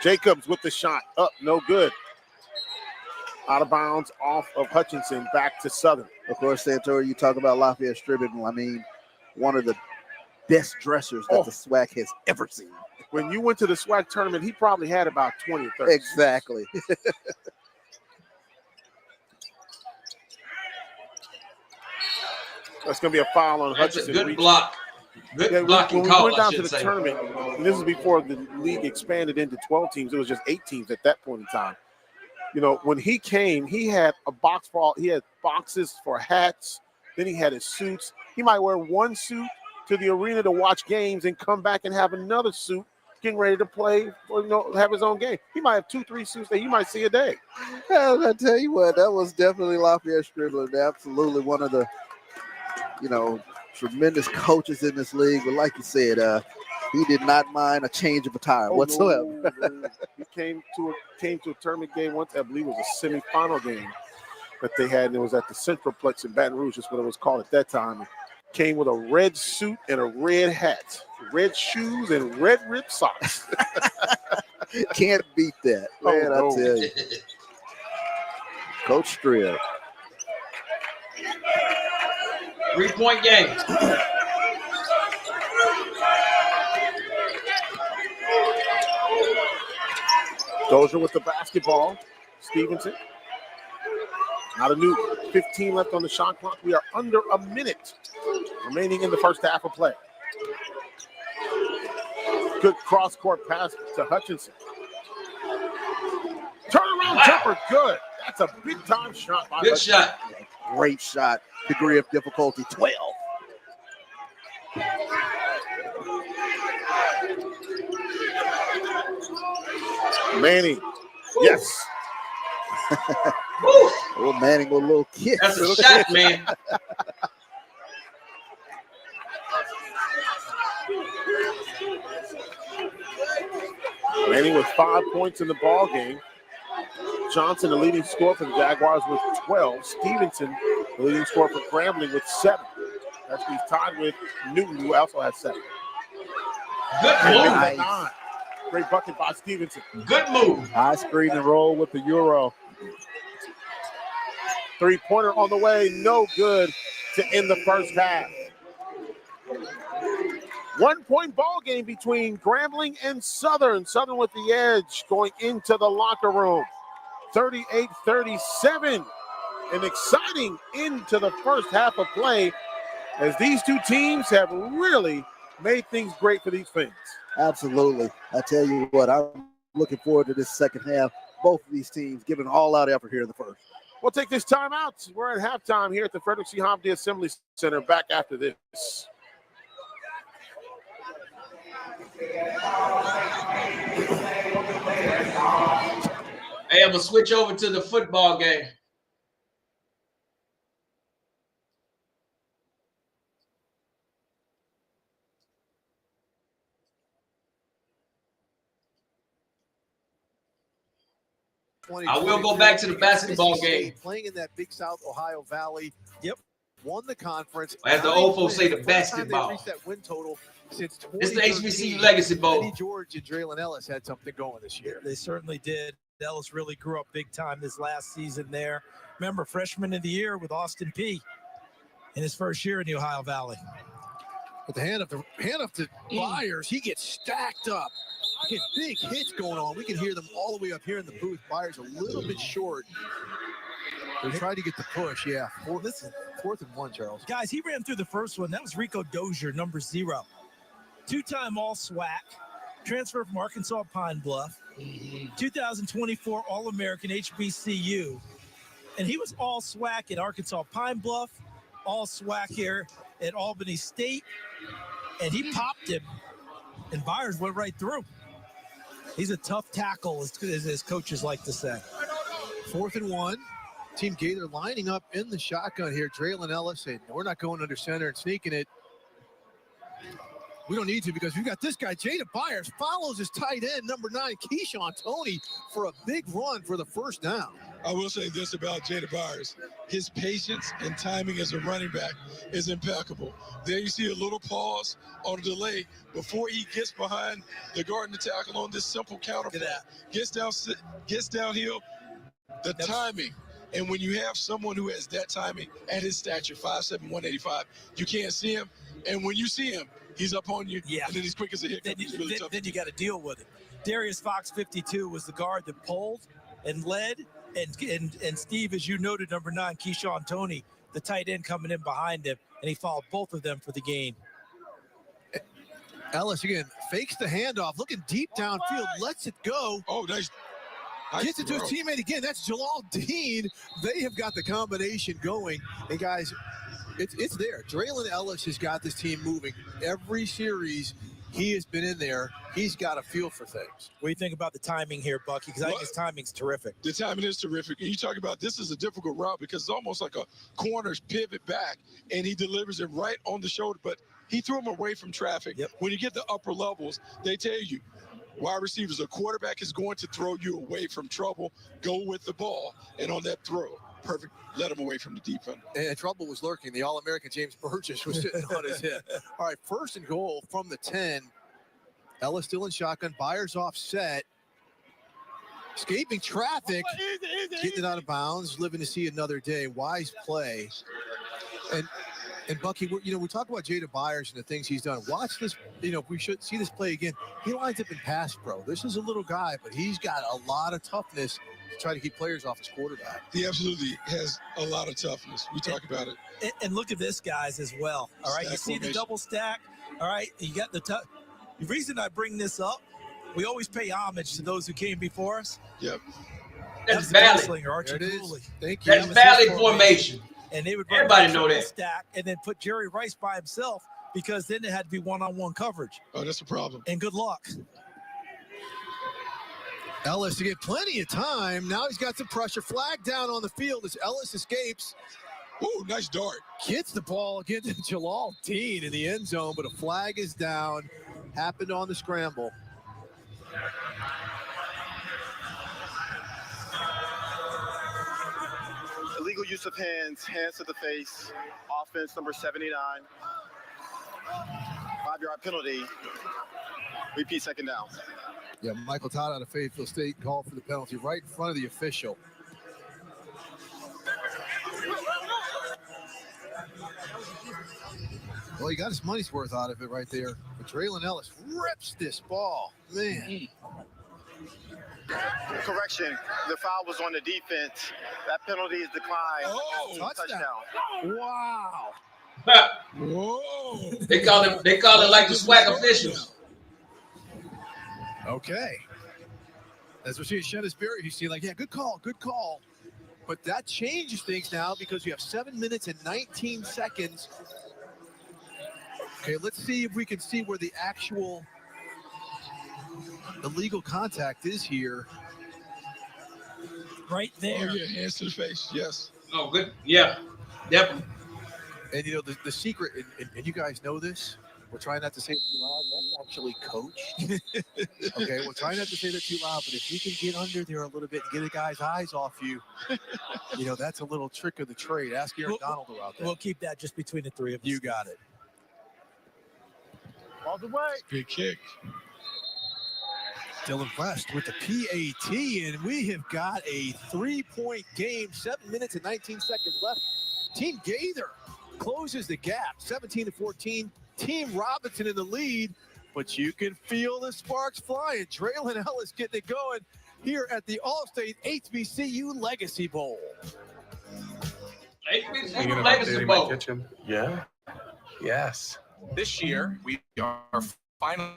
Jacobs with the shot. Up, no good. Out of bounds off of Hutchinson, back to Southern. Of course, Santori, you talk about Lafayette Stribbin. I mean, one of the best dressers that the SWAC has ever seen. When you went to the SWAC tournament, he probably had about 20 or 30. Exactly. That's going to be a foul on Hutchinson. That's a good block. Good blocking when call, we went down to the say. tournament, and this is before the league expanded into 12 teams. It was just 8 teams at that point in time. You know, when he came, he had a box for all. He had boxes for hats. Then he had his suits. He might wear one suit to the arena to watch games and come back and have another suit getting ready to play or, you know, have his own game. He might have 2-3 suits that you might see a day. I tell you what, that was definitely Lafayette Stribbler. Absolutely one of the, you know, tremendous coaches in this league. But like you said, He did not mind a change of attire whatsoever. No. He came to a tournament game once. I believe it was a semifinal game that they had, and it was at the Centroplex in Baton Rouge. That's what it was called at that time. Came with a red suit and a red hat, red shoes and red ribbed socks. Can't beat that, man. I tell you, Coach Strill. 3-point game. Dozier with the basketball. Stevenson. Not a new 15 left on the shot clock. We are under a minute remaining in the first half of play. Good cross-court pass to Hutchinson. Turnaround jumper, good. That's a big-time shot by Good shot. Great shot. Degree of difficulty, 12. Manning, yes. Little Manning with a little kick. That's a shot, man. Manning with 5 points in the ball game. Johnson, the leading scorer for the Jaguars, with 12. Stevenson, the leading scorer for Grambling, with 7. That's he's tied with Newton, who also has 7. Good move. Nice. Great bucket by Stevenson. Good move. High screen and roll with the Euro. 3-pointer on the way, no good to end the first half. 1 point ball game between Grambling and Southern. Southern with the edge going into the locker room. 38-37. An exciting into the first half of play as these two teams have really made things great for these fans. Absolutely. I tell you what, I'm looking forward to this second half. Both of these teams giving all-out effort here in the first. We'll take this time out. We're at halftime here at the Frederick C. Homedy Assembly Center. Back after this. Hey, I'm going to switch over to the football game. I will go back to the basketball game. Playing in that Big South Ohio Valley. Yep. Won the conference. As the old folks say, the basketball. They that win total since it's the HBCU Legacy Bowl. Eddie George and Draylon Ellis had something going this year. They certainly did. Ellis really grew up big time this last season there. Remember, freshman of the year with Austin P. in his first year in the Ohio Valley. With the hand up to Byers, he gets stacked up. Get big hits going on. We can hear them all the way up here in the booth. Byers a little bit short. They tried to get the push, yeah. This is 4th and 1, Charles. Guys, he ran through the first one. That was Rico Dozier, number 0. 2-time All-SWAC, transfer from Arkansas Pine Bluff, 2024 All-American HBCU. And he was All-SWAC at Arkansas Pine Bluff, All-SWAC here at Albany State, and he popped him, and Byers went right through. He's a tough tackle, as coaches like to say. 4th and 1. Team Gator lining up in the shotgun here. Draylon Ellis saying, we're not going under center and sneaking it. We don't need to because we've got this guy, Jada Byers, follows his tight end, number 9, Keyshawn Toney, for a big run for the first down. I will say this about Jada Byers. His patience and timing as a running back is impeccable. There you see a little pause on a delay before he gets behind the guard and the tackle on this simple counter. Gets downhill. The timing. And when you have someone who has that timing at his stature, 5'7", 185, you can't see him. And when you see him, he's up on you. Yeah. And then he's quick as a hiccup. Then you got to deal with it. Darius Fox, 52, was the guard that pulled and led. And Steve, as you noted, number 9, Keyshawn Toney, the tight end coming in behind him, and he followed both of them for the gain. Ellis, again, fakes the handoff, looking deep downfield, lets it go. Oh, nice. Gets it to his teammate again. That's Jalal Dean. They have got the combination going. And, guys, it's there. Draylon Ellis has got this team moving. Every series he has been in there, he's got a feel for things. What do you think about the timing here, Bucky? Because I think his timing's terrific. The timing is terrific. And you talk about this is a difficult route because it's almost like a corner's pivot back, and he delivers it right on the shoulder. But He threw him away from traffic. Yep. When you get the upper levels, they tell you, wide receivers, a quarterback is going to throw you away from trouble. Go with the ball. And on that throw, perfect, let him away from the defender. And trouble was lurking. The All-American James Burgess was sitting on his hip. All right, 1st and goal from the 10. Ellis still in shotgun. Byers offset. Escaping traffic. Getting it out of bounds. Living to see another day. Wise play. And Bucky, we talk about Jada Byers and the things he's done. Watch this. We should see this play again. He lines up in pass pro. This is a little guy, but he's got a lot of toughness to try to keep players off his quarterback. He absolutely has a lot of toughness. We talk about it. And look at this, guys, as well. All right, Stack you see formation. the double stack. All right, you got the reason I bring this up, we always pay homage to those who came before us. Yep. That's the valid. gunslinger, Archie There it is. Cooley. Thank you. That's valid formation. And they would run Everybody a know triple that. stack and then put Jerry Rice by himself because then it had to be one-on-one coverage. Oh, that's the problem. And good luck. Ellis to get plenty of time. Now he's got some pressure. Flag down on the field as Ellis escapes. Ooh, nice dart. Gets the ball again to Jalal Dean in the end zone, but a flag is down. Happened on the scramble. Illegal use of hands to the face, offense number 79. 5-yard penalty. Repeat 2nd down. Yeah, Michael Todd out of Fayetteville State called for the penalty right in front of the official. Well, he got his money's worth out of it right there. But Traylon Ellis rips this ball. Man. Correction, the foul was on the defense. That penalty is declined. Oh, touchdown. Wow. Whoa. They call it like the SWAC officials. Okay. That's what she said. He's saying, like, yeah, good call. But that changes things now because you have 7 minutes and 19 seconds. Okay, let's see if we can see where the actual illegal contact is here. Right there. Oh, yeah, hands to the face. Yes. Oh, good. Yeah, definitely. And, the secret, and you guys know this, we're trying not to say it too loud. That's actually coached. Okay, we're trying not to say that too loud, but if you can get under there a little bit and get a guy's eyes off you, that's a little trick of the trade. Ask Aaron Donald about that. We'll keep that just between the three of us. You got it. Ball's away. Big kick. Dylan West with the PAT, and we have got a 3-point game. 7 minutes and 19 seconds left. Team Gaither closes the gap, 17-14. Team Robinson in the lead, but you can feel the sparks flying. Traylon Ellis getting it going here at the All-State HBCU Legacy Bowl. HBCU Legacy Bowl. Yeah. Yes. This year, we are finally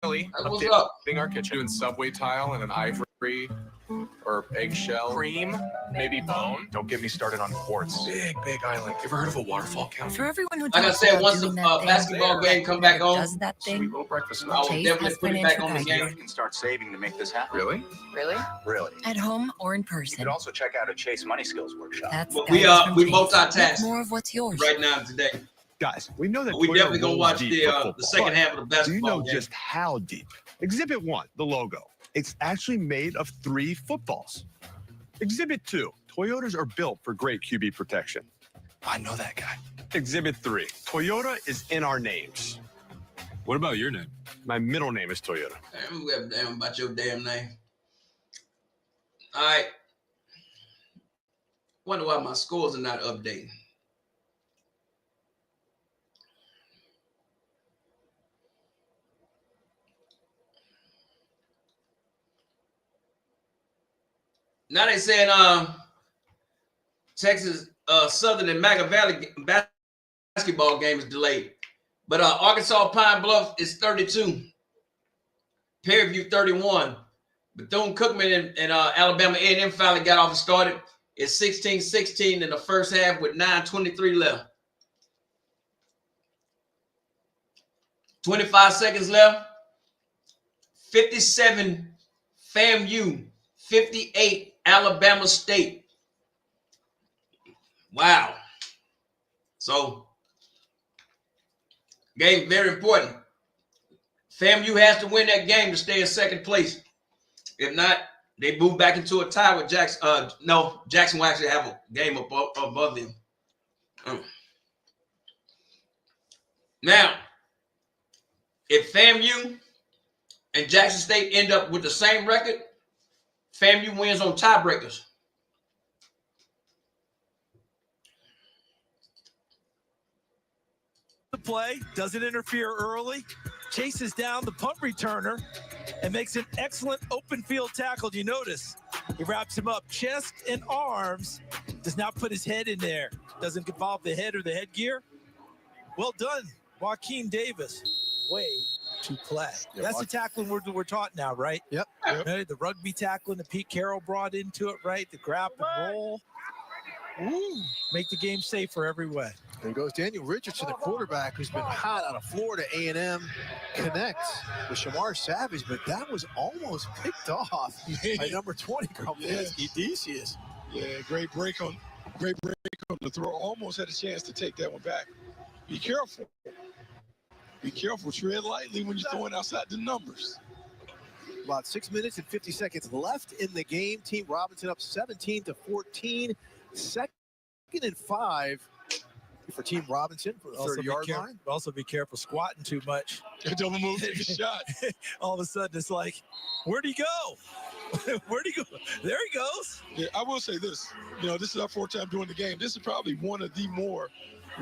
updating our kitchen in Subway tile and an ivory or eggshell. Cream, maybe bone. Don't get me started on quartz. Big island. You ever heard of a waterfall county? For everyone who Like I said, once the basketball game come back on, does that thing, Sweet little breakfast. I will Chase definitely has put it back on the financial game. You can start saving to make this happen. Really? really? At home or in person. You could also check out a Chase Money Skills workshop. That's But guidance from we Chase. multitask Get more of what's yours. right now today. Guys, we know that We Toyota definitely gonna rolls watch deep the for football, second half of the but basketball do you know game. just how deep? Exhibit 1, the logo. It's actually made of 3 footballs. Exhibit 2, Toyotas are built for great QB protection. I know that guy. Exhibit 3, Toyota is in our names. What about your name? My middle name is Toyota. I don't give a damn about your damn name. All right. Wonder why my scores are not updating. Now they saying Texas Southern and Maga Valley basketball game is delayed. But Arkansas Pine Bluff is 32. Prairie View 31. Bethune-Cookman and Alabama A&M finally got off and started. It's 16-16 in the first half with 9:23 left. 25 seconds left. 57 FAMU, 58 Alabama State. Wow. So Game very important. FAMU has to win that game to stay in second place. If not, they move back into a tie with Jackson. No, Jackson will actually have a game above them. Now, if FAMU and Jackson State end up with the same record, FAMU wins on tiebreakers. The play doesn't interfere early, chases down the punt returner, and makes an excellent open field tackle. Do you notice? He wraps him up chest and arms, does not put his head in there. Doesn't involve the head or the headgear. Well done, Joaquin Davis. Way to play. Yeah, that's the tackling we're taught now, right? Yep. Right? The rugby tackling that Pete Carroll brought into it, right? The grab and roll. Ooh, make the game safer every way. There goes Daniel Richardson, the quarterback, who's been hot out of Florida A&M. Connects with Shamar Savage, but that was almost picked off by number 20, Decius. Yeah, great break on the throw. Almost had a chance to take that one back. Be careful. Be careful. Tread lightly when you're throwing outside the numbers. About 6 minutes and 50 seconds left in the game. Team Robinson up 17-14. Second and 5 for Team Robinson for the 30-yard line. Also be careful squatting too much. Double move, take a shot. All of a sudden, it's like, where'd he go? Where'd he go? There he goes. Yeah, I will say this. This is our fourth time doing the game. This is probably one of the more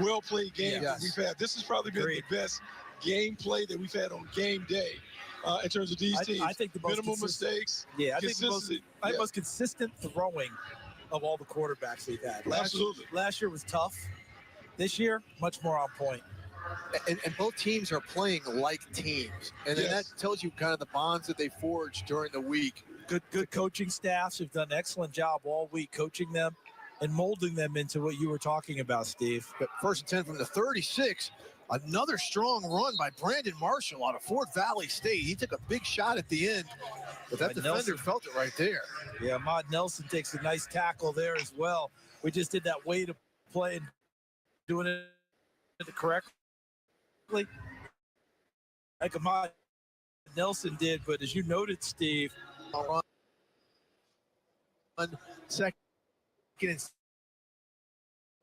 well-played games that we've had. This has probably been the best gameplay that we've had on game day in terms of these teams. I think the most minimal mistakes. Yeah, I think the most consistent throwing of all the quarterbacks we've had. Last year was tough. This year, much more on point. And both teams are playing like teams. And then that tells you kind of the bonds that they forged during the week. Good coaching staffs have done an excellent job all week coaching them and molding them into what you were talking about, Steve. But 1st and 10 from the 36. Another strong run by Brandon Marshall out of Fort Valley State. He took a big shot at the end, but that defender felt it right there. Yeah, Ahmad Nelson takes a nice tackle there as well. We just did that way to play and doing it correctly, like Ahmad Nelson did. But as you noted, Steve, on second and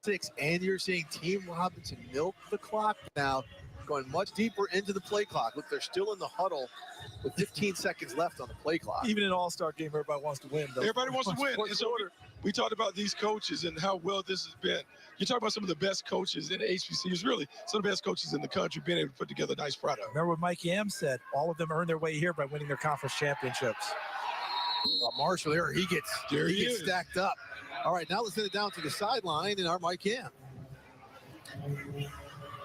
6, and you're seeing Team Robinson milk the clock now, going much deeper into the play clock. Look, they're still in the huddle with 15 seconds left on the play clock. Even in an all-star game, everybody wants to win. Everybody wants to win. And so we talked about these coaches and how well this has been. You talk about some of the best coaches in the HBCUs, really some of the best coaches in the country being able to put together a nice product. Remember what Mike Yam said, all of them earn their way here by winning their conference championships. Marshall there, he gets stacked up. All right, now let's send it down to the sideline and our Mike Yam.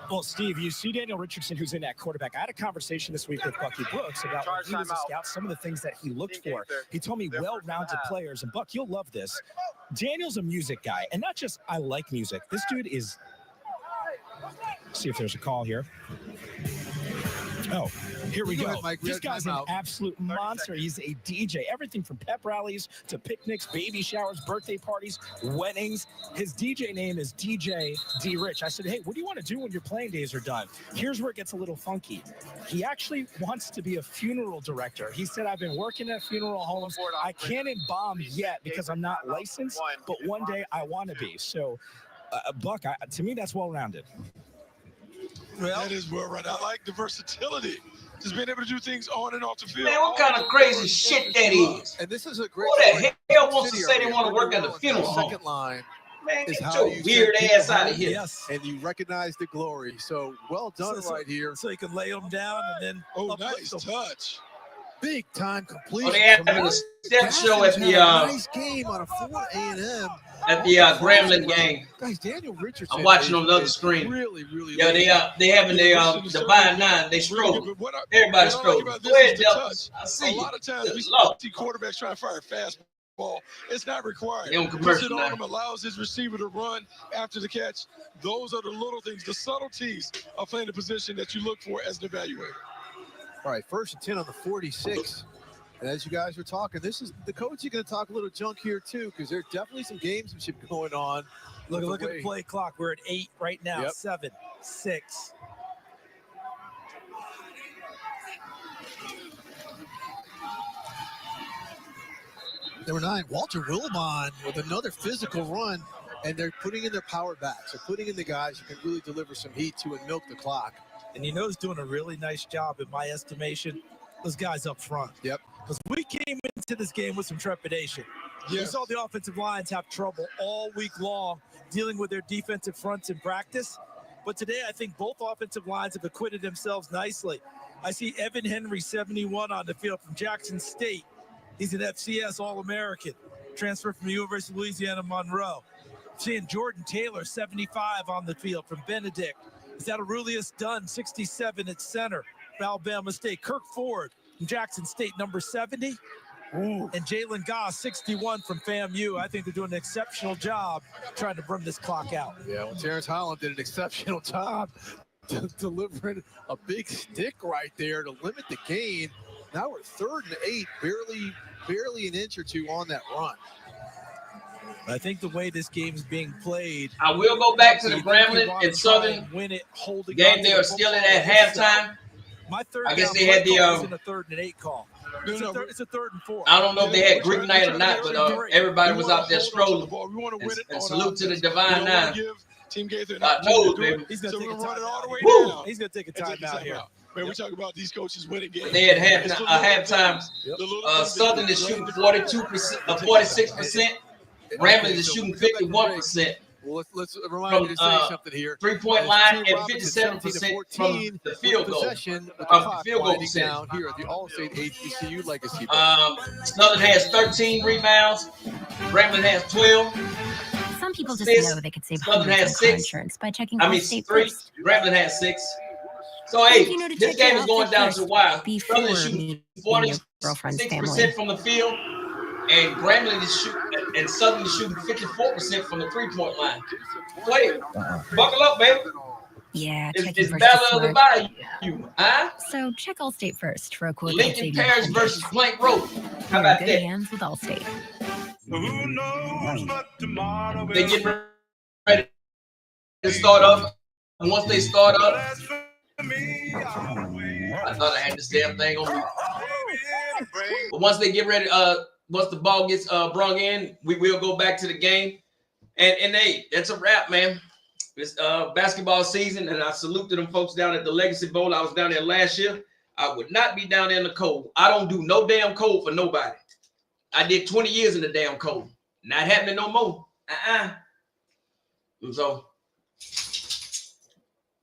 Well, Steve, you see Daniel Richardson, who's in that quarterback. I had a conversation this week with Bucky Brooks about when he was a scout, some of the things that he looked for. He told me well-rounded players, and Buck, you'll love this. Daniel's a music guy, and not just I like music. This dude is, see if there's a call here. Oh, here we go. This guy's an absolute monster. He's a DJ. Everything from pep rallies to picnics, baby showers, birthday parties, weddings. His DJ name is DJ D Rich. I said, hey, what do you want to do when your playing days are done? Here's where it gets a little funky. He actually wants to be a funeral director. He said, I've been working at funeral homes. I can't embalm yet because I'm not licensed, but one day I want to be. So, Buck, to me, that's well-rounded. Well, that is well run. I like the versatility. Just being able to do things on and off the field. Man, what kind of crazy shit that is? And this is a great. Who the hell wants to say they want to work at the funeral home? Second line. Man, get your weird ass out of here. Yes. And you recognize the glory. So well done right here. So you can lay them down and then. Nice touch. Big time completion. Oh, they having a step show at the nice game on a Florida A&M. At the Grambling game. Guys, Daniel Richardson. I'm watching on the other screen. Really. Yeah, they having the Divine Nine. They stroll. Everybody stroll. Go ahead, Delphus. I see a lot of times we see quarterbacks trying to fire a fastball. It's not required. Puts it on him, allows his receiver to run after the catch. Those are the little things, the subtleties of playing the position that you look for as an evaluator. All right, 1st and 10 on the 46. And as you guys are talking, this is the coach is going to talk a little junk here too, because there's definitely some gamesmanship going on. Look at the play clock. We're at 8 right now. 7, 6. Number 9, Walter Willimon with another physical run, and they're putting in their power backs. They're putting in the guys who can really deliver some heat to and milk the clock. And you know who's doing a really nice job, in my estimation? Those guys up front. Yep. Because we came into this game with some trepidation. Yes. We saw the offensive lines have trouble all week long dealing with their defensive fronts in practice. But today, I think both offensive lines have acquitted themselves nicely. I see Evan Henry, 71, on the field from Jackson State. He's an FCS All-American, transferred from the University of Louisiana Monroe. Seeing Jordan Taylor, 75, on the field from Benedict. Is that Aurelius Dunn, 67, at center from Alabama State. Kirk Ford from Jackson State, number 70. Ooh. And Jalen Goss, 61, from FAMU. I think they're doing an exceptional job trying to bring this clock out. Yeah, well, Terrence Holland did an exceptional job delivering a big stick right there to limit the gain. Now we're 3rd and 8, barely an inch or two on that run. I think the way this game's being played, I will go back to the Grambling and Southern game. They are still in at halftime. My third I guess down they had the was in a 3rd and 8 call. It's a third and 4. I don't know if they had Greek night or not, but everybody was out there strolling. And salute to the Divine Nine. God knows, baby. He's going to take a time all the way down. He's going to take a time out here. Man, we talk about these coaches winning games. They had halftime. Southern is shooting 42%, 46%. Grambling is shooting 51%. Well, let's remind you to say something here. 3-point line and 57% from the field goal. Field goal percentage. Down here at the All-State HBCU Legacy. Southern has 13 rebounds. Grambling has 12. Some people just know they could save Southern hundreds has on car 6. insurance by checking I mean, Allstate 3. first. Grambling has 6. So, hey, You know to this check game your is going Allstate down first to the wire. before Southern is shooting 46% from the field, and Grambling is shooting, and Southern is shooting 54% from the 3-point line. Wait, buckle up, baby. Yeah, It's checking first battle is of the smart. bayou, huh? So check Allstate first for a quote. Lincoln Parish versus Plank Road. How You're about in good that? hands with Allstate. Who knows what tomorrow they get ready to start up. And once they start up, I thought I had this damn thing on me. But once they get ready, once the ball gets brung in, we will go back to the game. And hey, that's a wrap, man. It's basketball season, and I salute to them folks down at the Legacy Bowl. I was down there last year. I would not be down there in the cold. I don't do no damn cold for nobody. I did 20 years in the damn cold. Not happening no more. And so,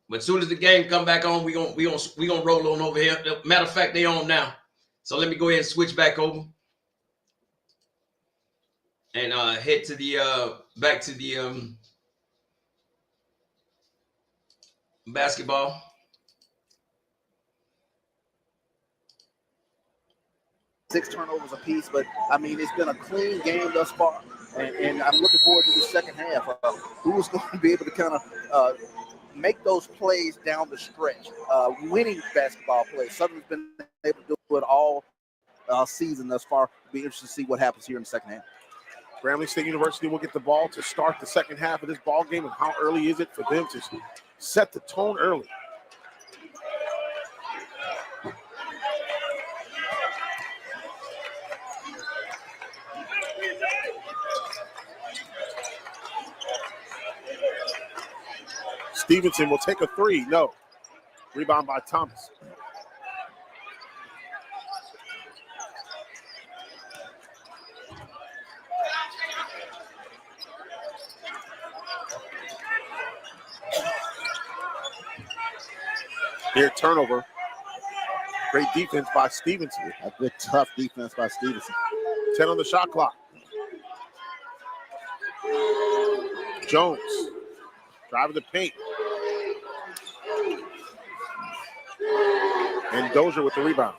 but as soon as the game come back on, we gonna roll on over here. Matter of fact, they on now. So let me go ahead and switch back over and head to the back to the basketball. 6 turnovers apiece, but I mean, it's been a clean game thus far, and I'm looking forward to the second half. Who's going to be able to kind of make those plays down the stretch, winning basketball plays? Southern's been able to do it all season thus far. It'll be interesting to see what happens here in the second half. Grambling State University will get the ball to start the second half of this ball game, and how early is it for them to set the tone early? Stevenson will take a 3. No. Rebound by Thomas. Here, turnover. Great defense by Stevenson. A good, tough defense by Stevenson. 10 on the shot clock. Jones driving the paint. And Dozier with the rebound.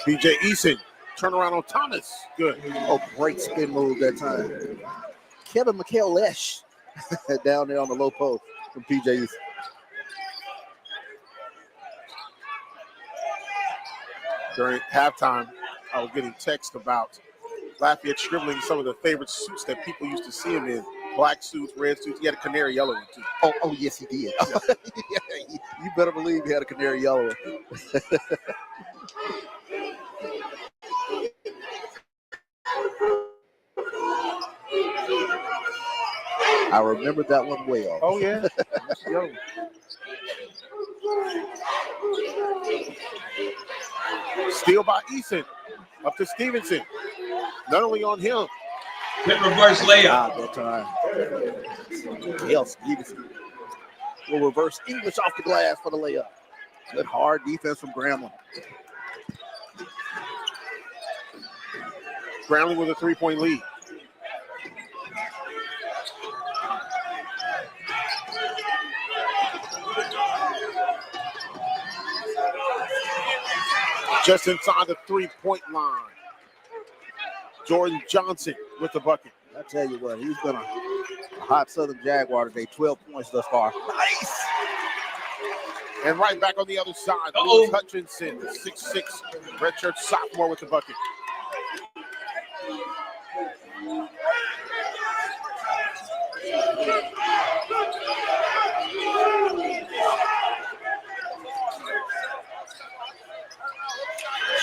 BJ Eason, turnaround on Thomas. Good. Oh, great spin move that time. Kevin McHale-Lesh down there on the low post from PJ Eason. During halftime, I was getting text about Lafayette scribbling some of the favorite suits that people used to see him in black suits, red suits. He had a canary yellow one too. Oh yes, he did. Yeah, you better believe he had a canary yellow one. I remember that one well. Oh yeah. Steal by Eason. Up to Stevenson. Not only on him. Good reverse layup. That time. Yes, Stevenson will reverse English off the glass for the layup. Good hard defense from Grambling. Grambling with a 3-point lead. Just inside the 3-point line. Jordan Johnson with the bucket. I tell you what, he's been a hot Southern Jaguar today. 12 points thus far. Nice. And right back on the other side, Lewis Hutchinson, 6'6", redshirt sophomore with the bucket.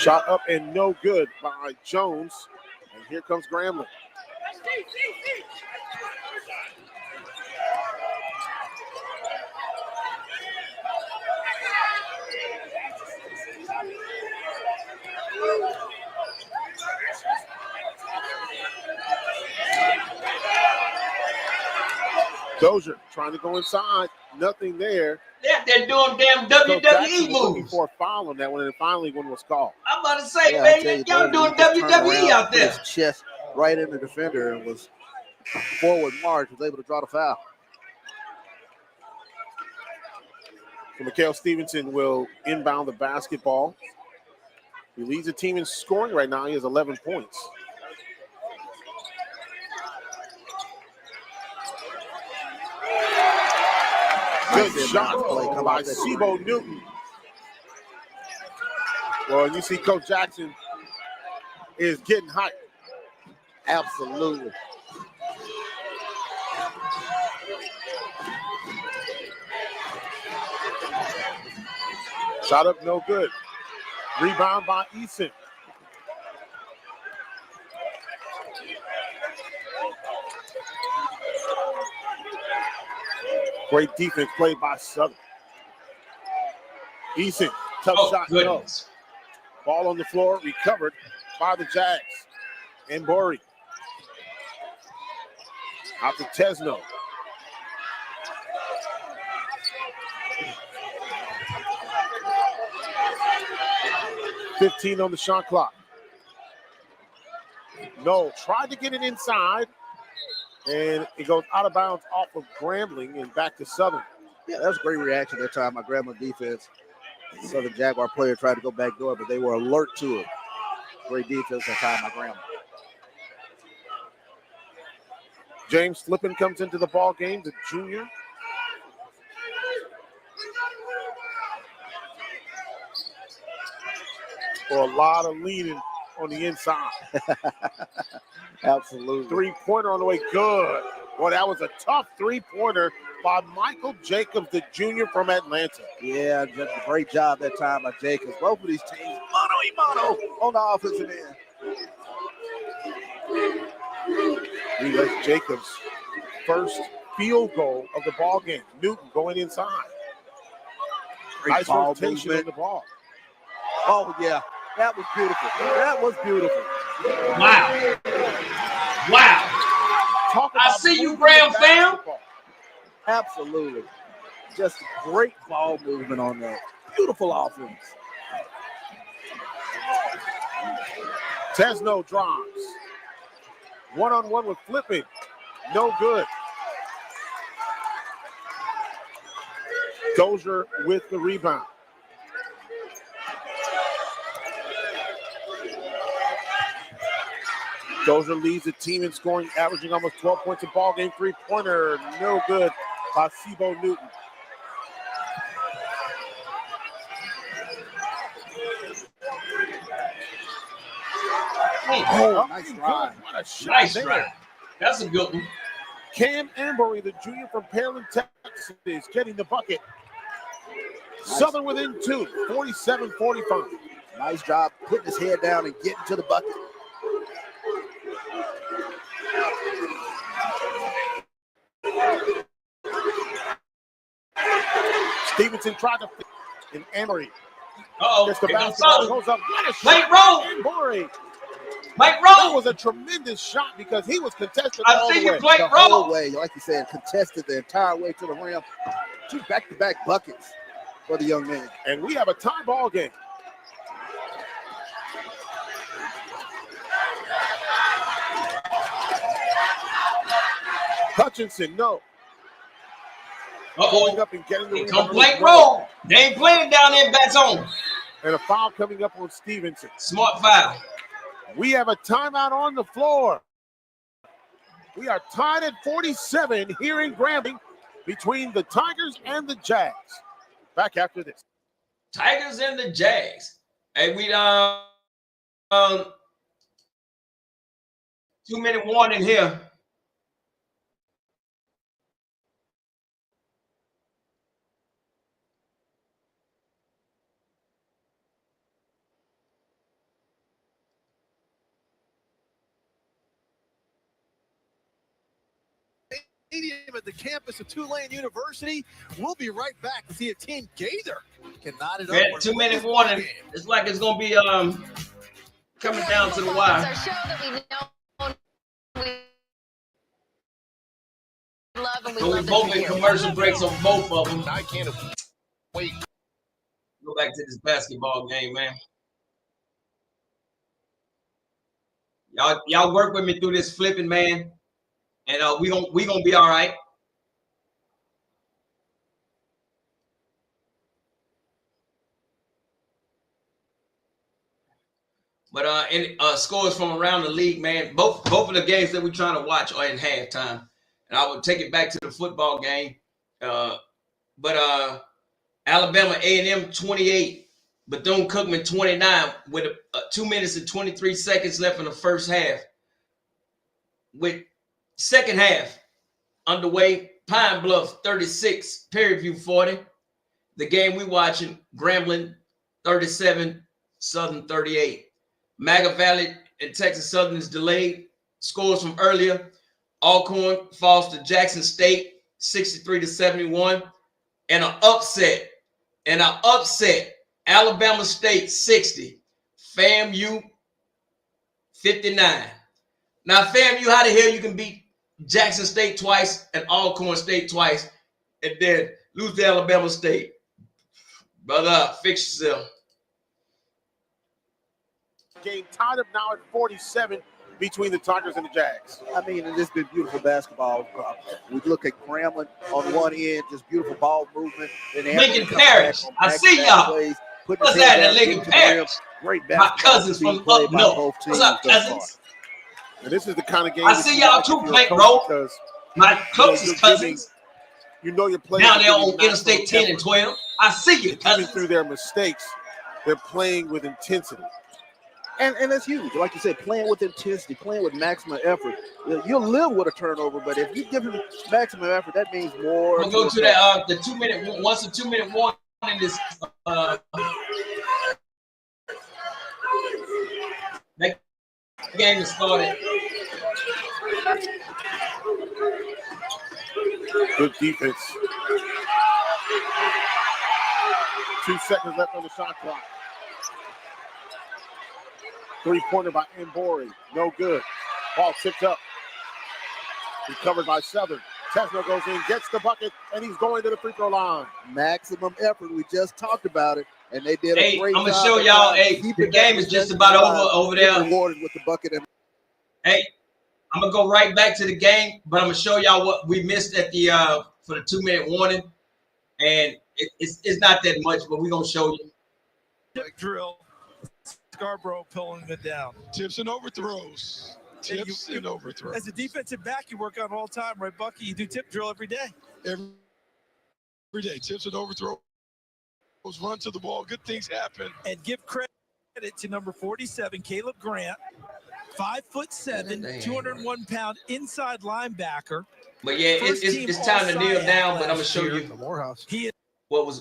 Shot up and no good by Jones. And here comes Grambling. Dozier trying to go inside. Nothing there. They're doing damn WWE moves. Looking for a foul on that one, and finally one was called. I'm about to say, man, y'all doing WWE out there. His chest right in the defender and was forward march, was able to draw the foul. So Mikael Stevenson will inbound the basketball. He leads the team in scoring right now. He has 11 points. Good shot by Sibo Newton. Well, you see Coach Jackson is getting hyped. Absolutely. Shot up, no good. Rebound by Eason. Great defense played by Southern. Eason, tough shot. Goodness. No. Ball on the floor, recovered by the Jags. And Borey. Out to Tesno. $15 on the shot clock. No, tried to get it inside. And it goes out of bounds off of Grambling and back to Southern. Yeah, that was a great reaction that time by Grambling defense. The Southern Jaguar player tried to go back door, but they were alert to it. Great defense that time by Grambling. James Flippin comes into the ball game, the junior. For a lot of leaning on the inside. Absolutely. Three-pointer on the way. Good. Boy, that was a tough three-pointer by Michael Jacobs, the junior from Atlanta. Yeah, just a great job that time by Jacobs. Both of these teams, mano on the offensive end. He Jacobs' first field goal of the ball game. Newton going inside. Nice rotation on the ball. Oh, yeah. That was beautiful. That was beautiful. Wow. Wow. I see you, Graham fam. Absolutely. Just great ball movement on that. Beautiful offense. Tesno drives. One-on-one with Flipping. No good. Dozier with the rebound. Dozier leads the team in scoring, averaging almost 12 points a ball game. Three-pointer, no good by Sibo Newton. Oh, nice drive. What a shot nice there. drive. That's a good one. Cam Ambury, the junior from Pearland, Texas, is getting the bucket. Southern within 2, 47-45. Nice job putting his head down and getting to the bucket. Stevenson tried to fit in Amory. Uh-oh. The basketball goes up. What a shot. Wait, roll. Ambury. Mike Rowe. That was a tremendous shot because he was contested I've all seen the you way. play The Rowe. whole way, like you said, contested the entire way to the rim. 2 back-to-back buckets for the young man. And we have a tie ball game. Hutchinson, no. Going up and getting the Come rebound. play Rowe. They ain't playing down there in Baton. And a foul coming up on Stevenson. Smart foul. We have a timeout on the floor. We are tied at 47 here in Grambling between the Tigers and the Jags. Back after this. Tigers and the Jags. Hey, we 2-minute warning here. At the campus of Tulane University. We'll be right back to see if Team Gaither can knot it up. 2-minute warning. It's like it's gonna be coming down to the wire. It's our show that we know we love and we So we love both to in commercial breaks on both of them. I can't wait. Go back to this basketball game, man. Y'all work with me through this flipping, man. And we gonna be all right. But scores from around the league, man. Both of the games that we're trying to watch are in halftime. And I would take it back to the football game. But Alabama A&M 28, Bethune-Cookman 29 with 2 minutes and 23 seconds left in the first half. With second half underway, Pine Bluff 36, Perry View 40. The game we watching, Grambling 37, Southern 38. Maga Valley and Texas Southern is delayed. Scores from earlier, Alcorn falls to Jackson State 63-71. And an upset, Alabama State 60, FAMU 59. Now, FAMU, how the hell you can beat Jackson State twice and Alcorn State twice and then lose to Alabama State? Brother, fix yourself. Game tied up now at 47 between the Tigers and the Jags. I mean, it's been beautiful basketball. We look at Grambling on one end, just beautiful ball movement. Lincoln Parish, I see y'all. What's that in Lincoln Parish? Great basketball. My cousins from up north. What's up, cousins? And this is the kind of game I see y'all too, play, bro. My closest cousins. You know you're playing. Now they're on Interstate 10 and 12. I see you, cousins. Through their mistakes, they're playing with intensity. And that's huge. Like you said, playing with intensity, playing with maximum effort. You'll live with a turnover, but if you give him maximum effort, that means more. I'm going to go to that the 2 minute, once a 2 minute warning in this that game is started. Good defense. 2 seconds left on the shot clock. 3-pointer by Mbori. No good. Ball tipped up. Recovered by Southern. Tesno goes in, gets the bucket, and he's going to the free throw line. Maximum effort. We just talked about it, and they did a great job. I'm going to show y'all, the game is just about over there. Rewarded with the bucket. Hey, I'm going to go right back to the game, but I'm going to show y'all what we missed at the for the 2 minute warning. And it's not that much, but we're going to show you. Tip drill. Scarborough pulling it down. Tips and overthrows. Tips and overthrows. As a defensive back, you work on all time, right, Bucky? You do tip drill every day. Every day. Tips and overthrows. Run to the ball. Good things happen. And give credit to number 47, Caleb Grant, 5'7", 201-pound inside linebacker. But yeah, it's time to kneel down. But I'm gonna show you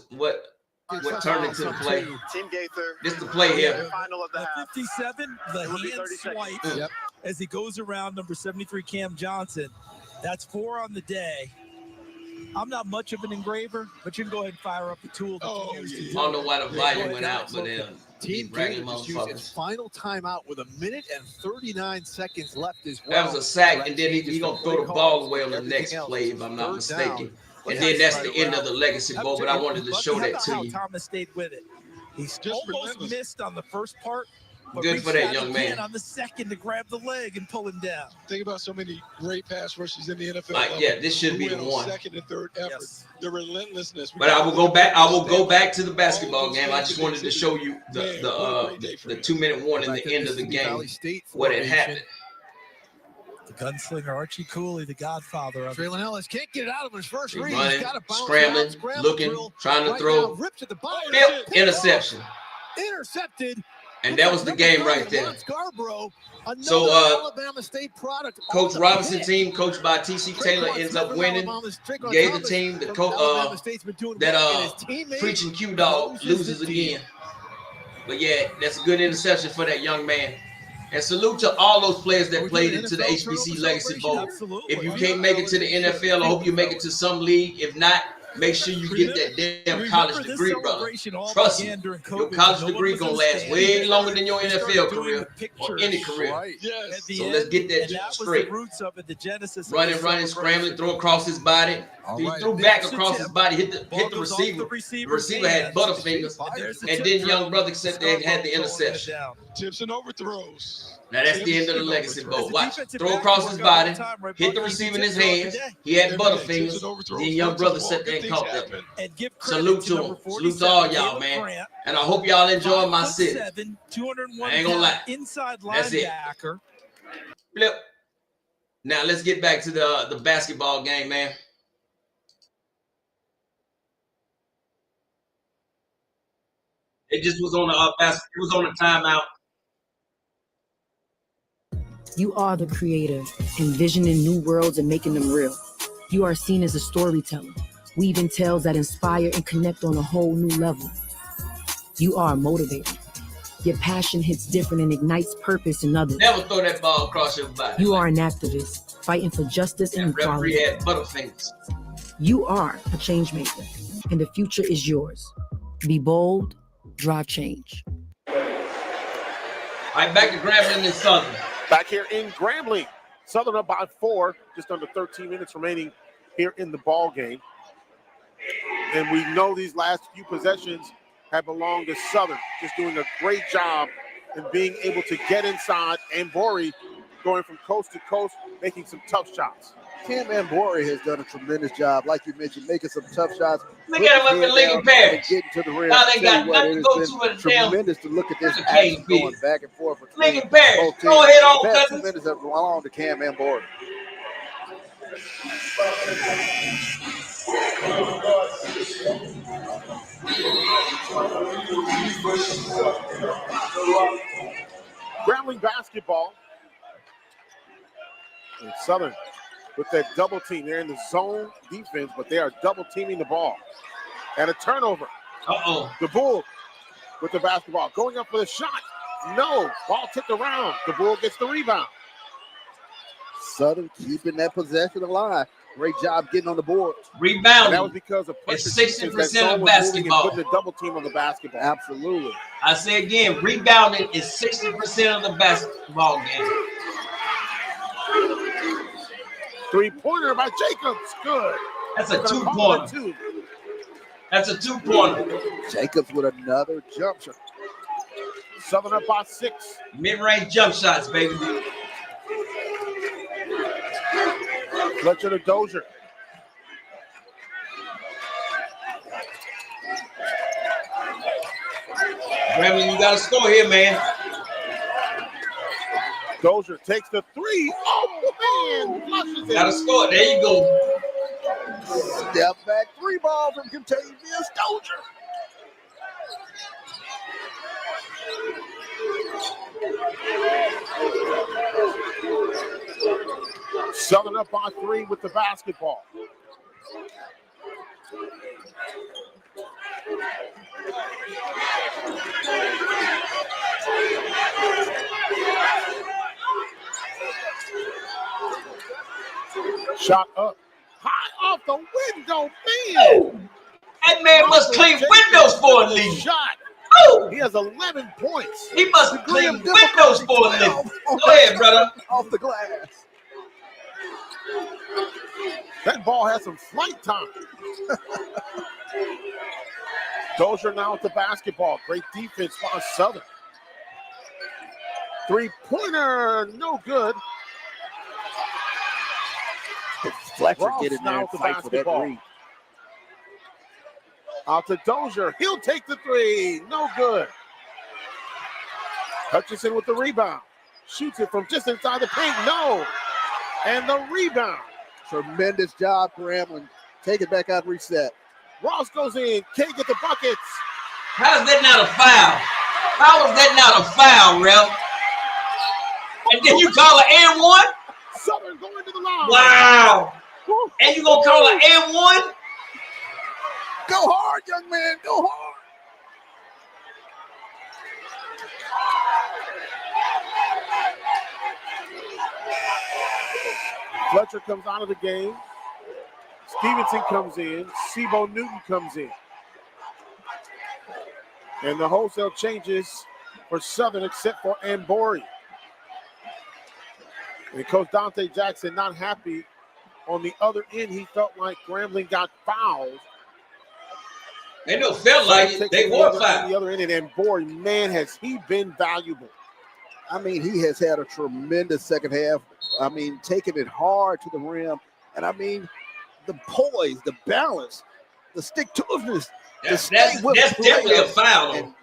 what turned into the play. Team Gaither. This is the play here. Final of the half. 57, the hand swipe as he goes around number 73, Cam Johnson. That's 4 on the day. I'm not much of an engraver, but you can go ahead and fire up the tool. I don't know why the volume went out, but Team Gator just used its final timeout with 1 minute and 39 seconds left as well. That was a sack, and then he's going to throw the ball away on the next play, if I'm not mistaken. And then that's the end of the Legacy Bowl, but I wanted to show that to you. Thomas stayed with it. He's almost missed on the first part. Good for that young man. On the second to grab the leg and pull him down. Think about so many great pass rushes in the NFL. Yeah, this should be the one. Second and third effort. The relentlessness. But I will go back. I will go back to the basketball game. I just wanted to show you the 2-minute warning at the end of the game, what had happened. The gunslinger Archie Cooley, the godfather of Traylon Ellis can't get it out of his first read. Running, He's got to bounce scrambling, out, looking, trying to throw. Ripped at the bottom. Interception. Intercepted. And that was the game right there. So, Alabama State product. Coach Robinson team, coached by T.C. Taylor, ends up winning. Gave the team the preaching Q-Dog loses again. But yeah, that's a good interception for that young man. And salute to all those players that played into the HBC Legacy Bowl. If you can't make it to the NFL, I hope you make it to some league. If not, make sure you get that damn college degree, brother. Trust me, your college degree gonna last way longer than your NFL career or any career. So let's get that straight. Running, scrambling, throw across his body. He threw back across his body, hit the receiver. The receiver had butterfingers, and then young brother said they had the interception. Tips and overthrows. Now that's the end of the Legacy Bowl. Watch. Throw across his body, hit the receiver in his hands. He had butterfingers. Then young brother sat there and caught them. Salute to him. Salute to all y'all, man. And I hope y'all enjoy my sit. I ain't gonna lie. That's it. Flip. Now let's get back to the basketball game, man. It just was on it was on a timeout. You are the creator, envisioning new worlds and making them real. You are seen as a storyteller, weaving tales that inspire and connect on a whole new level. You are a motivator. Your passion hits different and ignites purpose in others. Never throw that ball across your body. You are an activist, fighting for justice and equality. Referee had butterfingers. You are a change maker, and the future is yours. Be bold, drive change. All right, back to Grambling and Southern. Back here in Grambling, Southern up by 4, just under 13 minutes remaining here in the ball game. And we know these last few possessions have belonged to Southern, just doing a great job in being able to get inside. And Bori going from coast to coast, making some tough shots. Cam Ambori has done a tremendous job, like you mentioned, making some tough shots. Look at him up in Lincoln Parish. Getting to the rim. Now they got nothing to go to in the damn. Tremendous to look at this action going back and forth between Lincoln Parish. both teams. Go ahead on, Best 2 cousins. minutes have belonged to Cam Ambori. Grambling basketball. And Southern with that double team. They're in the zone defense, but they are double teaming the ball. And a turnover. The Bull with the basketball. Going up for the shot. No. Ball tipped around. The Bull gets the rebound. Southern keeping that possession alive. Great job getting on the board. Rebounding. And that was because of it's 60% of basketball. Putting the double team on the basketball. Absolutely. I say again, rebounding is 60% of the basketball game. Three-pointer by Jacobs. Good. That's a 2-pointer. That's a 2-pointer. Jacobs with another jump shot. Southern up by 6. Mid-range jump shots, baby. Fletcher to Dozier. Grambling, you got to score here, man. Dozier takes the 3. Oh, man. Flushes it. Got to score. There you go. Step back 3 ball from Contavious Dozier. Southern up by 3 with the basketball. Shot up. High off the window, man. That man must clean windows for a living. Shot. Oh. He has 11 points. He must clean windows for a living. Go ahead, brother. Off the glass. That ball has some flight time. Dozier now with the basketball. Great defense by Southern. Three-pointer, no good. Fletcher Ross get in there now and with the fight for that basketball. read. Out to Dozier. He'll take the three. No good. Hutchinson with the rebound. Shoots it from just inside the paint. No. And the rebound. Tremendous job, Grambling. Take it back out, reset. Ross goes in. Can't get the buckets. How is that not a foul? How is that not a foul, Ralph? And then you call an and-one? Southern going to the line. Wow. And you going to call an and-one? Go hard, young man. Go hard. Fletcher comes out of the game. Stevenson comes in. Sebo Newton comes in. And the wholesale changes for Southern except for Ambori. And Coach Dante Jackson not happy. On the other end, he felt like Grambling got fouled. They don't feel like it. They were fouled. The other end, and Ambori, man, has he been valuable. I mean, he has had a tremendous second half. I mean, taking it hard to the rim. And I mean, the poise, the balance, the stick-to-itiveness. That's definitely a foul.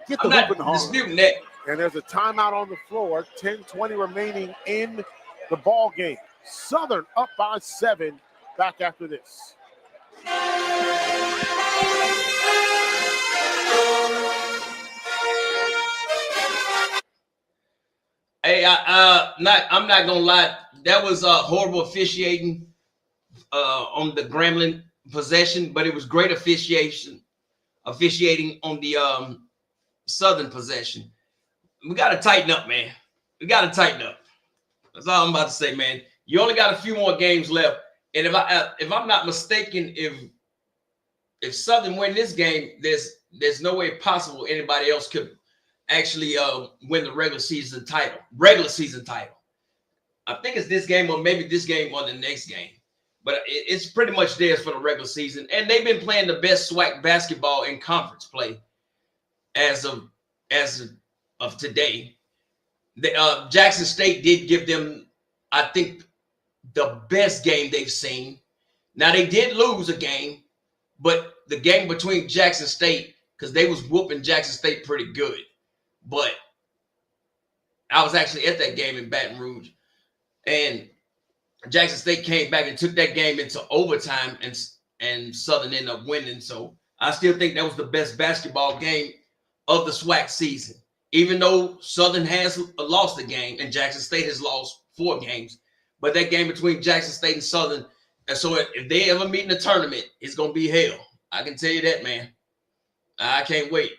Get the I'm not hooping hard. disputing that. And there's a timeout on the floor. 10-20 remaining in the ball game. Southern up by 7. Back after this. Hey, I'm not gonna lie. That was horrible officiating on the Grambling possession, but it was great officiating on the Southern possession. We gotta tighten up, man. We gotta tighten up. That's all I'm about to say, man. You only got a few more games left, and if I'm not mistaken, if Southern win this game, there's no way possible anybody else could actually win the regular season title. I think it's this game or maybe this game or the next game. But it's pretty much theirs for the regular season. And they've been playing the best SWAC basketball in conference play as of today. Jackson State did give them, I think, the best game they've seen. Now, they did lose a game, but the game between Jackson State, because they was whooping Jackson State pretty good. But I was actually at that game in Baton Rouge, and Jackson State came back and took that game into overtime, and Southern ended up winning. So I still think that was the best basketball game of the SWAC season, even though Southern has lost a game and Jackson State has lost 4 games. But that game between Jackson State and Southern, and so if they ever meet in the tournament, it's going to be hell. I can tell you that, man. I can't wait.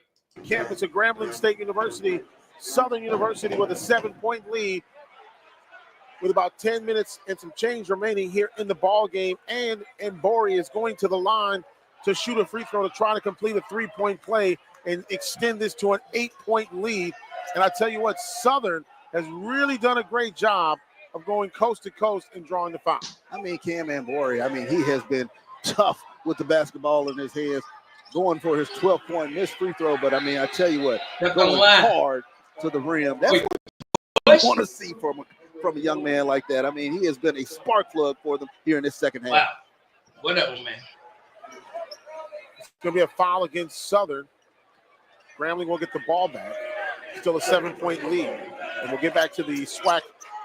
Campus of Grambling State University, Southern University with a 7-point lead with about 10 minutes and some change remaining here in the ball game. And Mbori is going to the line to shoot a free throw to try to complete a 3-point play and extend this to an 8-point lead. And I tell you what, Southern has really done a great job of going coast to coast and drawing the foul. I mean, Cam Ambori, I mean, he has been tough with the basketball in his hands, going for his 12-point missed free throw. But, I mean, I tell you what, going hard to the rim. That's what you want to see from a young man like that. I mean, he has been a spark plug for them here in this second half. Wow. Whatever, man. It's going to be a foul against Southern. Grambling will get the ball back. Still a 7-point lead. And we'll get back to the SWAC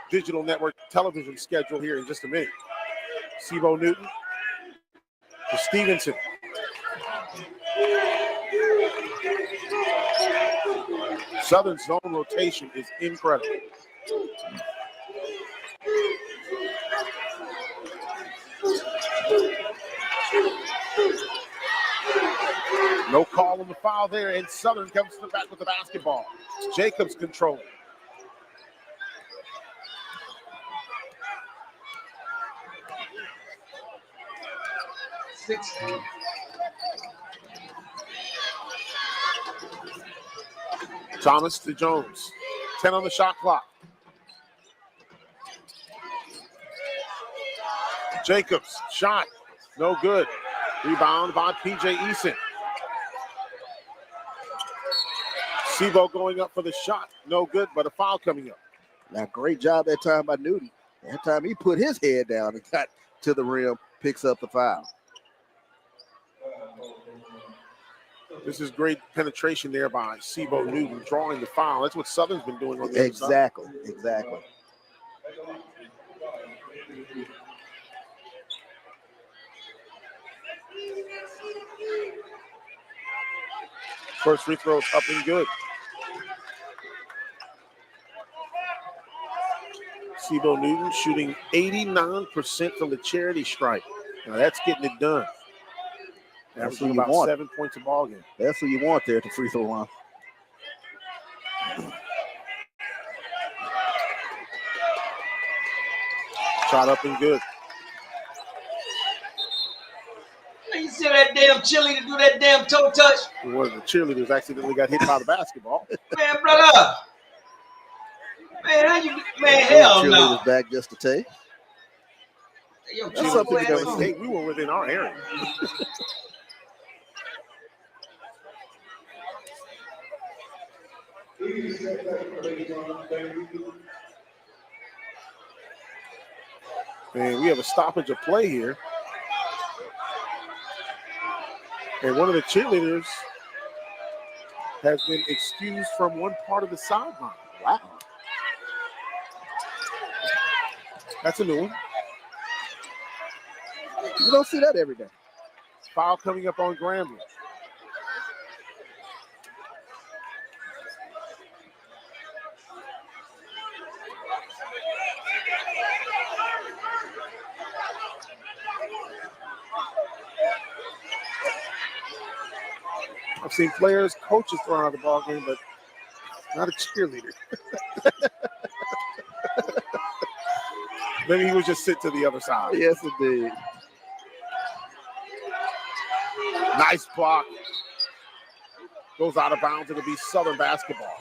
Digital Network television schedule here in just a minute. Sebo Newton to Stevenson. Southern zone rotation is incredible. No call on the foul there, and Southern comes to the back with the basketball. Jacobs controlling. Thomas to Jones. 10 on the shot clock. Jacobs, shot, no good. Rebound by P.J. Eason. Sebo going up for the shot, no good, but a foul coming up. Now, great job that time by Nudie. That time he put his head down and got to the rim, picks up the foul. This is great penetration there by Sebo Newton, drawing the foul. That's what Southern's been doing on the Exactly. First free throw up and good. Sebo Newton shooting 89% from the charity stripe. Now that's getting it done. That's Averaging what you about want. 7 points a ball game. That's what you want there at the free throw line. Shot up and good. You see that damn cheerleader do that damn toe touch? One of the cheerleaders accidentally got hit by the basketball. Man, brother. Man, how you, man, hell no. Cheerleaders back just to take. Yo, That's something you never Hey, we were within our area. And we have a stoppage of play here. And one of the cheerleaders has been excused from one part of the sideline. Wow. That's a new one. You don't see that every day. Foul coming up on Grambling. I've seen players, coaches thrown out of the ball game, but not a cheerleader. Maybe he was just sit to the other side. Yes, indeed. Nice block. Goes out of bounds. It'll be Southern basketball.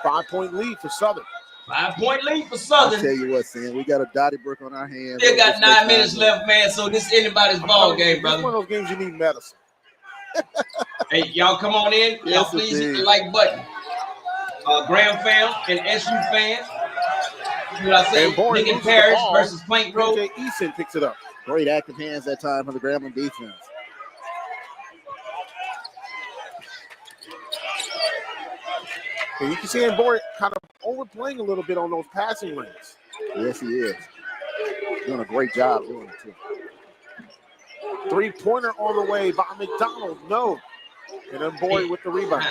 5-point lead for Southern. 5-point lead for Southern. I tell you what, Sam, we got a dotty brick on our hands. Still got 9 minutes left, man, so this is anybody's ball game, brother. It's one of those games you need medicine. Hey, y'all come on in. Y'all Yes, please indeed. hit the like button. Graham fam and SU fans. You know what I say? And Boyd Lincoln loses the Parish ball. versus Plank Road. P.J. Eason picks it up. Great active hands that time for the Grambling defense. And you can see Boyd kind of overplaying a little bit on those passing lanes. Yes, he is. Doing a great job doing it, too. Three-pointer on the way by McDonald. No. And then Boyd with the rebound.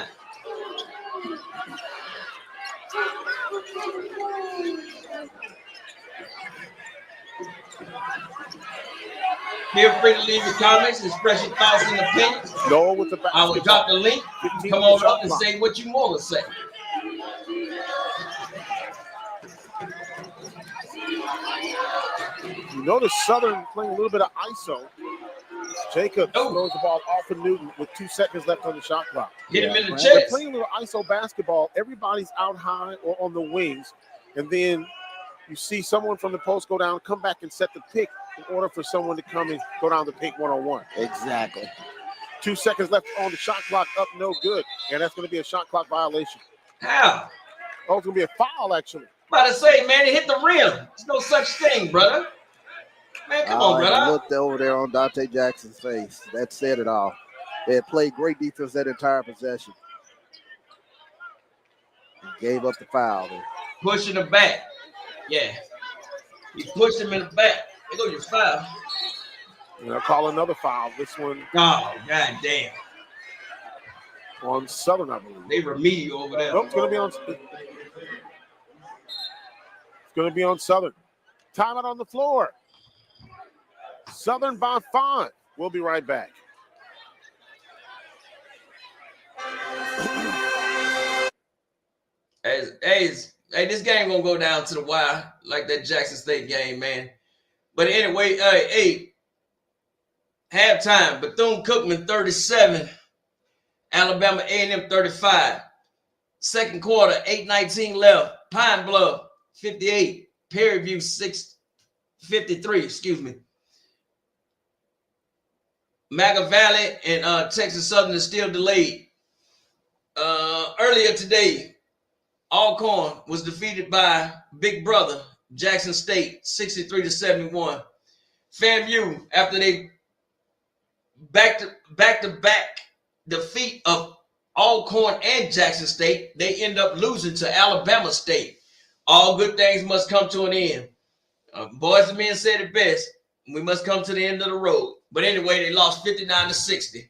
Feel free to leave your comments, express your thoughts and opinions. Noah with the basketball. I will drop the link. Come on up and say what you want to say. You notice Southern playing a little bit of ISO. Jacob throws the ball off of Newton with 2 seconds left on the shot clock. Hit him in the They're chest. playing a little ISO basketball. Everybody's out high or on the wings. And then you see someone from the post go down, come back and set the pick in order for someone to come and go down the pick one-on-one. Exactly. 2 seconds left on the shot clock, up no good. And that's going to be a shot clock violation. How? Oh, it's going to be a foul, actually. About to say, man, it hit the rim. There's no such thing, brother. Man, come on, I brother. looked over there on Dante Jackson's face. That said it all. They had played great defense that entire possession. Gave up the foul there. Pushing the back. Yeah. You pushed him in the back. There go your foul. And I'll call another foul. This one. Oh, god damn. On Southern, I believe. They remedial over there. Nope, it's going to be on Southern. Timeout on the floor. Southern by 5. We'll be right back. Hey, this game gonna go down to the wire like that Jackson State game, man. But anyway, halftime, Bethune-Cookman 37, Alabama A&M 35. Second quarter, 8:19 left. Pine Bluff 58, Perry View 53. Excuse me. Maga Valley and Texas Southern is still delayed. Earlier today, Alcorn was defeated by Big Brother, Jackson State, 63-71. FAMU, after they back-to-back defeat of Alcorn and Jackson State, they end up losing to Alabama State. All good things must come to an end. Boys and men said it best. We must come to the end of the road. But anyway, they lost 59-60.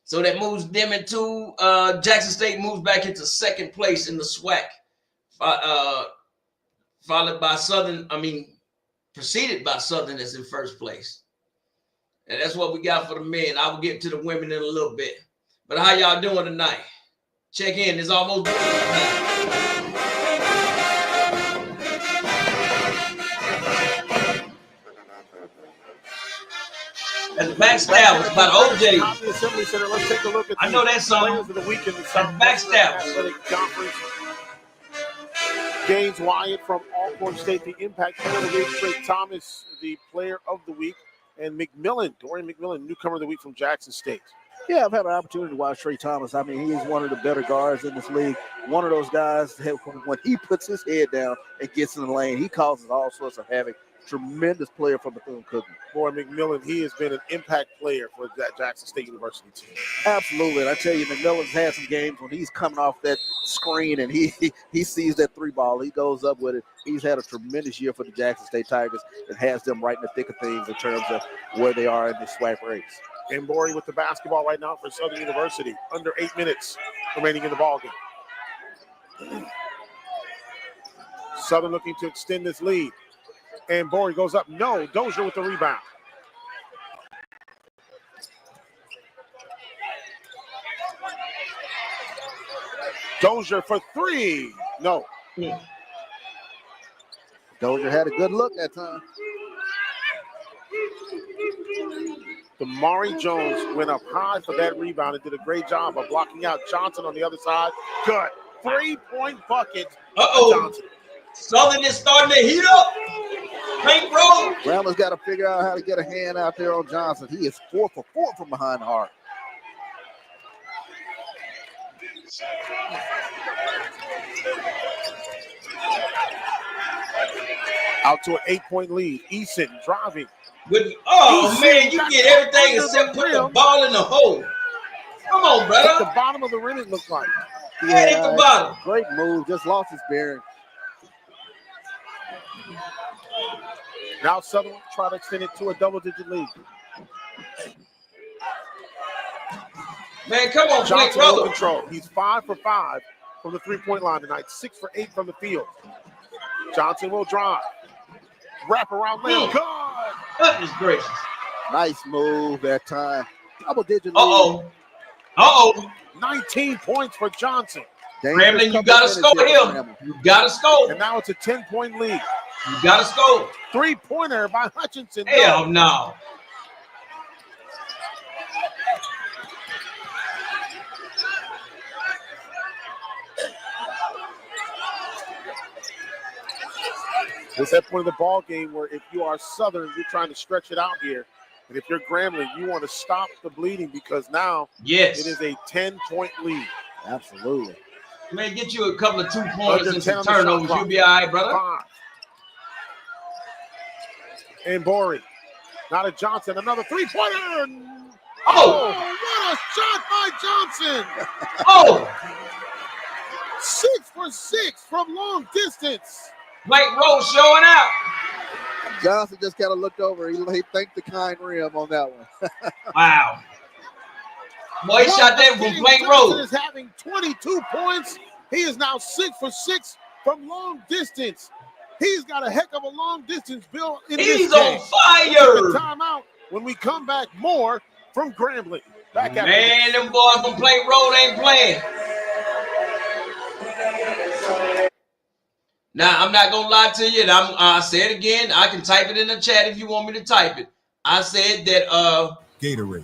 So that moves them into Jackson State moves back into second place in the SWAC. Followed by preceded by Southern that's in first place. And that's what we got for the men. I will get to the women in a little bit. But how y'all doing tonight? Check in. It's almost tonight. And the backstab was about OJ. The Assembly Center. Let's take a look at I know that song. Players of the week in the backstab. Athletic Conference. Gaines Wyatt from Alcorn State, the impact player of the week. Trey Thomas, the player of the week. And Dorian McMillan, newcomer of the week from Jackson State. Yeah, I've had an opportunity to watch Trey Thomas. I mean, he's one of the better guards in this league. One of those guys that when he puts his head down and gets in the lane, he causes all sorts of havoc. Tremendous player for Bethune-Cookman. Boy, McMillan, he has been an impact player for that Jackson State University team. Absolutely. And I tell you, McMillan's had some games when he's coming off that screen and he sees that three ball. He goes up with it. He's had a tremendous year for the Jackson State Tigers and has them right in the thick of things in terms of where they are in the SWAC race. And Borey with the basketball right now for Southern University. Under 8 minutes remaining in the ballgame. Southern looking to extend this lead. And Borey goes up. No, Dozier with the rebound. Dozier for 3. No. Dozier had a good look that time. Damari Jones went up high for that rebound and did a great job of blocking out Johnson on the other side. Good. 3-point bucket. Johnson. Southern is starting to heat up. Paint roll. Gramble's got to figure out how to get a hand out there on Johnson. He is 4 for 4 from behind the arc. Out to an 8-point lead. Eason driving. Man, you get everything except put the ball in the hole. Come on, brother. At the bottom of the rim, it looked like. Yeah, hit the bottom. Great move. Just lost his bearing. Now Southern will try to extend it to a double-digit lead. Man, come on, Johnson brother. Control. He's 5 for 5 from the three-point line tonight. 6 for 8 from the field. Johnson will drive. Wrap around layup. Good. Goodness gracious. Nice move that time. Double-digit lead. Uh-oh. 19 points for Johnson. Grambling, you got to score him. You got to score. And now it's a 10-point lead. You got to score. 3-pointer by Hutchinson. Hell no. It's that point of the ball game where if you are Southern, you're trying to stretch it out here. And if you're Grambling, you want to stop the bleeding because now it is a 10-point lead. Absolutely. Man, get you a couple of 2 points and some turnovers. You'll be all right, brother. 5. And Borey. Not a Johnson. Another 3-pointer. Oh, what a shot by Johnson. 6 for 6 from long distance. Blake Rose showing out. Johnson just kind of looked over. He thanked the kind rim on that one. Wow. Boy, he shot that from Plank Road. Is having 22 points. He is now 6 for 6 from long distance. He's got a heck of a long distance build in this game. He's on fire. Timeout. When we come back, more from Grambling. Back at Man, them boys from Plank Road ain't playing. Now, I'm not going to lie to you. And I say it again. I can type it in the chat if you want me to type it. I said that Gatorade,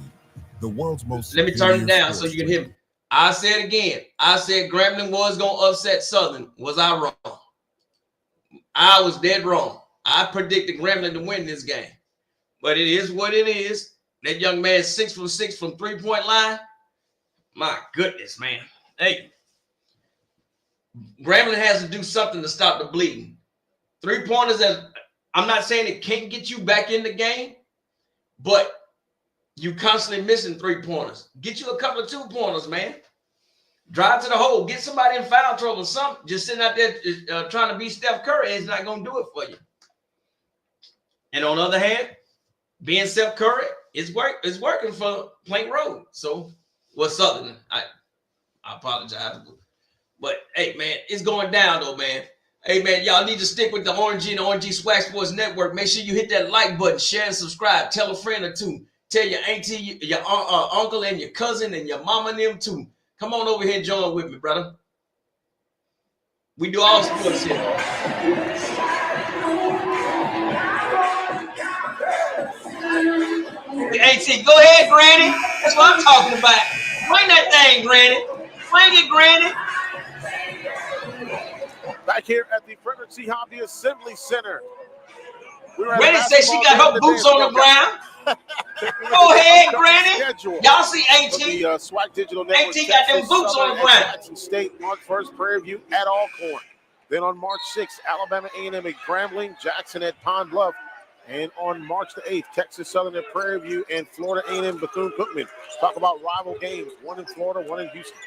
the world's most. Let me turn it down so you can hear me. I said it again. I said Grambling was going to upset Southern. Was I wrong? I was dead wrong. I predicted Grambling to win this game. But it is what it is. That young man is 6 for 6 from three-point line. My goodness, man. Hey, Grambling has to do something to stop the bleeding. Three-pointers, I'm not saying it can't get you back in the game, but you constantly missing three-pointers. Get you a couple of two-pointers, man. Drive to the hole. Get somebody in foul trouble. Something. Just sitting out there trying to be Steph Curry is not going to do it for you. And on the other hand, being Steph Curry is working for Plank Road. So, what's Southern? I apologize. But, hey, man, it's going down, though, man. Hey, man, y'all need to stick with the ORG and the ORG SWAC Sports Network. Make sure you hit that like button, share and subscribe. Tell a friend or two. Tell your auntie, your uncle, and your cousin, and your mama and them, too. Come on over here and join with me, brother. We do all sports here. Auntie, go ahead, Granny. That's what I'm talking about. Bring that thing, Granny. Bring it, Granny. Back here at the Frederick C. Hobby Assembly Center. Granny says she got her boots on the ground. Go ahead, Granny. Y'all see Auntie. The SWAC Digital Network. Auntie got them boots on the ground. Jackson State, March 1st, Prairie View at Alcorn. Then on March 6th, Alabama A&M at Grambling, Jackson at Pond Bluff. And on March the 8th, Texas Southern at Prairie View and Florida A&M Bethune-Cookman. Talk about rival games, one in Florida, one in Houston.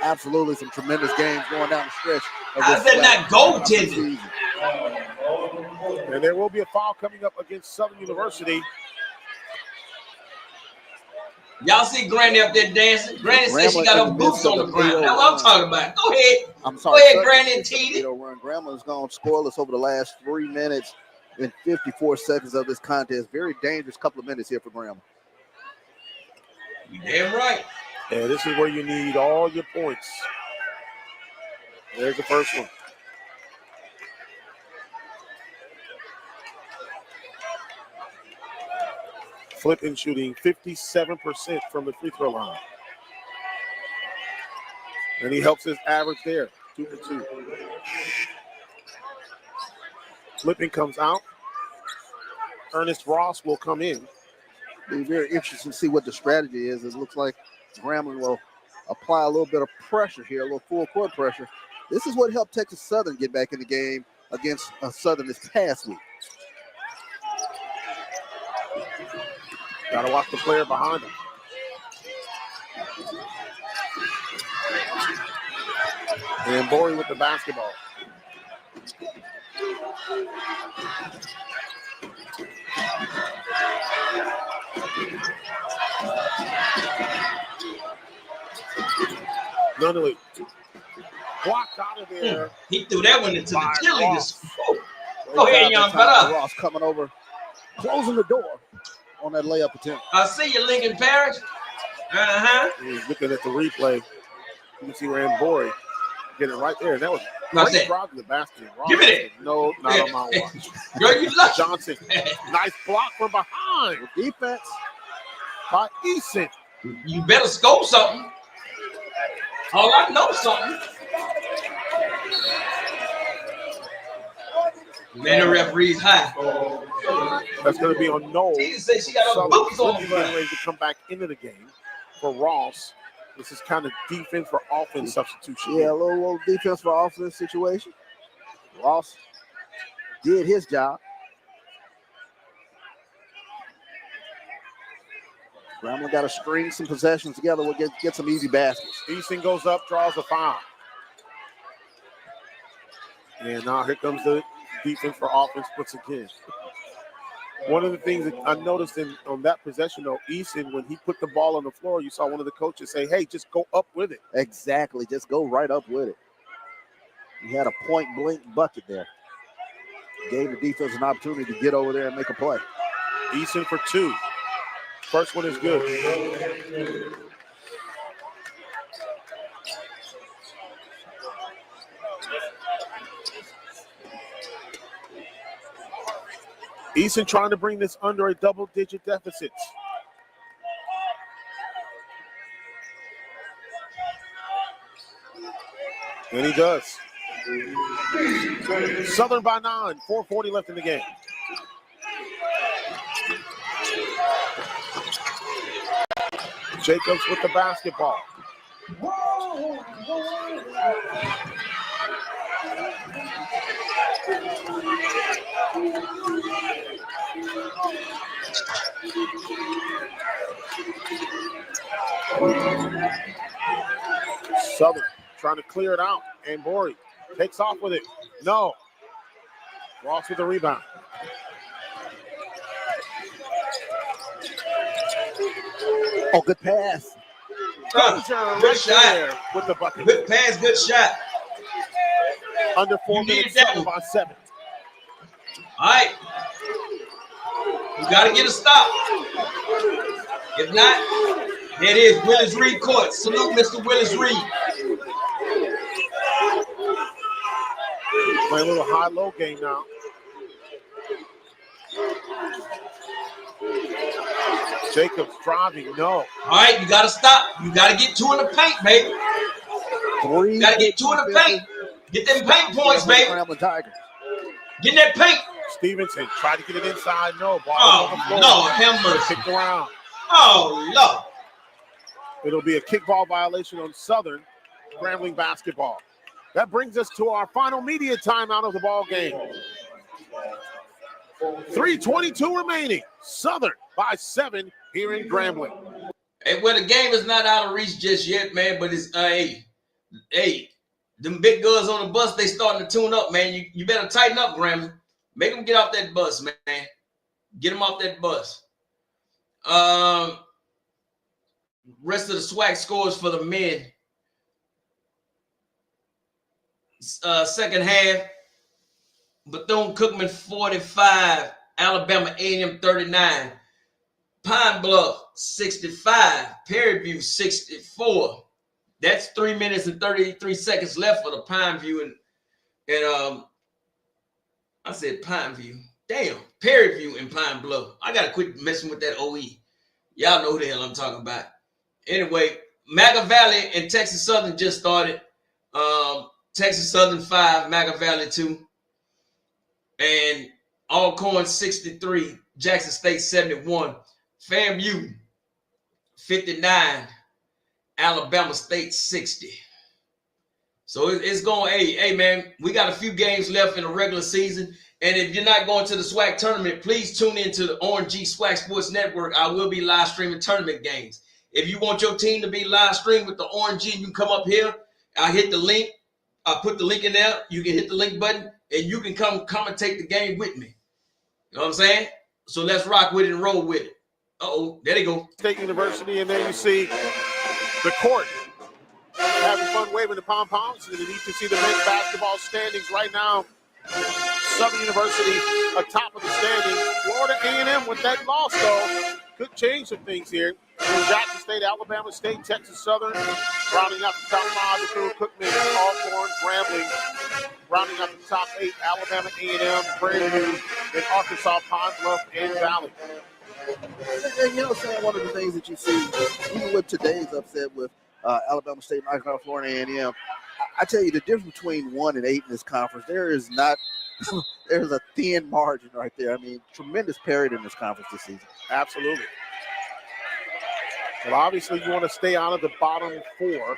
Absolutely, some tremendous games going down the stretch. How's that not goaltending? And there will be a foul coming up against Southern University. Y'all see Granny up there dancing? Granny says she got her boots on the ground. That's what I'm talking about. Go ahead. I'm sorry. Go ahead, Granny and T.D. Grambling's gone scoreless over the last 3 minutes and 54 seconds of this contest. Very dangerous couple of minutes here for Grambling. You damn right. Yeah, this is where you need all your points. There's the first one. Flipping shooting 57% from the free throw line. And he helps his average there, 2 for 2. Flipping comes out. Ernest Ross will come in. It'll be very interesting to see what the strategy is. It looks like Grambling will apply a little bit of pressure here, a little full court pressure. This is what helped Texas Southern get back in the game against Southern this past week. Got to watch the player behind him. And Borey with the basketball. Nunley blocked out of there. He threw that one into the cheerleaders. Go ahead, young brother. Ross coming over, closing the door on that layup attempt. I see you, Lincoln Parish. He's looking at the replay. You can see where Borey get it right there. That was great drive to the basket. Ross, give me it. No, not on my watch. Girl, you lucky. Johnson, nice block from behind. Defense by Eason. You better scope something. All I know something. Man, the referee's high. That's going to be on Noel. Jesus said she got her boots on. Ready to come back into the game for Ross. This is kind of defense for offense substitution. Yeah, a little defense for offense situation. Ross did his job. Grambling got to string some possessions together. We'll get some easy baskets. Easton goes up, draws a foul. And now here comes the defense for offense once again. One of the things that I noticed on that possession, though, Eason, when he put the ball on the floor, you saw one of the coaches say, hey, just go up with it. Exactly. Just go right up with it. He had a point-blank bucket there. Gave the defense an opportunity to get over there and make a play. Eason for 2. First one is good. Eason trying to bring this under a double-digit deficit. And he does. Southern by 9, 4:40 left in the game. Jacobs with the basketball. Southern trying to clear it out, and Borey takes off with it. No. Ross with the rebound. Oh, good pass. Good shot. With the bucket. Good pass, good shot. Under 4 minutes, Southern by 7. All right. You got to get a stop. If not, there it is. Willis Reed court. Salute Mr. Willis Reed. Play a little high-low game now. Jacobs driving, no. All right, you got to stop. You got to get 2 in the paint, baby. You got to get 2 in the paint. Get them paint points, baby. Get that paint. Stevenson tried to get it inside. No. Ball Oh, on the floor. Lord, have mercy. Kicked around. Oh, Lord. It'll be a kickball violation on Southern. Grambling basketball. That brings us to our final media timeout of the ball game. 3:22 remaining. Southern by 7 here in Grambling. Hey, well, the game is not out of reach just yet, man, but it's, hey, them big guns on the bus, they starting to tune up, man. You better tighten up, Grambling. Make them get off that bus, man. Get them off that bus. Rest of the SWAC scores for the men. Second half, Bethune-Cookman 45, Alabama A&M 39, Pine Bluff 65, Perry View 64. That's 3 minutes and 33 seconds left for the Pine View and I said Pine View. Damn, Perry View and Pine Bluff. I gotta quit messing with that OE. Y'all know who the hell I'm talking about. Anyway, Maga Valley and Texas Southern just started. Texas Southern 5, Maga Valley 2. And Alcorn 63, Jackson State 71, FAMU 59, Alabama State 60. So it's going, hey, man, we got a few games left in the regular season. And if you're not going to the SWAC tournament, please tune into the ORG SWAC Sports Network. I will be live streaming tournament games. If you want your team to be live streamed with the ORG, you can come up here. I'll hit the link. I'll put the link in there. You can hit the link button, and you can come commentate the game with me. You know what I'm saying? So let's rock with it and roll with it. Uh-oh, there they go. State University, and there you see the court having fun waving the pom-poms. And you can see the men's basketball standings right now. Southern University atop of the standings. Florida A&M with that loss, though, could change some things here. Jackson State, Alabama State, Texas Southern, rounding out the top 5, Bethune-Cookman, Alcorn, Grambling, rounding out the top 8, Alabama A&M, Prairie View, and Arkansas, Pine Bluff, and Valley. And you know, Sam, one of the things that you see, even with today's upset with Alabama State, Arkansas, Florida A&M, I tell you, the difference between 1 and 8 in this conference, there's a thin margin right there. I mean, tremendous parity in this conference this season. Absolutely. Well, obviously, you want to stay out of the bottom 4,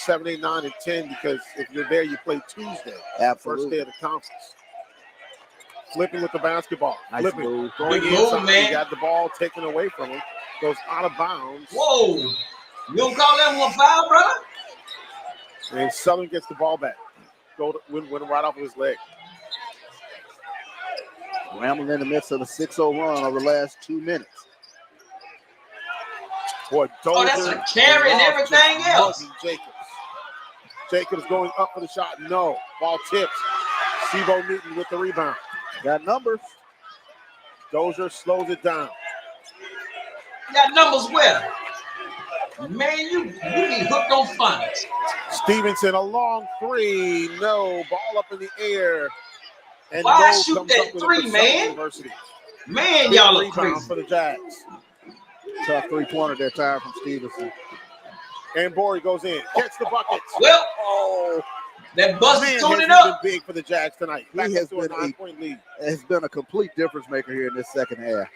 7, 8, 9, and 10, because if you're there, you play Tuesday. Absolutely. First day of the conference. Flipping with the basketball. Nice Flipping. move. Going Good inside. move, man. He got the ball taken away from him. Goes out of bounds. Whoa. You don't call that one foul, brother? And Southern gets the ball back. Went right off of his leg. Grambling in the midst of a 6-0 run over the last 2 minutes. Boy, that's a carry and everything else. Jacobs going up for the shot. No. Ball tips. Sibo Newton with the rebound. Got numbers. Dozier slows it down. Got numbers where? Man, you be hooked on phonics. Stevenson, a long three. No. Ball up in the air. And why Noel shoot comes that up with three, man? University. Man, y'all look Rebound crazy. for the Jags. Tough 3-pointer that time from Stevenson. And Borey goes in. Gets the buckets. Well, that bus is tuning has up. Been big for the Jags tonight. Back He has to a been 9-point lead. Has been a complete difference maker here in this second half.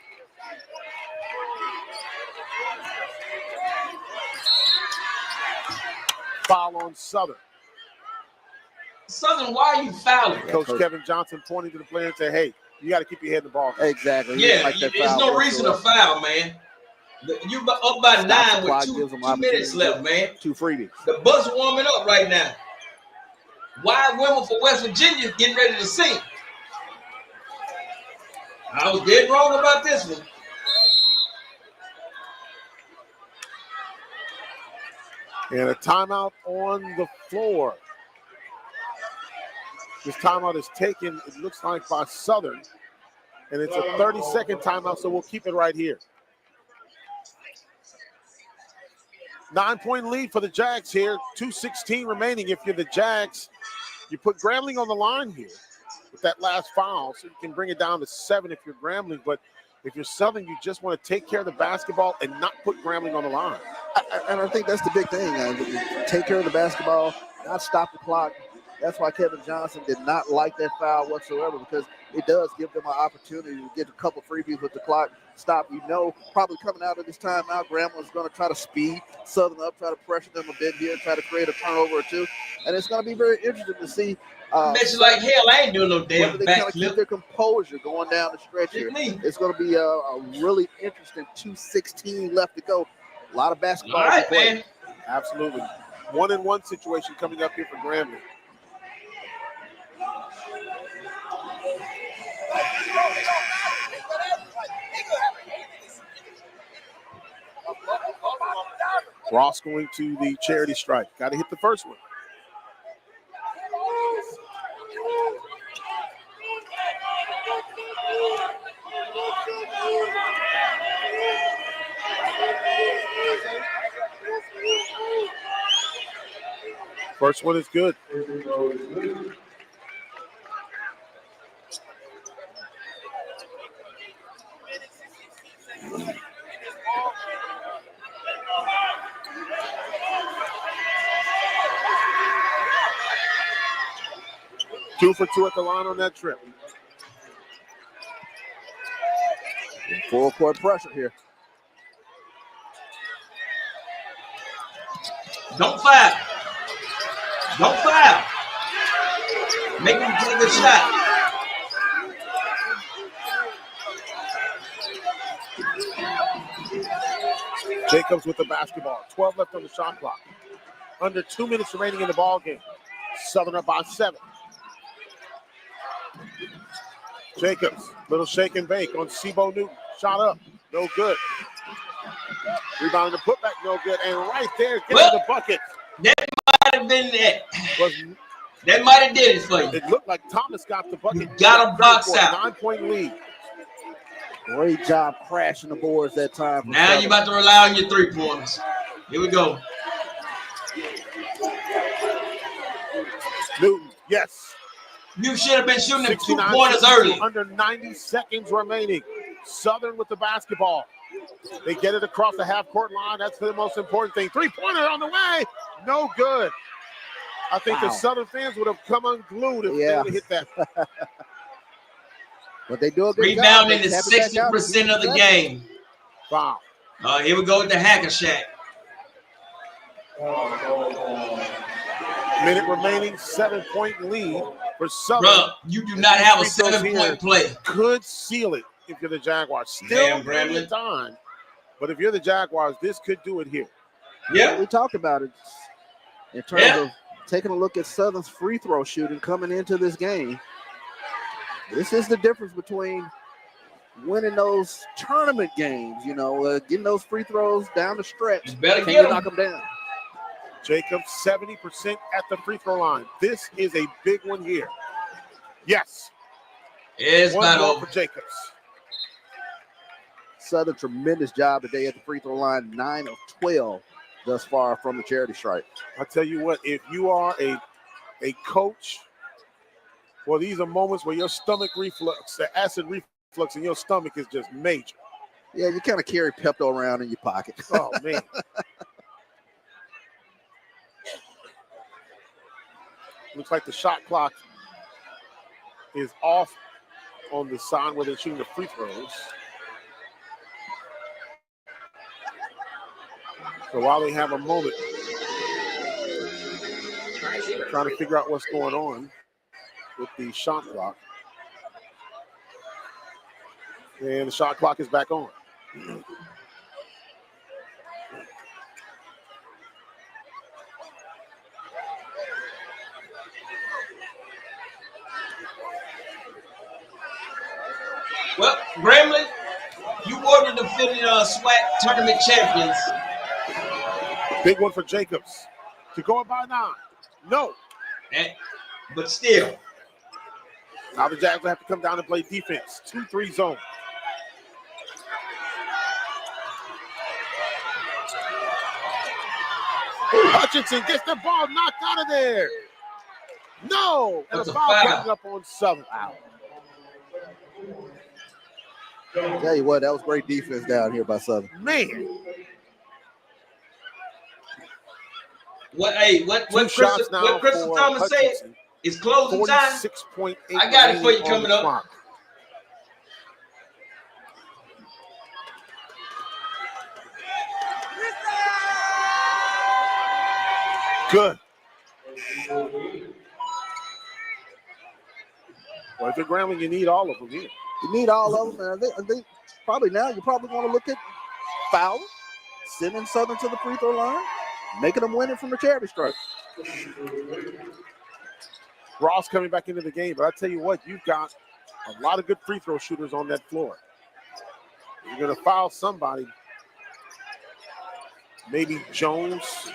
Foul on Southern. Southern, why are you fouling? Coach Kevin Johnson pointing to the player and say, hey, you got to keep your head in the ball. Exactly. Yeah, there's no reason to foul, man. You up by 9 with 2 minutes left, man. 2 freebies. The bus warming up right now. Wide women for West Virginia getting ready to sing. I was dead wrong about this one. And a timeout on the floor. This timeout is taken, it looks like, by Southern. And it's a 30-second timeout, so we'll keep it right here. 9-point lead for the Jags here. 2:16 remaining. If you're the Jags, you put Grambling on the line here with that last foul, so you can bring it down to 7 if you're Grambling. But if you're Southern, you just want to take care of the basketball and not put Grambling on the line. And I think that's the big thing. Take care of the basketball, not stop the clock. That's why Kevin Johnson did not like that foul whatsoever, because it does give them an opportunity to get a couple freebies with the clock stop. You know, probably coming out of this timeout, Grambling is going to try to speed Southern up, try to pressure them a bit here, try to create a turnover or two. And it's going to be very interesting to see. Bet you like hell I ain't doing no damn whether they kind of keep backflip. their composure going down the stretch here. It's going to be a really interesting 2:16 left to go. A lot of basketball. All right, man. Absolutely. 1-and-1 situation coming up here for Grambling. Ross going to the charity strike. Got to hit the first one. First one is good. Two for two at the line on that trip. Full court pressure here. Don't foul. Don't foul. Make him take a shot. Jacobs with the basketball. 12 left on the shot clock. Under 2 minutes remaining in the ball game. Southern up by 7. Jacobs, little shake and bake on Sibo Newton. Shot up, no good. Rebound and putback, no good. And right there, getting the bucket. That might have been that. That might have did it for you. It looked like Thomas got the bucket. You got him boxed out. 9-point lead. Great job crashing the boards that time. Now you're about to rely on your 3-pointers. Here we go. Newton, yes. You should have been shooting them 2-pointers early. Under 90 seconds remaining. Southern with the basketball. They get it across the half-court line. That's the most important thing. 3-pointer on the way. No good. I think the Southern fans would have come unglued if they would have hit that. But they do a good Rebounding job. is 60% of the game. Wow. Here we go with the Hacker Shack. Minute remaining, 7-point lead for Southern. Bro, you do not have a 7-point play. Could seal it if you're the Jaguars. Still in time. But if you're the Jaguars, this could do it here. Yeah. We talked about it in terms of taking a look at Southern's free throw shooting coming into this game. This is the difference between winning those tournament games, getting those free throws down the stretch. Better Can get you knock them down? Jacobs, 70% at the free throw line. This is a big one here. Yes. It's one about more over. for Jacobs. Southern, tremendous job today at the free throw line. 9 of 12 thus far from the charity stripe. I tell you what, if you are a coach, well, these are moments where your stomach reflux, the acid reflux in your stomach is just major. Yeah, you kind of carry Pepto around in your pocket. Oh, man. Looks like the shot clock is off on the side where they're shooting the free throws. So while they have a moment, trying to figure out what's going on with the shot clock. And the shot clock is back on. Well, Grambling, you were the defending SWAC tournament champions. Big one for Jacobs to go up by 9. No. But still. Now the Jags will have to come down and play defense. 2-3 zone. Hutchinson gets the ball knocked out of there. No. And That's a a foul foul. coming up on Southern. I'll tell you what, that was great defense down here by Southern. Man. What shots Crystal, now what Crystal for Thomas said Hutchinson. is closing time. 46.8. I got it for you on coming the up. clock. Good. Well, if you're Grambling, you need all of them here. You need all of them. And I think probably now you probably want to look at Fowler, sending Southern to the free throw line, making them win it from the charity stripe. Ross coming back into the game, but I tell you what, you've got a lot of good free throw shooters on that floor. You're going to foul somebody. Maybe Jones.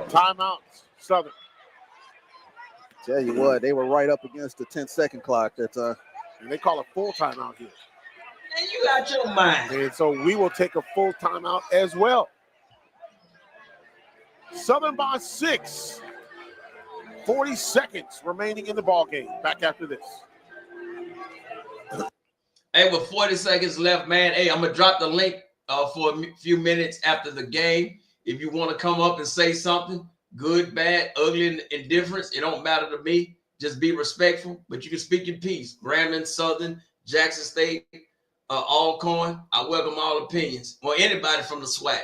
Timeout, Southern. Tell you what, they were right up against the 10-second clock. And they call a full timeout here. And you got your mind. And so we will take a full timeout as well. Southern by 6. 40 seconds remaining in the ball game. Back after this. Hey, with 40 seconds left, man. Hey, I'm gonna drop the link for a few minutes after the game. If you want to come up and say something, good, bad, ugly, and indifference, it don't matter to me. Just be respectful, but you can speak in peace. Grambling, Southern, Jackson State, Alcorn. I welcome all opinions. Or anybody from the SWAC.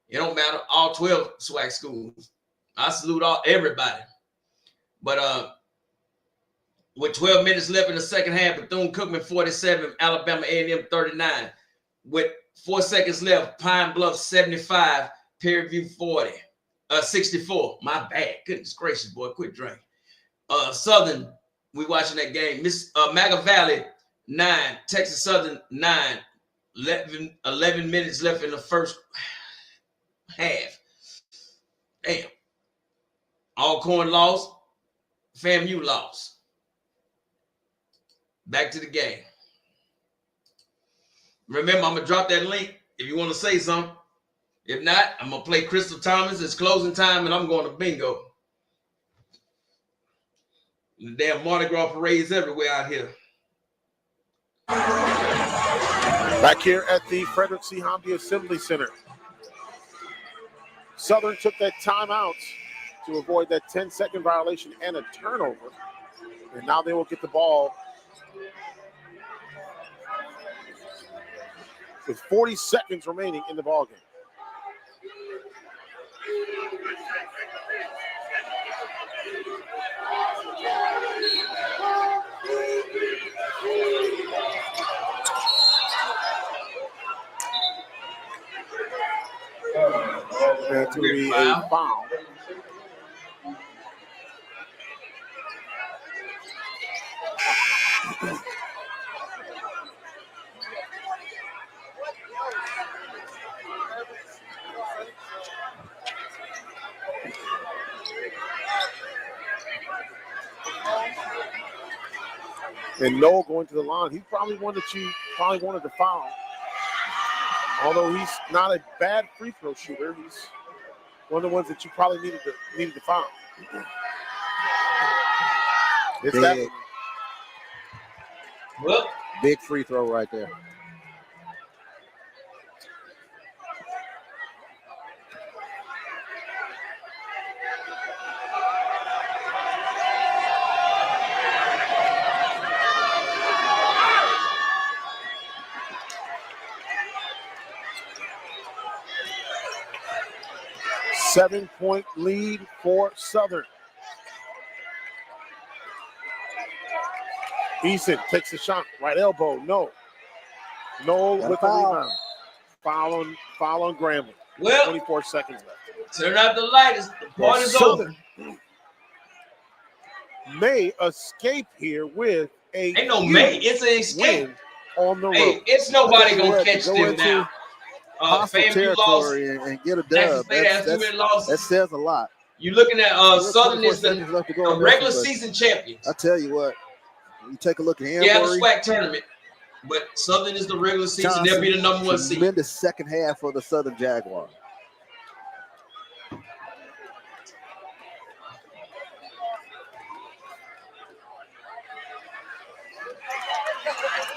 It don't matter. All 12 SWAC schools. I salute everybody. But with 12 minutes left in the second half, Bethune-Cookman 47, Alabama A&M 39. With 4 seconds left, Pine Bluff 75, Prairie View 64. My bad. Goodness gracious, boy. Quit drinking. Southern, we watching that game. Maga Valley 9, Texas Southern 9. 11 minutes left in the first half. Damn. Alcorn lost. FAMU lost. Back to the game. Remember, I'm going to drop that link if you want to say something. If not, I'm going to play Crystal Thomas. It's closing time, and I'm going to bingo. The damn Mardi Gras parades everywhere out here. Back here at the Frederick C. Hamdi Assembly Center. Southern took that timeout to avoid that 10-second violation and a turnover. And now they will get the ball with 40 seconds remaining in the ballgame. That's going to be a foul. And Noel going to the line. He's probably one that you probably wanted to foul. Although he's not a bad free throw shooter, he's one of the ones that you probably needed to foul. It's big, that one. Big free throw right there. Seven-point lead for Southern. Eason takes the shot, right elbow, no. Noel with the rebound. Foul on Grambling. Well, 24 seconds left. Turn out the light. The point is over. May escape here with a ain't no May. It's an escape on the road. Hey, it's nobody gonna catch them now. Hostile territory and get a dub. That says a lot. You're looking at Southern is the regular season champions. I tell you what, you take a look at Ambury. You have a SWAC tournament, but Southern is the regular season. Johnson, They'll be the number 1 seed. Tremendous second half for the Southern Jaguars.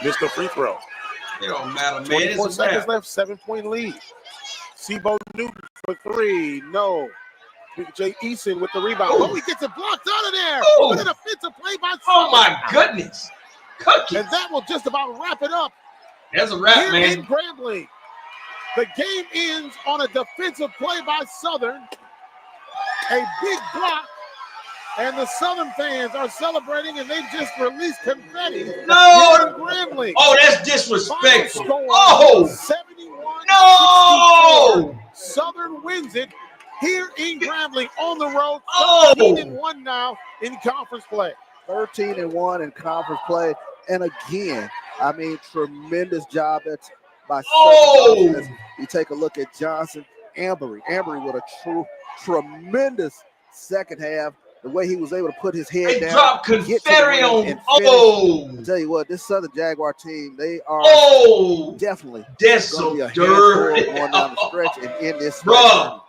Missed the free throw. It don't matter, man. 24 seconds left, 7-point lead. Sebo Newton for three. No. Jay Eason with the rebound. Oh, he gets it blocked out of there. Ooh. With an offensive play by Oh, my goodness. Cookies. And that will just about wrap it up. That's a wrap, here man. In Grambling. The game ends on a defensive play by Southern. A big block. And the Southern fans are celebrating, and they just released confetti. No! Here in Grambling. Oh, that's disrespectful. Final score, Oh! 71-64. No! Southern wins it here in Grambling on the road. Oh! 13-1 now in conference play. 13-1 in conference play. And again, I mean, tremendous job by Oh! Southern. You take a look at Johnson, Ambury with a tremendous second half. The way he was able to put his head down. Drop confetti on. Oh! I tell you what, this Southern Jaguar team, they are definitely that's so dirty going down the stretch and in this. Bro.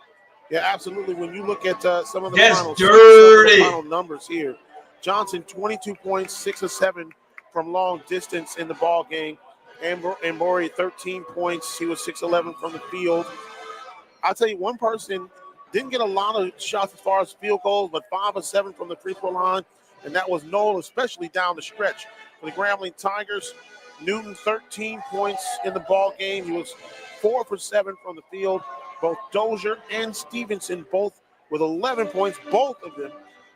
Yeah, absolutely. When you look at some of the final numbers here, Johnson 22 points, 6 of 7 from long distance in the ball game. Ambury 13 points. He was 6-11 from the field. I'll tell you, one person didn't get a lot of shots as far as field goals, but 5 of 7 from the free throw line, and that was Noel, especially down the stretch. For the Grambling Tigers, Newton 13 points in the ball game. He was 4 for 7 from the field. Both Dozier and Stevenson both with 11 points, both of them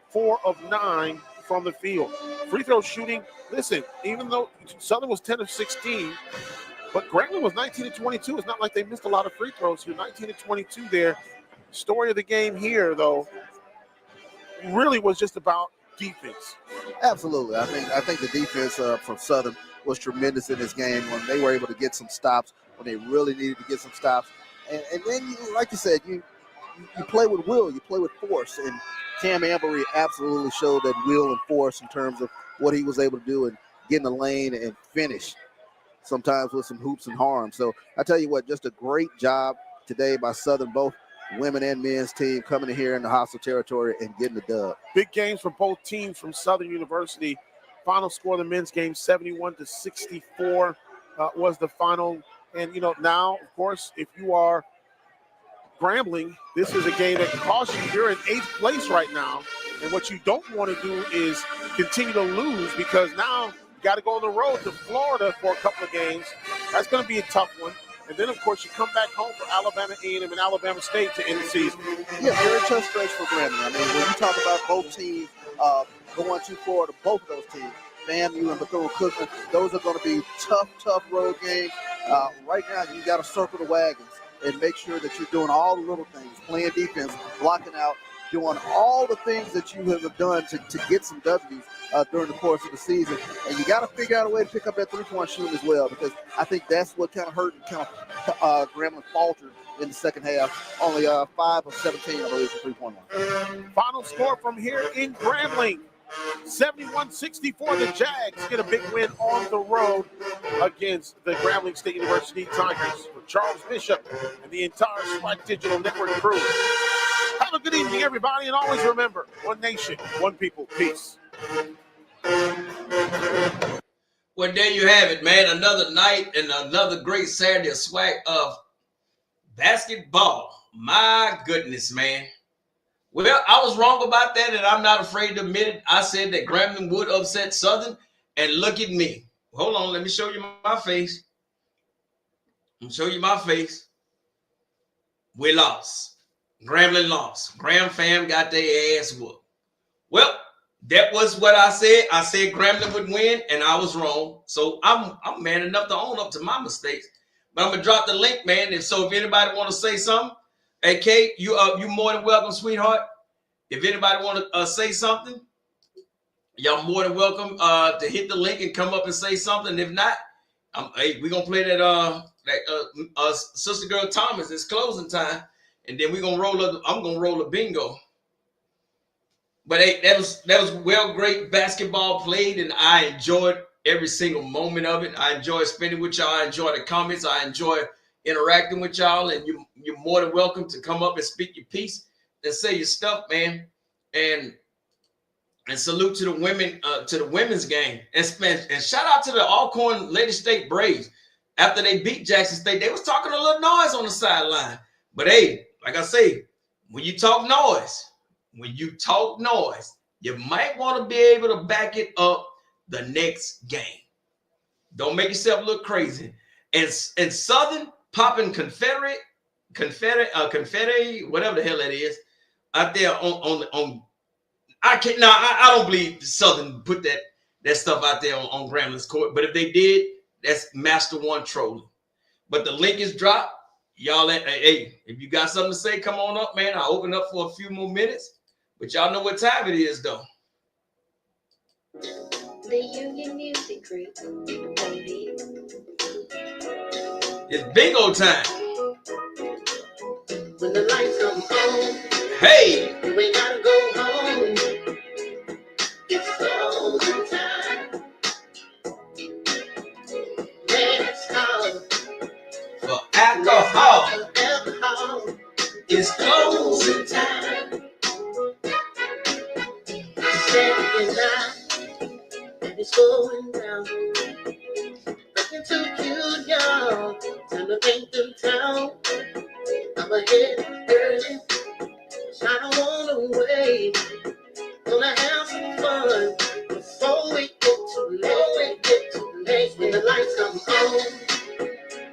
4 of 9 from the field. Free throw shooting, listen, even though Southern was 10 of 16, but Grambling was 19 of 22. It's not like they missed a lot of free throws here. 19 of 22 there. Story of the game here, though, really was just about defense. Absolutely. I think the defense from Southern was tremendous in this game when they were able to get some stops, when they really needed to get some stops. And then, like you said, you play with will, you play with force. And Cam Ambury absolutely showed that will and force in terms of what he was able to do and get in the lane and finish, sometimes with some hoops and harm. So I tell you what, just a great job today by Southern, both women and men's team coming in here in the hostile territory and getting the dub. Big games for both teams from Southern University. Final score of the men's game, 71-64 was the final. And, now, of course, if you are Grambling, this is a game that can cost you. You're in 8th place right now. And what you don't want to do is continue to lose, because now you got to go on the road to Florida for a couple of games. That's going to be a tough one. And then, of course, you come back home for Alabama A&M and Alabama State to end the season. Yeah, very tough stretch for Grambling. I mean, when you talk about both teams going to Florida, both of those teams, FAMU and Bethune-Cookman, those are going to be tough road games. Right now, you got to circle the wagons and make sure that you're doing all the little things, playing defense, blocking out, doing all the things that you have done to get some W's during the course of the season. And you got to figure out a way to pick up that three-point shooting as well, because I think that's what kind of hurt and kind of Grambling faltered in the second half. Only 5 of 17, I believe, for three-point line. Final score from here in Grambling. 71-64, the Jags get a big win on the road against the Grambling State University Tigers. For Charles Bishop and the entire SWAC Digital Network crew, have a good evening, everybody, and always remember, one nation, one people, peace. Well, there you have it, man. Another night and another great Saturday of SWAC of basketball. My goodness, man. Well, I was wrong about that, and I'm not afraid to admit it. I said that Grambling would upset Southern, and look at me. Hold on, let me show you my face. Let me show you my face. We lost. Grambling lost. Gram fam got their ass whooped. Well, that was what I said. I said Grambling would win, and I was wrong. So I'm man enough to own up to my mistakes. But I'm gonna drop the link, man. If anybody want to say something, hey Kate, you more than welcome, sweetheart. If anybody want to say something, y'all more than welcome to hit the link and come up and say something. If not, hey, we're gonna play that Sister Girl Thomas. It's closing time, and then we're gonna roll up. I'm gonna roll a bingo. But hey, that was well, great basketball played, and I enjoyed every single moment of it. I enjoyed spending with y'all. I enjoy the comments. I enjoy interacting with y'all, and you're more than welcome to come up and speak your piece and say your stuff, man. And salute to the women, to the women's game, and shout out to the Alcorn Lady State Braves. After they beat Jackson State, they was talking a little noise on the sideline. But hey, like I say, when you talk noise, you might want to be able to back it up the next game. Don't make yourself look crazy. And Southern popping Confederate, whatever the hell that is, out there on I don't believe Southern put that stuff out there on Grambling's court. But if they did, that's Master One trolling. But the link is dropped. Y'all, hey, if you got something to say, come on up, man. I'll open up for a few more minutes. But y'all know what time it is, though. The Union Music Group, baby. It's bingo time. When the lights come on, hey, you ain't gotta go home. It's closing time. Let's go. For alcohol. It's closing time. Saturday night, and it's going down. Looking too cute, y'all. Time to paint through town. I'm ahead early, 'cause I don't wanna wait. Gonna have some fun before we get too late. When the lights come on,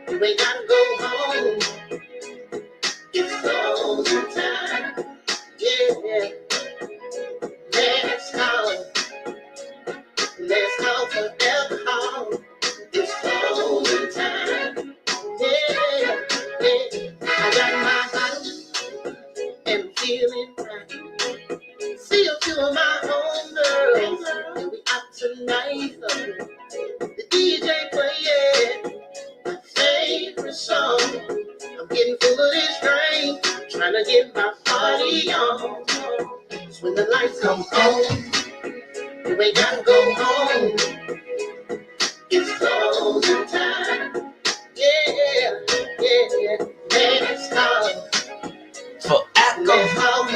you ain't gotta go home. It's closing time. Yeah. Let's go for alcohol. It's closing time. Yeah. I got my bottle and I'm feeling right. See a few of my homegirls, and we out tonight. The DJ playing my favorite song. I'm getting full of this drink, trying to get my party on. It's when the lights come on, you ain't gotta go home. It's closing time. Yeah. Let's go. For alcohol.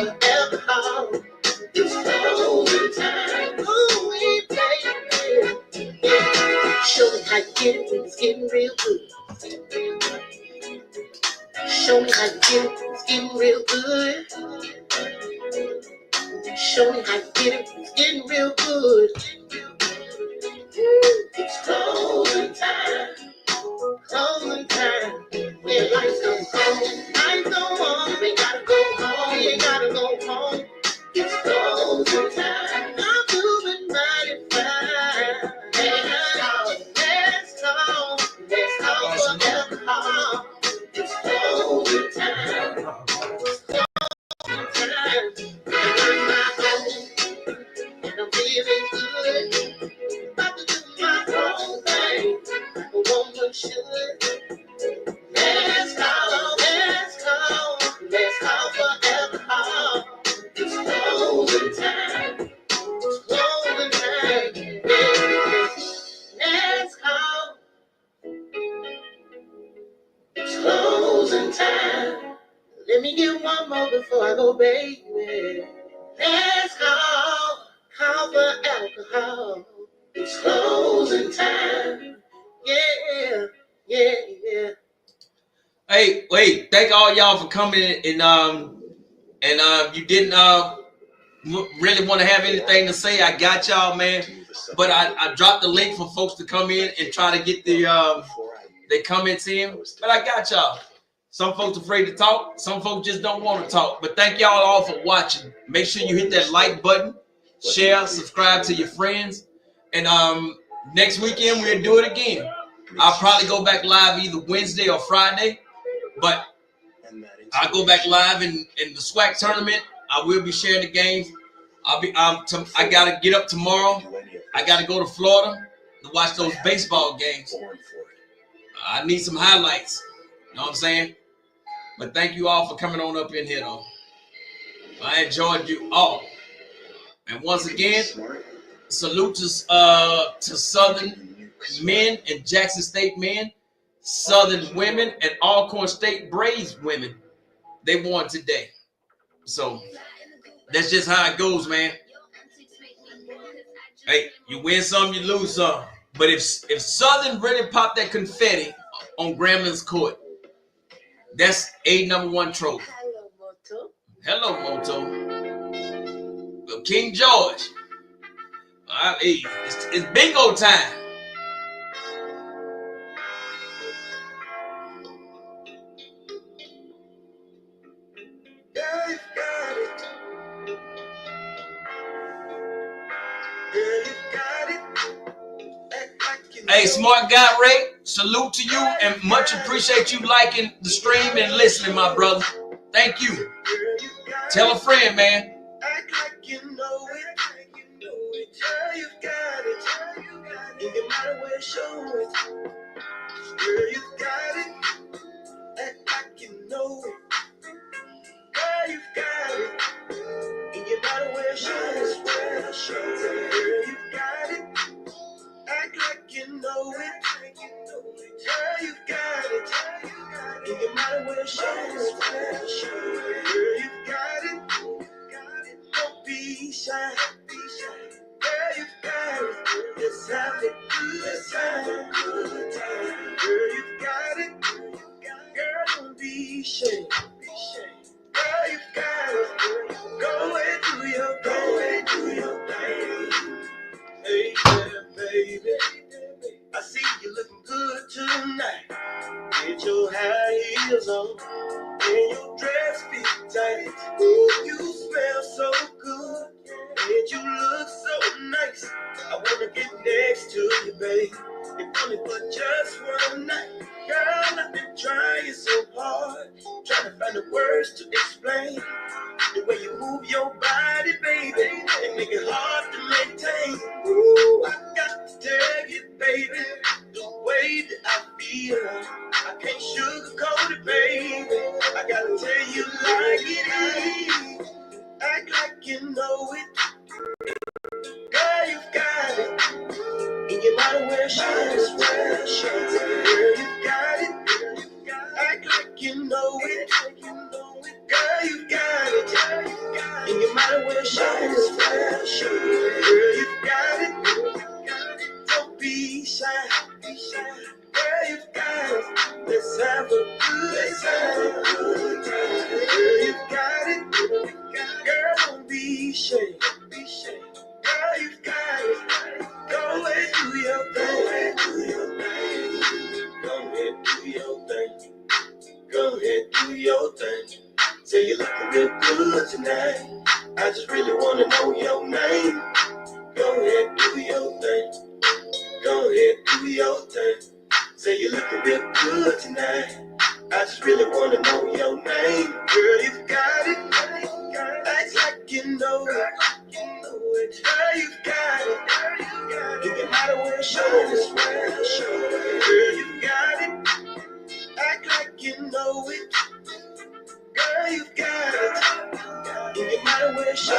It's closing time. Ooh, we play. Yeah. Show me how you get it when it's getting real good. Show me how you get it when it's getting real good. Show me how you get it when it's getting real good. It's closing time. Closing time. When the lights come on, lights go on. You ain't gotta go home. You ain't gotta go home. It's closing time. I'm doing mighty fine. Let's go for alcohol. It's closing time. feeling good. About to do my own thing. A woman should. Let's call for alcohol. It's closing time. It's closing time. Let's call. It's closing time. Let me get one more before I go, baby. Let's call for alcohol. It's closing time. Yeah, yeah, yeah. Hey, wait! Thank all y'all for coming and you didn't really want to have anything to say. I got y'all, man. But I dropped the link for folks to come in and try to get the comments in. But I got y'all. Some folks afraid to talk. Some folks just don't want to talk. But thank y'all all for watching. Make sure you hit that like button, share, subscribe to your friends. And next weekend we'll do it again. I'll probably go back live either Wednesday or Friday. But I'll go back live in the SWAC tournament. I will be sharing the games. I gotta get up tomorrow. I gotta go to Florida to watch those baseball games. I need some highlights. You know what I'm saying? But thank you all for coming on up in here, though. I enjoyed you all. And once again, salute to Southern men and Jackson State men, Southern women, and Alcorn State Braves women. They won today. So that's just how it goes, man. Hey, you win some, you lose some. But if Southern really popped that confetti on Grambling's court, that's a #1 trophy. Hello, Moto. Well, King George. Hey, it's bingo time. Hey, smart guy Ray, salute to you and much appreciate you liking the stream and listening, my brother. Thank you. Tell a friend, man. Act like you know it. Girl, you got it. In your mind, where show it. Girl, you got it. Act like you know it. Girl, you got it. In your mind, where show it. Girl, you got it. Act like you know it. Girl, you got it. In your mind, where show it. Girl, you got it. Don't be shy. Girl, you got it. Let's have a good time. Girl, you got it. Girl, don't be shy. Girl, you got it. Go and do your thing. Hey, yeah, baby. I see you looking good tonight. Get your high heels on and your dress fit tight. Ooh, you smell so good and you look so nice. I wanna get next to you, babe. If only for just one night. Girl, I've been trying so hard, trying to find the words to explain the way you move your body, baby, and make it hard to maintain. Ooh, I got to tell you, baby, the way that I feel, I can't sugarcoat it, baby. I gotta tell you like it is. Act like you know it. Girl, you got it. In your mind, where show it. Girl, you got it. Act like you know it. Girl, you got it. In your mind, where show it. Girl, you got it. Don't be shy. Girl, you got it. Let's have a good time. Girl, you got it. Girl, don't be shy. Girl, you got it. Go and do your thing. Go ahead, do your thing. Go ahead, do your thing. Say you're looking real good tonight. I just really wanna know your name. Go ahead, do your thing. Go ahead, do your thing. Say you're looking real good tonight. I just really wanna know your name. Girl, you got it. Act like you know it. Girl, you got show it. Girl, you got it. Act like you know it. Girl, you got it. You might as well show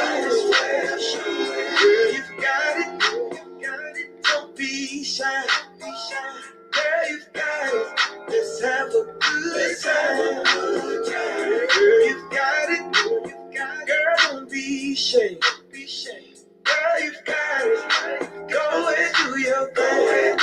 it. Girl, you got it. Don't be shy. Girl, you got it. Let's have a good time. Girl, you got it. Girl, don't be shy. Girl, you got it. Go and do your thing.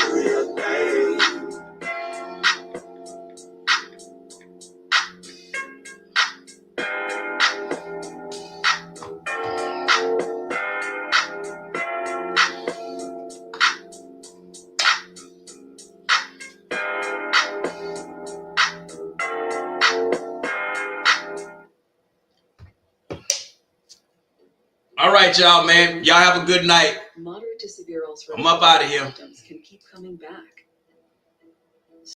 All right, y'all, man. Y'all have a good night. Moderate to severe ulcerative I'm up out of here. symptoms can keep coming back.